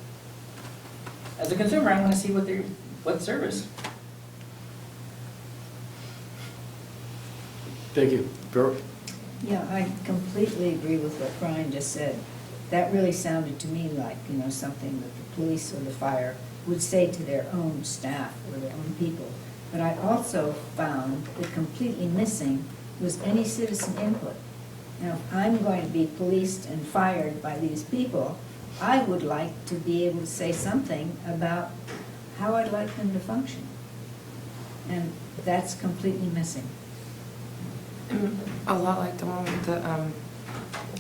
Speaker 15: as a consumer, I want to see what service.
Speaker 3: Thank you. Vera?
Speaker 16: Yeah, I completely agree with what Brian just said. That really sounded to me like, you know, something that the police or the fire would say to their own staff or their own people. But I also found that completely missing was any citizen input. Now, if I'm going to be policed and fired by these people, I would like to be able to say something about how I'd like them to function. And that's completely missing.
Speaker 5: A lot like the one with the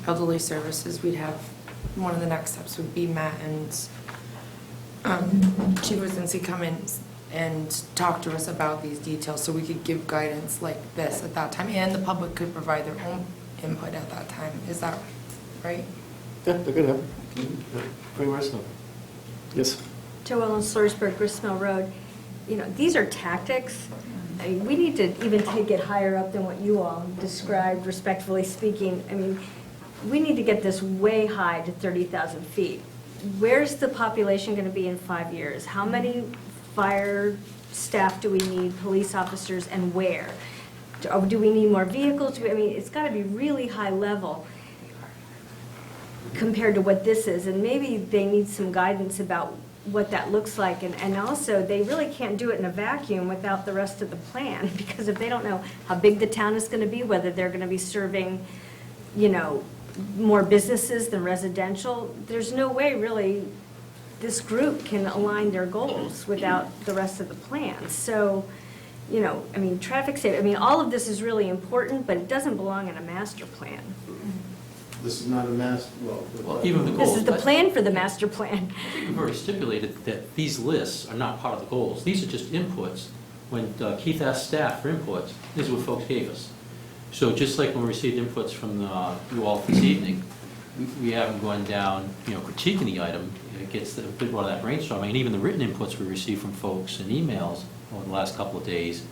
Speaker 5: elderly services, we'd have, one of the next steps would be Matt and Chief Wazinski come in and talk to us about these details so we could give guidance like this at that time, and the public could provide their own input at that time. Is that right?
Speaker 3: Yeah, that could happen. Very much so. Yes?
Speaker 17: Joellen Slursberg, Grist Mill Road. You know, these are tactics. I mean, we need to even take it higher up than what you all described, respectfully speaking. I mean, we need to get this way high to 30,000 feet. Where's the population going to be in 5 years? How many fire staff do we need, police officers, and where? Do we need more vehicles? I mean, it's got to be really high level compared to what this is. And maybe they need some guidance about what that looks like. And also, they really can't do it in a vacuum without the rest of the plan, because if they don't know how big the town is going to be, whether they're going to be serving, you know, more businesses than residential, there's no way really this group can align their goals without the rest of the plan. So, you know, I mean, traffic safety, I mean, all of this is really important, but it doesn't belong in a master plan.
Speaker 2: This is not a master,
Speaker 4: Well, even the goals.
Speaker 17: This is the plan for the master plan.
Speaker 4: We've already stipulated that these lists are not part of the goals. These are just inputs. When Keith asked staff for inputs, this is what folks gave us. So just like when we received inputs from you all this evening, we haven't gone down, you know, critiquing the item. It gets a bit more of that brainstorming. And even the written inputs we received from folks and emails over the last couple of days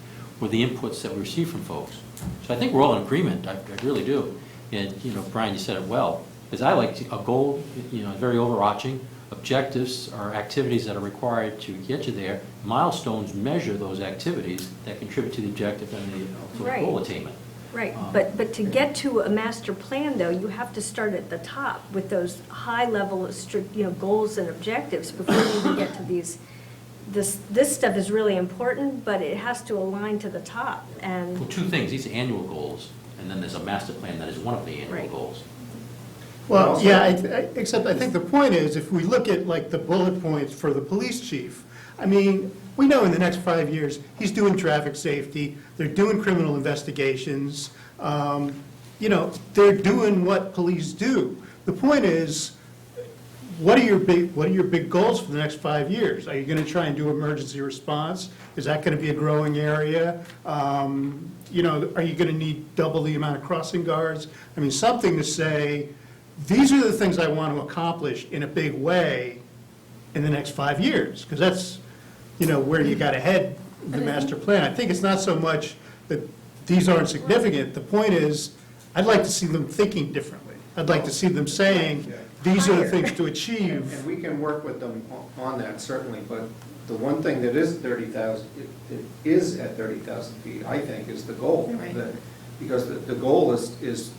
Speaker 4: were the inputs that we received from folks. So I think we're all in agreement. I really do. And, you know, Brian, you said it well, because I like a goal, you know, very overarching. Objectives are activities that are required to get you there. Milestones measure those activities that contribute to the objective and the
Speaker 17: Right.
Speaker 4: goal attainment.
Speaker 17: Right, but to get to a master plan, though, you have to start at the top with those high-level, you know, goals and objectives before you even get to these. This stuff is really important, but it has to align to the top. And
Speaker 4: Well, two things. These are annual goals, and then there's a master plan that is one of the annual
Speaker 17: Right.
Speaker 4: goals.
Speaker 19: Well, yeah, except I think the point is, if we look at like the bullet points for the police chief, I mean, we know in the next 5 years, he's doing traffic safety, they're doing criminal investigations, you know, they're doing what police do. The point is, what are your big goals for the next 5 years? Are you going to try and do emergency response? Is that going to be a growing area? You know, are you going to need double the amount of crossing guards? I mean, something to say, these are the things I want to accomplish in a big way in the next 5 years, because that's, you know, where you got to head the master plan. I think it's not so much that these aren't significant. The point is, I'd like to see them thinking differently. I'd like to see them saying, these are the
Speaker 16: higher.
Speaker 19: things to achieve.
Speaker 1: And we can work with them on that, certainly, but the one thing that is 30,000, it is at 30,000 feet, I think, is the goal.
Speaker 5: Right.
Speaker 1: Because the goal is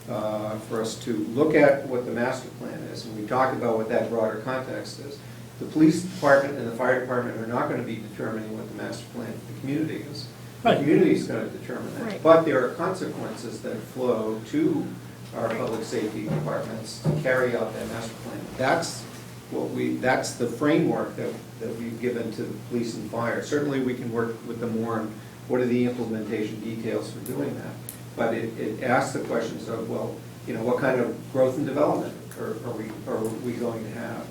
Speaker 1: for us to look at what the master plan is, and we talked about what that broader context is. The police department and the fire department are not going to be determining what the master plan for the community is. The
Speaker 19: Right.
Speaker 1: community is going to determine that.
Speaker 5: Right.
Speaker 1: But there are consequences that flow to our public safety departments to carry out that master plan. That's the framework that we've given to the police and fire. Certainly, we can work with them more on what are the implementation details for doing that. But it asks the questions of, well, what kind of growth and development are we going to have?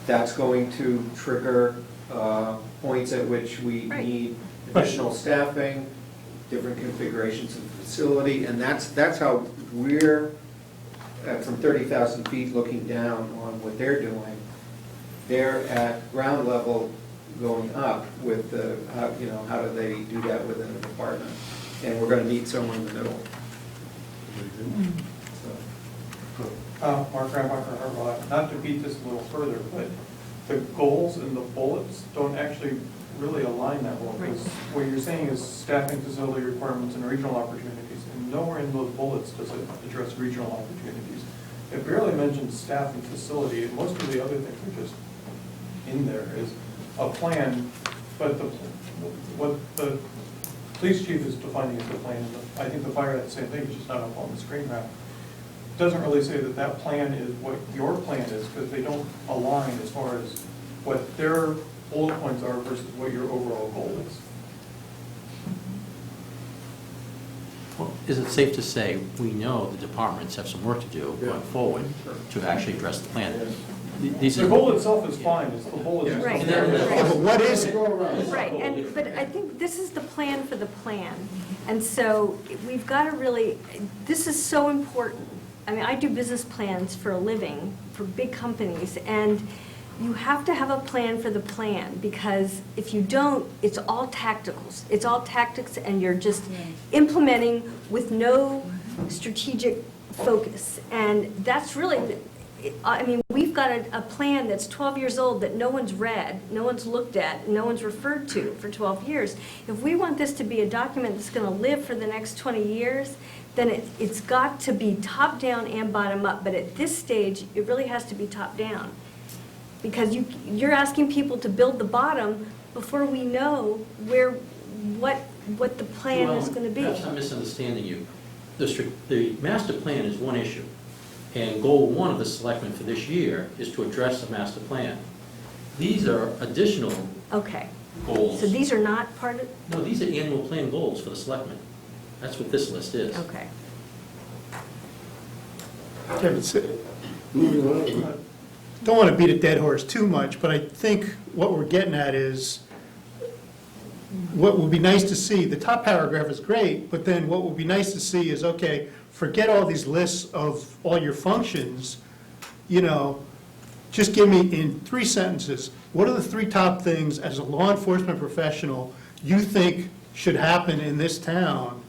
Speaker 1: That's going to trigger points at which we need additional staffing, different configurations of the facility, and that's how we're, from 30,000 feet looking down on what they're doing. They're at ground level going up with how do they do that within a department? And we're going to meet somewhere in the middle.
Speaker 14: Mark Rambacher, not to beat this a little further, but the goals and the bullets don't actually really align that well. Because what you're saying is staffing, facility requirements, and regional opportunities, and nowhere in those bullets does it address regional opportunities. It barely mentions staff and facility, and most of the other things are just in there is a plan, but what the police chief is defining as the plan, and I think the fire had the same thing, it's just not up on the screen now. Doesn't really say that that plan is what your plan is, because they don't align as far as what their bullet points are versus what your overall goal is.
Speaker 4: Well, is it safe to say, we know the departments have some work to do going forward to actually address the plan?
Speaker 14: The goal itself is fine, it's the bullet.
Speaker 4: Yeah.
Speaker 17: Right.
Speaker 19: But what is it?
Speaker 17: Right, but I think this is the plan for the plan. And so we've got to really, this is so important. I mean, I do business plans for a living, for big companies, and you have to have a plan for the plan, because if you don't, it's all tacticals. It's all tactics, and you're just implementing with no strategic focus. And that's really, I mean, we've got a plan that's 12 years old that no one's read, no one's looked at, no one's referred to for 12 years. If we want this to be a document that's going to live for the next 20 years, then it's got to be top-down and bottom-up. But at this stage, it really has to be top-down. Because you're asking people to build the bottom before we know what the plan is going to be.
Speaker 4: Perhaps I'm misunderstanding you. The master plan is one issue, and goal one of the selectmen for this year is to address the master plan. These are additional
Speaker 17: Okay.
Speaker 4: goals.
Speaker 17: So these are not part of,
Speaker 4: No, these are annual plan goals for the selectmen. That's what this list is.
Speaker 17: okay.
Speaker 3: Moving on.
Speaker 19: Don't want to beat a dead horse too much, but I think what we're getting at is, what would be nice to see, the top paragraph is great, but then what would be nice to see is, okay, forget all these lists of all your functions, just give me in 3 sentences, what are the 3 top things as a law enforcement professional you think should happen in this town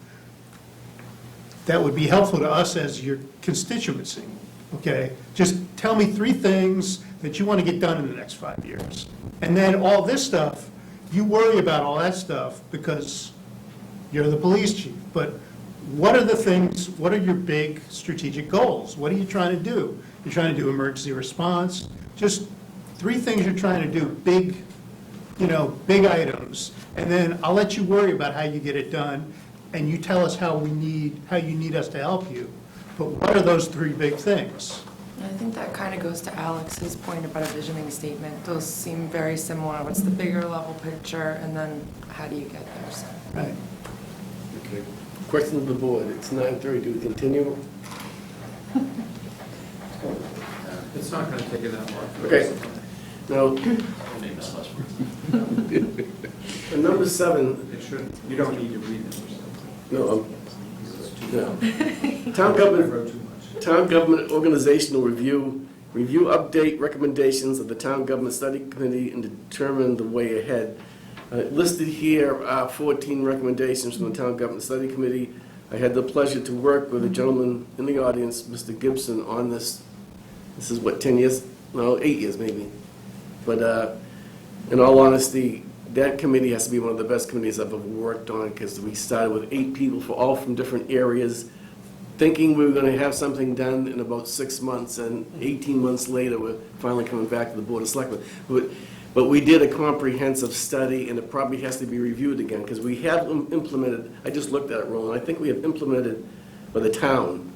Speaker 19: that would be helpful to us as your constituency, okay? Just tell me 3 things that you want to get done in the next 5 years. And then all this stuff, you worry about all that stuff because you're the police chief. But what are the things, what are your big strategic goals? What are you trying to do? You're trying to do emergency response? Just 3 things you're trying to do, big items. And then I'll let you worry about how you get it done, and you tell us how you need us to help you. But what are those 3 big things?
Speaker 5: I think that kind of goes to Alex's point about a visioning statement. Those seem very similar. What's the bigger level picture, and then how do you get there? So.
Speaker 19: Right.
Speaker 3: Okay. Question of the board. It's 9:30. Do we continue?
Speaker 1: It's not going to take you that long.
Speaker 3: Okay. Now,
Speaker 4: Famous last word.
Speaker 3: number 7.
Speaker 1: It should, you don't need to read it.
Speaker 3: No. Town government organizational review update recommendations of the town government study committee and determine the way ahead. Listed here are 14 recommendations from the town government study committee. I had the pleasure to work with a gentleman in the audience, Mr. Gibson, on this This is what, 10 years? No, 8 years maybe. But in all honesty, that committee has to be one of the best committees I've ever worked on, because we started with 8 people all from different areas, thinking we were going to have something done in about 6 months, and 18 months later, we're finally coming back to the Board of Selectmen. But we did a comprehensive study, and it probably has to be reviewed again, because we have implemented, I just looked at it, Roland, I think we have implemented by the town,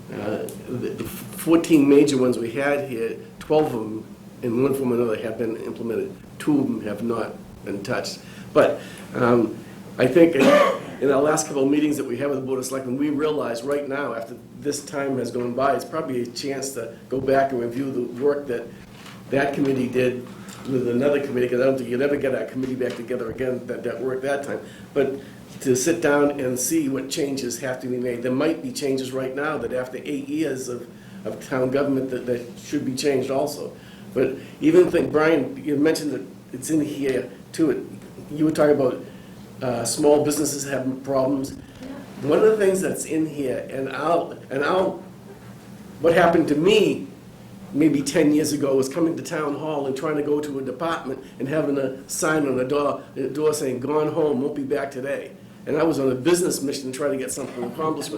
Speaker 3: the 14 major ones we had here, 12 of them, in one form or another, have been implemented. 2 of them have not been touched. But I think in our last couple of meetings that we have with the Board of Selectmen, we realize right now, after this time has gone by, it's probably a chance to go back and review the work that that committee did with another committee, because I don't think you'd ever get our committee back together again that worked that time. But to sit down and see what changes have to be made. There might be changes right now that after 8 years of town government that should be changed also. But even think, Brian, you mentioned that it's in here too. You were talking about small businesses having problems. One of the things that's in here, what happened to me maybe 10 years ago was coming to town hall and trying to go to a department and having a sign on the door saying, "Gone home, won't be back today." And I was on a business mission to try to get something accomplished.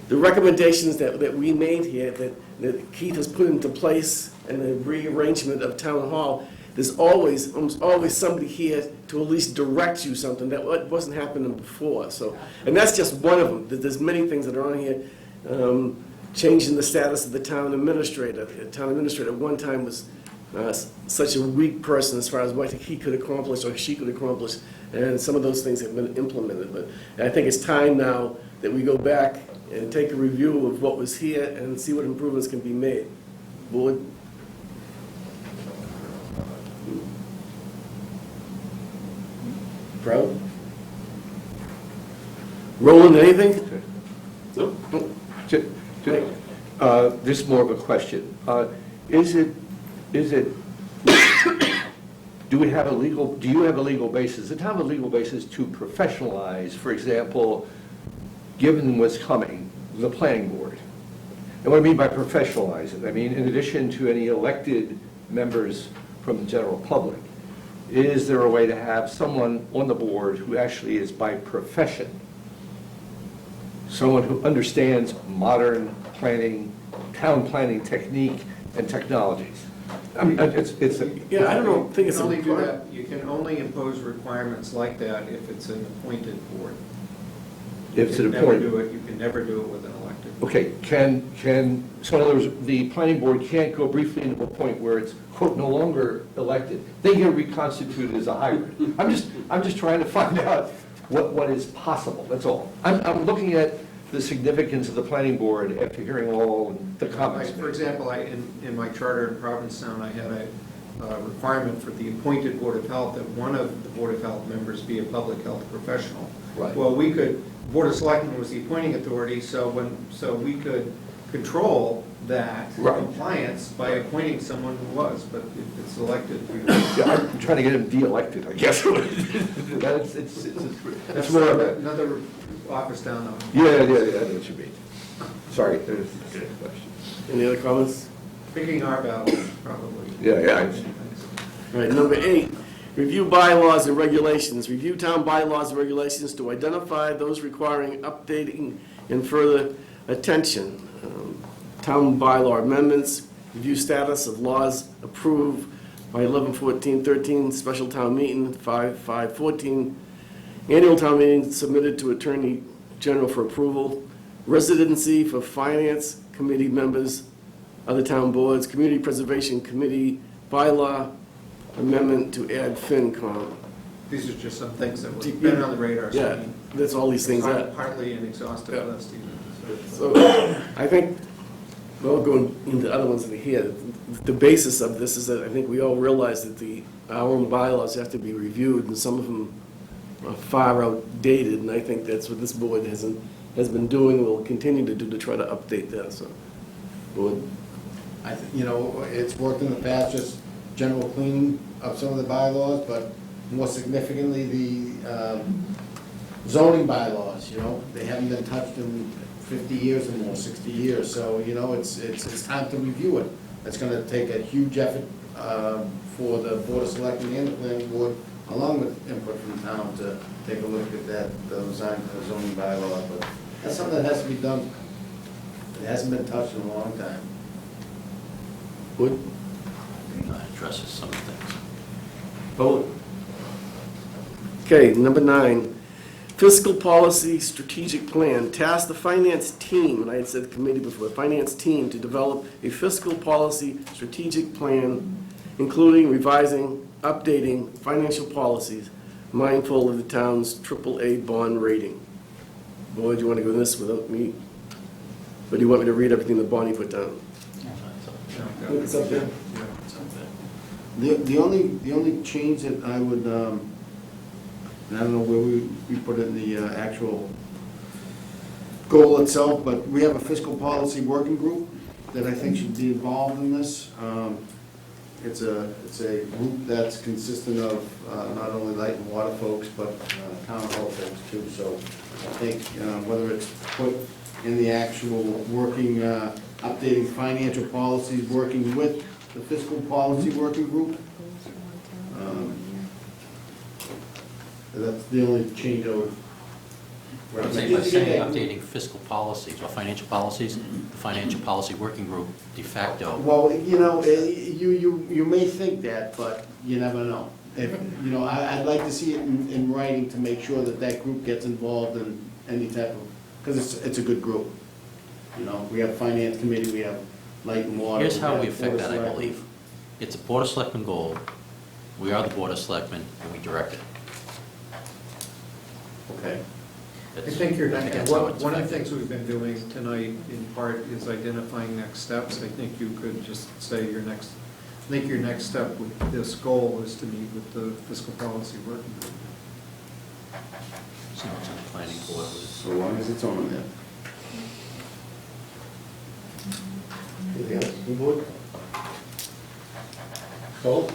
Speaker 3: The recommendations that we made here, that Keith has put into place, and the rearrangement of town hall, there's almost always somebody here to at least direct you something that wasn't happening before. So, and that's just one of them. There's many things that are on here. Changing the status of the town administrator. The town administrator at one time was such a weak person as far as what he could accomplish or she could accomplish, and some of those things have been implemented. But I think it's time now that we go back and take a review of what was here and see what improvements can be made. Board? Proud? Roland, anything? No?
Speaker 21: This is more of a question. Do you have a legal basis? The town have a legal basis to professionalize, for example, given what's coming, the planning board? And what I mean by professionalize it, I mean, in addition to any elected members from the general public, is there a way to have someone on the board who actually is by profession, someone who understands modern planning, town planning technique and technologies? I mean, it's a...
Speaker 3: Yeah, I don't think it's...
Speaker 1: You can only impose requirements like that if it's an appointed board.
Speaker 21: If it's an appointed...
Speaker 1: You can never do it with an elected.
Speaker 21: Okay, so in other words, the planning board can't go briefly into a point where it's, quote, no longer elected. They get reconstituted as a hybrid. I'm just trying to find out what is possible, that's all. I'm looking at the significance of the planning board after hearing all the comments.
Speaker 1: For example, in my charter in Provincetown, I had a requirement for the appointed Board of Health that one of the Board of Health members be a public health professional.
Speaker 21: Right.
Speaker 1: Well, Board of Selectmen was the appointing authority, so we could control that compliance by appointing someone who was, but if it's elected.
Speaker 21: Yeah, I'm trying to get him de-elected, I guess. It's more of a...
Speaker 1: Another office down the...
Speaker 21: Yeah, I know what you mean. Sorry. There's a question.
Speaker 3: Any other comments?
Speaker 1: Picking our battles, probably.
Speaker 21: Yeah.
Speaker 3: All right, number 8, review bylaws and regulations. Review town bylaws and regulations to identify those requiring updating and further attention. Town bylaw amendments, review status of laws approved by 11/14/13, special town meeting 5/5/14, annual town meeting submitted to Attorney General for approval, residency for finance committee members, other town boards, community preservation committee, bylaw amendment to add FinCom.
Speaker 1: These are just some things that have been on the radar screen.
Speaker 3: Yeah, that's all these things are.
Speaker 1: Partly an exhaustive list even.
Speaker 3: So I think, well, going into other ones in here, the basis of this is that I think we all realize that our own bylaws have to be reviewed, and some of them are far outdated, and I think that's what this board has been doing, will continue to do to try to update that, so. Board.
Speaker 2: It's worked in the past, just general cleaning of some of the bylaws, but more significantly, zoning bylaws, you know, they haven't been touched in 50 years or more, 60 years, so, you know, it's time to review it. It's gonna take a huge effort for the Board of Selectmen and the Planning Board, along with input from town, to take a look at that, those zoning bylaw, but that's something that has to be done. It hasn't been touched in a long time.
Speaker 3: Wood?
Speaker 4: Addresses some things.
Speaker 3: Vote. Okay, number 9, fiscal policy strategic plan. Task the finance team, and I had said committee before, finance team to develop a fiscal policy strategic plan, including revising, updating financial policies, mindful of the town's AAA bond rating. Boy, do you want to go this without me? Or do you want me to read everything the Bonnie put down? It's up there.
Speaker 2: The only change that I would, and I don't know where we put it in the actual goal itself, but we have a fiscal policy working group that I think should be involved in this. It's a group that's consistent of not only light and water folks, but town hall folks too. So I think whether it's put in the actual working, updating financial policies, working with the fiscal policy working group. That's the only change I would.
Speaker 4: By saying updating fiscal policies or financial policies, the financial policy working group de facto.
Speaker 2: Well, you know, you may think that, but you never know. If, you know, I'd like to see it in writing to make sure that that group gets involved in any type of, because it's a good group. You know, we have finance committee, we have light and water.
Speaker 4: Here's how we
Speaker 2: have
Speaker 4: affect
Speaker 2: Board of
Speaker 4: that, I
Speaker 2: Selectmen.
Speaker 4: believe. It's a Board of Selectmen goal. We are the Board of Selectmen, and we direct it.
Speaker 2: Okay.
Speaker 1: I think you're,
Speaker 4: That's how it's
Speaker 1: one of the
Speaker 4: affected.
Speaker 1: things we've been doing tonight in part is identifying next steps. I think you could just say your next step with this goal is to meet with the fiscal policy working group.
Speaker 4: So it's on the planning board.
Speaker 2: So long as it's on there.
Speaker 3: Anything else? You would? Vote.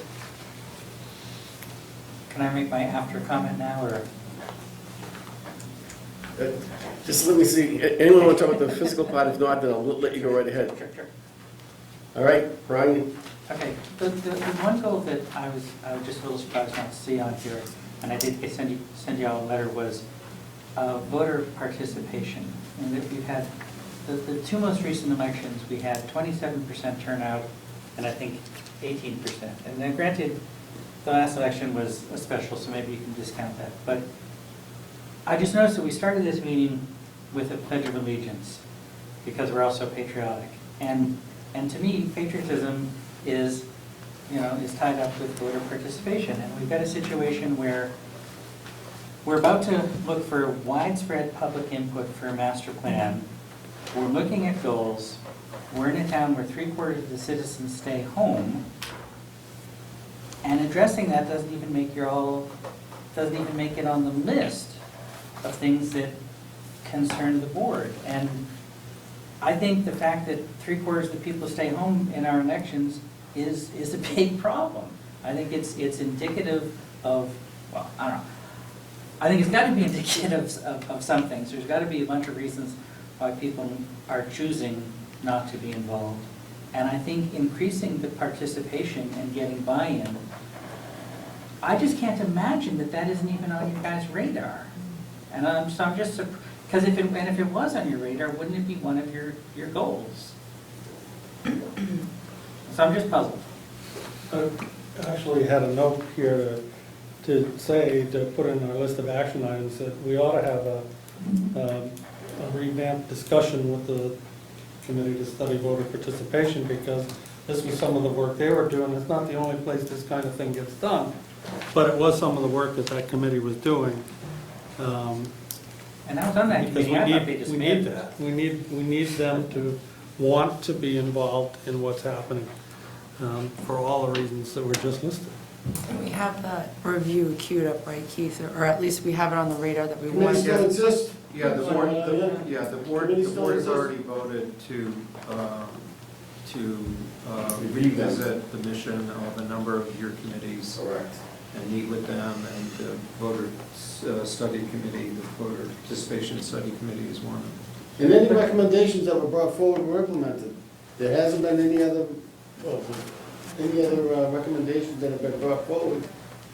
Speaker 15: Can I make my after comment now, or?
Speaker 3: Just let me see, anyone want to talk about the fiscal part? If not, then I'll let you go right ahead.
Speaker 15: Sure.
Speaker 3: All right, Brian?
Speaker 15: Okay, the one goal that I was just a little surprised not to see on here, and I did send you all a letter, was voter participation. And that we've had, the two most recent elections, we had 27% turnout, and I think 18%. And then granted, the last election was a special, so maybe you can discount that. But I just noticed that we started this meeting with a Pledge of Allegiance, because we're also patriotic. And to me, patriotism is tied up with voter participation. And we've got a situation where we're about to look for widespread public input for a master plan. We're looking at goals. We're in a town where 3/4 of the citizens stay home. And addressing that doesn't even make it on the list of things that concern the board. And I think the fact that 3/4 of the people stay home in our elections is a big problem. I think it's indicative of, well, I don't know. I think it's got to be indicative of some things. There's got to be a bunch of reasons why people are choosing not to be involved. And I think increasing the participation and getting buy-in, I just can't imagine that isn't even on your guys' radar. And so I'm just, because if it was on your radar, wouldn't it be one of your goals? So I'm just puzzled.
Speaker 6: I actually had a note here to put in our list of action items that we ought to have a revamped discussion with the committee to study voter participation, because this was some of the work they were doing. It's not the only place this kind of thing gets done, but it was some of the work that committee was doing.
Speaker 15: And that was on that committee. I thought they disbanded that.
Speaker 6: We need them to want to be involved in what's happening, for all the reasons that were just listed.
Speaker 5: We have that review queued up, right, Keith? Or at least we have it on the radar that we
Speaker 2: Committee
Speaker 5: want
Speaker 2: still
Speaker 5: to.
Speaker 2: exists?
Speaker 1: Yeah, the board has already voted to revisit the mission of a number of your committees.
Speaker 2: Correct.
Speaker 1: and meet with them, and the voter study committee, the voter participation study committee is one of them.
Speaker 2: And any recommendations that were brought forward were implemented. There hasn't been any other recommendations that have been brought forward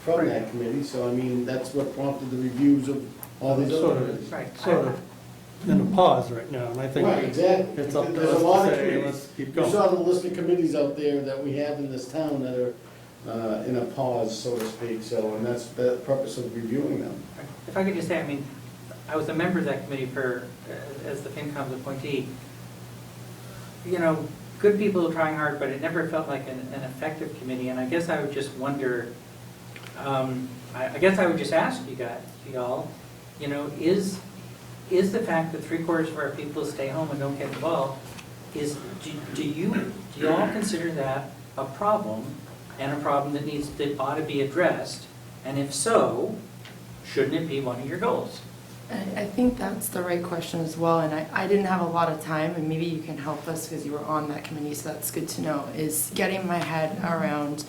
Speaker 2: from that committee, so I mean, that's what prompted the reviews of all these other
Speaker 6: Sort
Speaker 2: committees.
Speaker 6: of, sort of in a pause right now, and I think
Speaker 2: Right, exactly.
Speaker 6: it's up to
Speaker 2: There's
Speaker 6: us
Speaker 2: a lot
Speaker 6: to
Speaker 2: of
Speaker 6: say,
Speaker 2: committees.
Speaker 6: let's keep
Speaker 2: You
Speaker 6: going.
Speaker 2: saw the list of committees out there that we have in this town that are in a pause, so to speak, so, and that's the purpose of reviewing them.
Speaker 15: If I could just say, I mean, I was a member of that committee for, as the FinCom's appointee. You know, good people trying hard, but it never felt like an effective committee, and I guess I would just wonder, I guess I would just ask y'all, you know, is the fact that 3/4 of our people stay home and don't get involved, do you all consider that a problem, and a problem that ought to be addressed? And if so, shouldn't it be one of your goals?
Speaker 5: I think that's the right question as well, and I didn't have a lot of time, and maybe you can help us because you were on that committee, so that's good to know, is getting my head around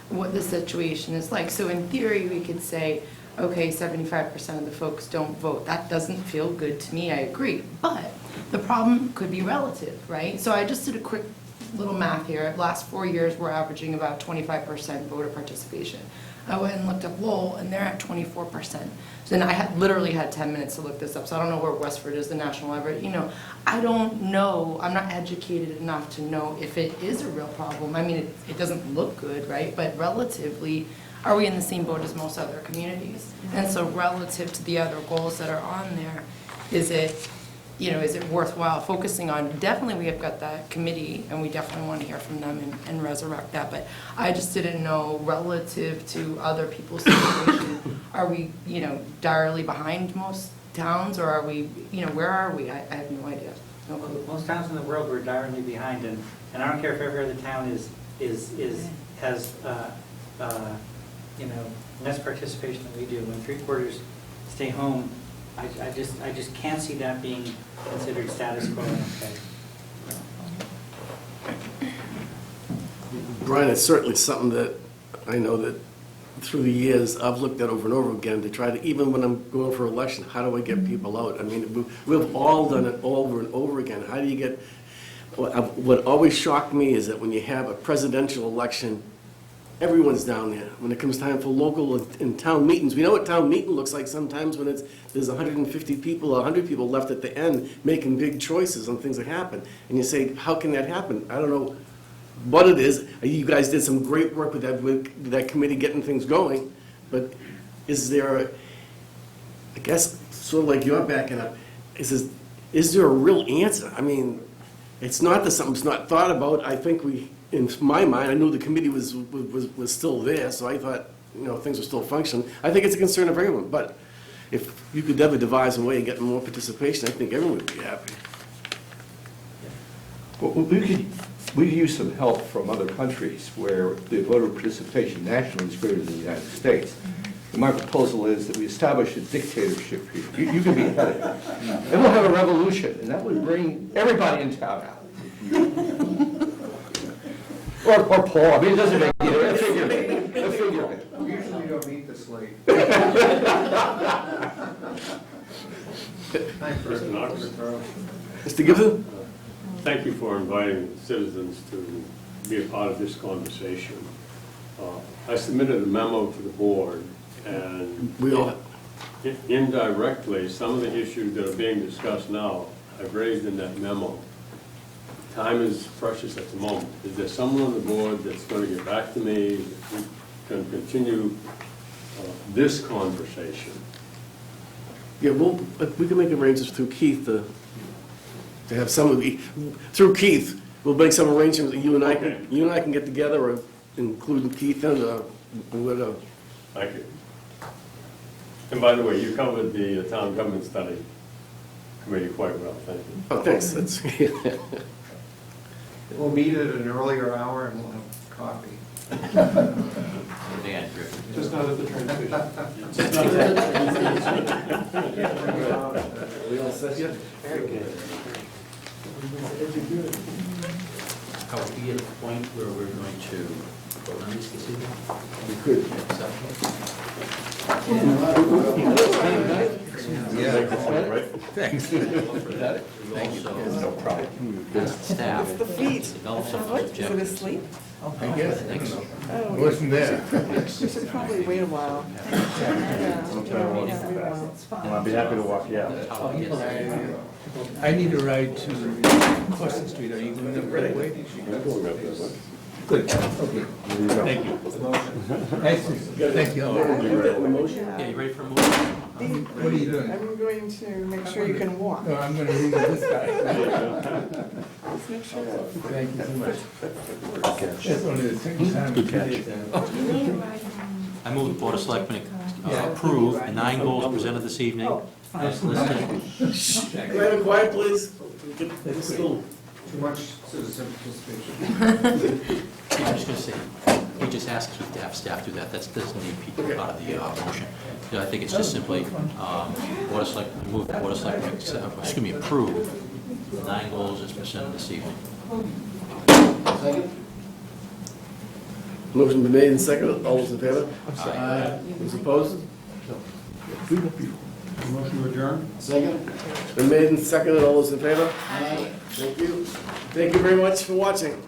Speaker 5: what the situation is like. So in theory, we could say, okay, 75% of the folks don't vote. That doesn't feel good to me, I agree. But the problem could be relative, right? So I just did a quick little math here. Last 4 years, we're averaging about 25% voter participation. I went and looked up Lowell, and they're at 24%. So then I literally had 10 minutes to look this up, so I don't know where Westford is, the national average. You know, I don't know, I'm not educated enough to know if it is a real problem. I mean, it doesn't look good, right? But relatively, are we in the same boat as most other communities? And so relative to the other goals that are on there, is it worthwhile focusing on? Definitely, we have got that committee, and we definitely want to hear from them and resurrect that. But I just didn't know, relative to other people's situation, are we, direly behind most towns, or are we, where are we? I have no idea. No clue.
Speaker 15: Most towns in the world were direly behind, and I don't care if every other town has less participation than we do. When 3/4 stay home, I just can't see that being considered status quo. Okay.
Speaker 3: Brian, it's certainly something that I know that through the years, I've looked at over and over again to try to, even when I'm going for election, how do I get people out? I mean, we've all done it over and over again. How do you get, what always shocked me is that when you have a presidential election, everyone's down there. When it comes time for local and town meetings, we know what town meeting looks like sometimes when there's 150 people, 100 people left at the end making big choices on things that happen. And you say, how can that happen? I don't know what it is. You guys did some great work with that committee getting things going, but is there, I guess, sort of like you're backing up, is there a real answer? I mean, it's not that something's not thought about. I think in my mind, I knew the committee was still there, so I thought, things were still functioning. I think it's a concern of everyone, but if you could ever devise a way of getting more participation, I think everyone would be happy.
Speaker 21: Well, we could use some help from other countries where the voter participation nationally is greater than the United States. And my proposal is that we establish a dictatorship here. You can be head of it. And we'll have a revolution, and that would bring everybody in town out. Or Paul, I mean, it doesn't make a figure.
Speaker 1: We usually don't meet this late.
Speaker 3: Mr. Gibson?
Speaker 18: Thank you for inviting citizens to be a part of this conversation. I submitted a memo to the board, and indirectly, some of the issues that are being discussed now, I've raised in that memo. Time is precious at the moment. Is there someone on the board that's going to get back to me, that we can continue this conversation?
Speaker 3: Yeah, we can make arrangements through Keith to have some of the, through Keith, we'll make some arrangements that you and I can get together, or including Keith and whatever.
Speaker 18: Thank you. And by the way, you covered the town government study committee quite well. Thank you.
Speaker 3: Oh, thanks. That's
Speaker 1: We'll meet at an earlier hour and we'll have coffee.
Speaker 14: Just not at the train station.
Speaker 3: We all set yet?
Speaker 4: Very good. Are we at the point where we're going to vote on these this evening?
Speaker 3: We could.
Speaker 4: Thanks. Thank you. No problem. Staff.
Speaker 9: The feet.
Speaker 4: Develop some
Speaker 9: What? Is it
Speaker 4: objectives.
Speaker 9: asleep?
Speaker 4: I guess. Thanks.
Speaker 9: Oh,
Speaker 20: Wasn't there.
Speaker 9: We should probably wait a while. Yeah.
Speaker 20: Well, I'd be happy to walk you out.
Speaker 7: I need a ride to Carson Street. Are you going up that way? Good, okay. Thank you. Excellent, thank you.
Speaker 4: Yeah, you ready for a motion?
Speaker 7: What are you doing?
Speaker 9: I'm going to make sure you can walk.
Speaker 7: No, I'm gonna read this guy.
Speaker 9: Let's make sure.
Speaker 7: Thank you so much. That's only the second time.
Speaker 4: Good catch. I move the Board of Selectmen approve the 9 goals presented this evening as listed.
Speaker 3: Can I have a quiet, please? Get school.
Speaker 1: Too much citizen participation.
Speaker 4: I'm just going to say, we just asked Keith to have staff do that. That doesn't need people part of the motion. I think it's just simply, Board of Selectmen, move the Board of Selectmen, approve the 9 goals as presented this evening.
Speaker 2: Second?
Speaker 3: Motion been made and seconded. All those in favor? Aye. Those opposed?
Speaker 14: Motion to adjourn?
Speaker 2: Second?
Speaker 3: It's been made and seconded. All those in favor?
Speaker 2: Aye.
Speaker 3: Thank you. Thank you very much for watching.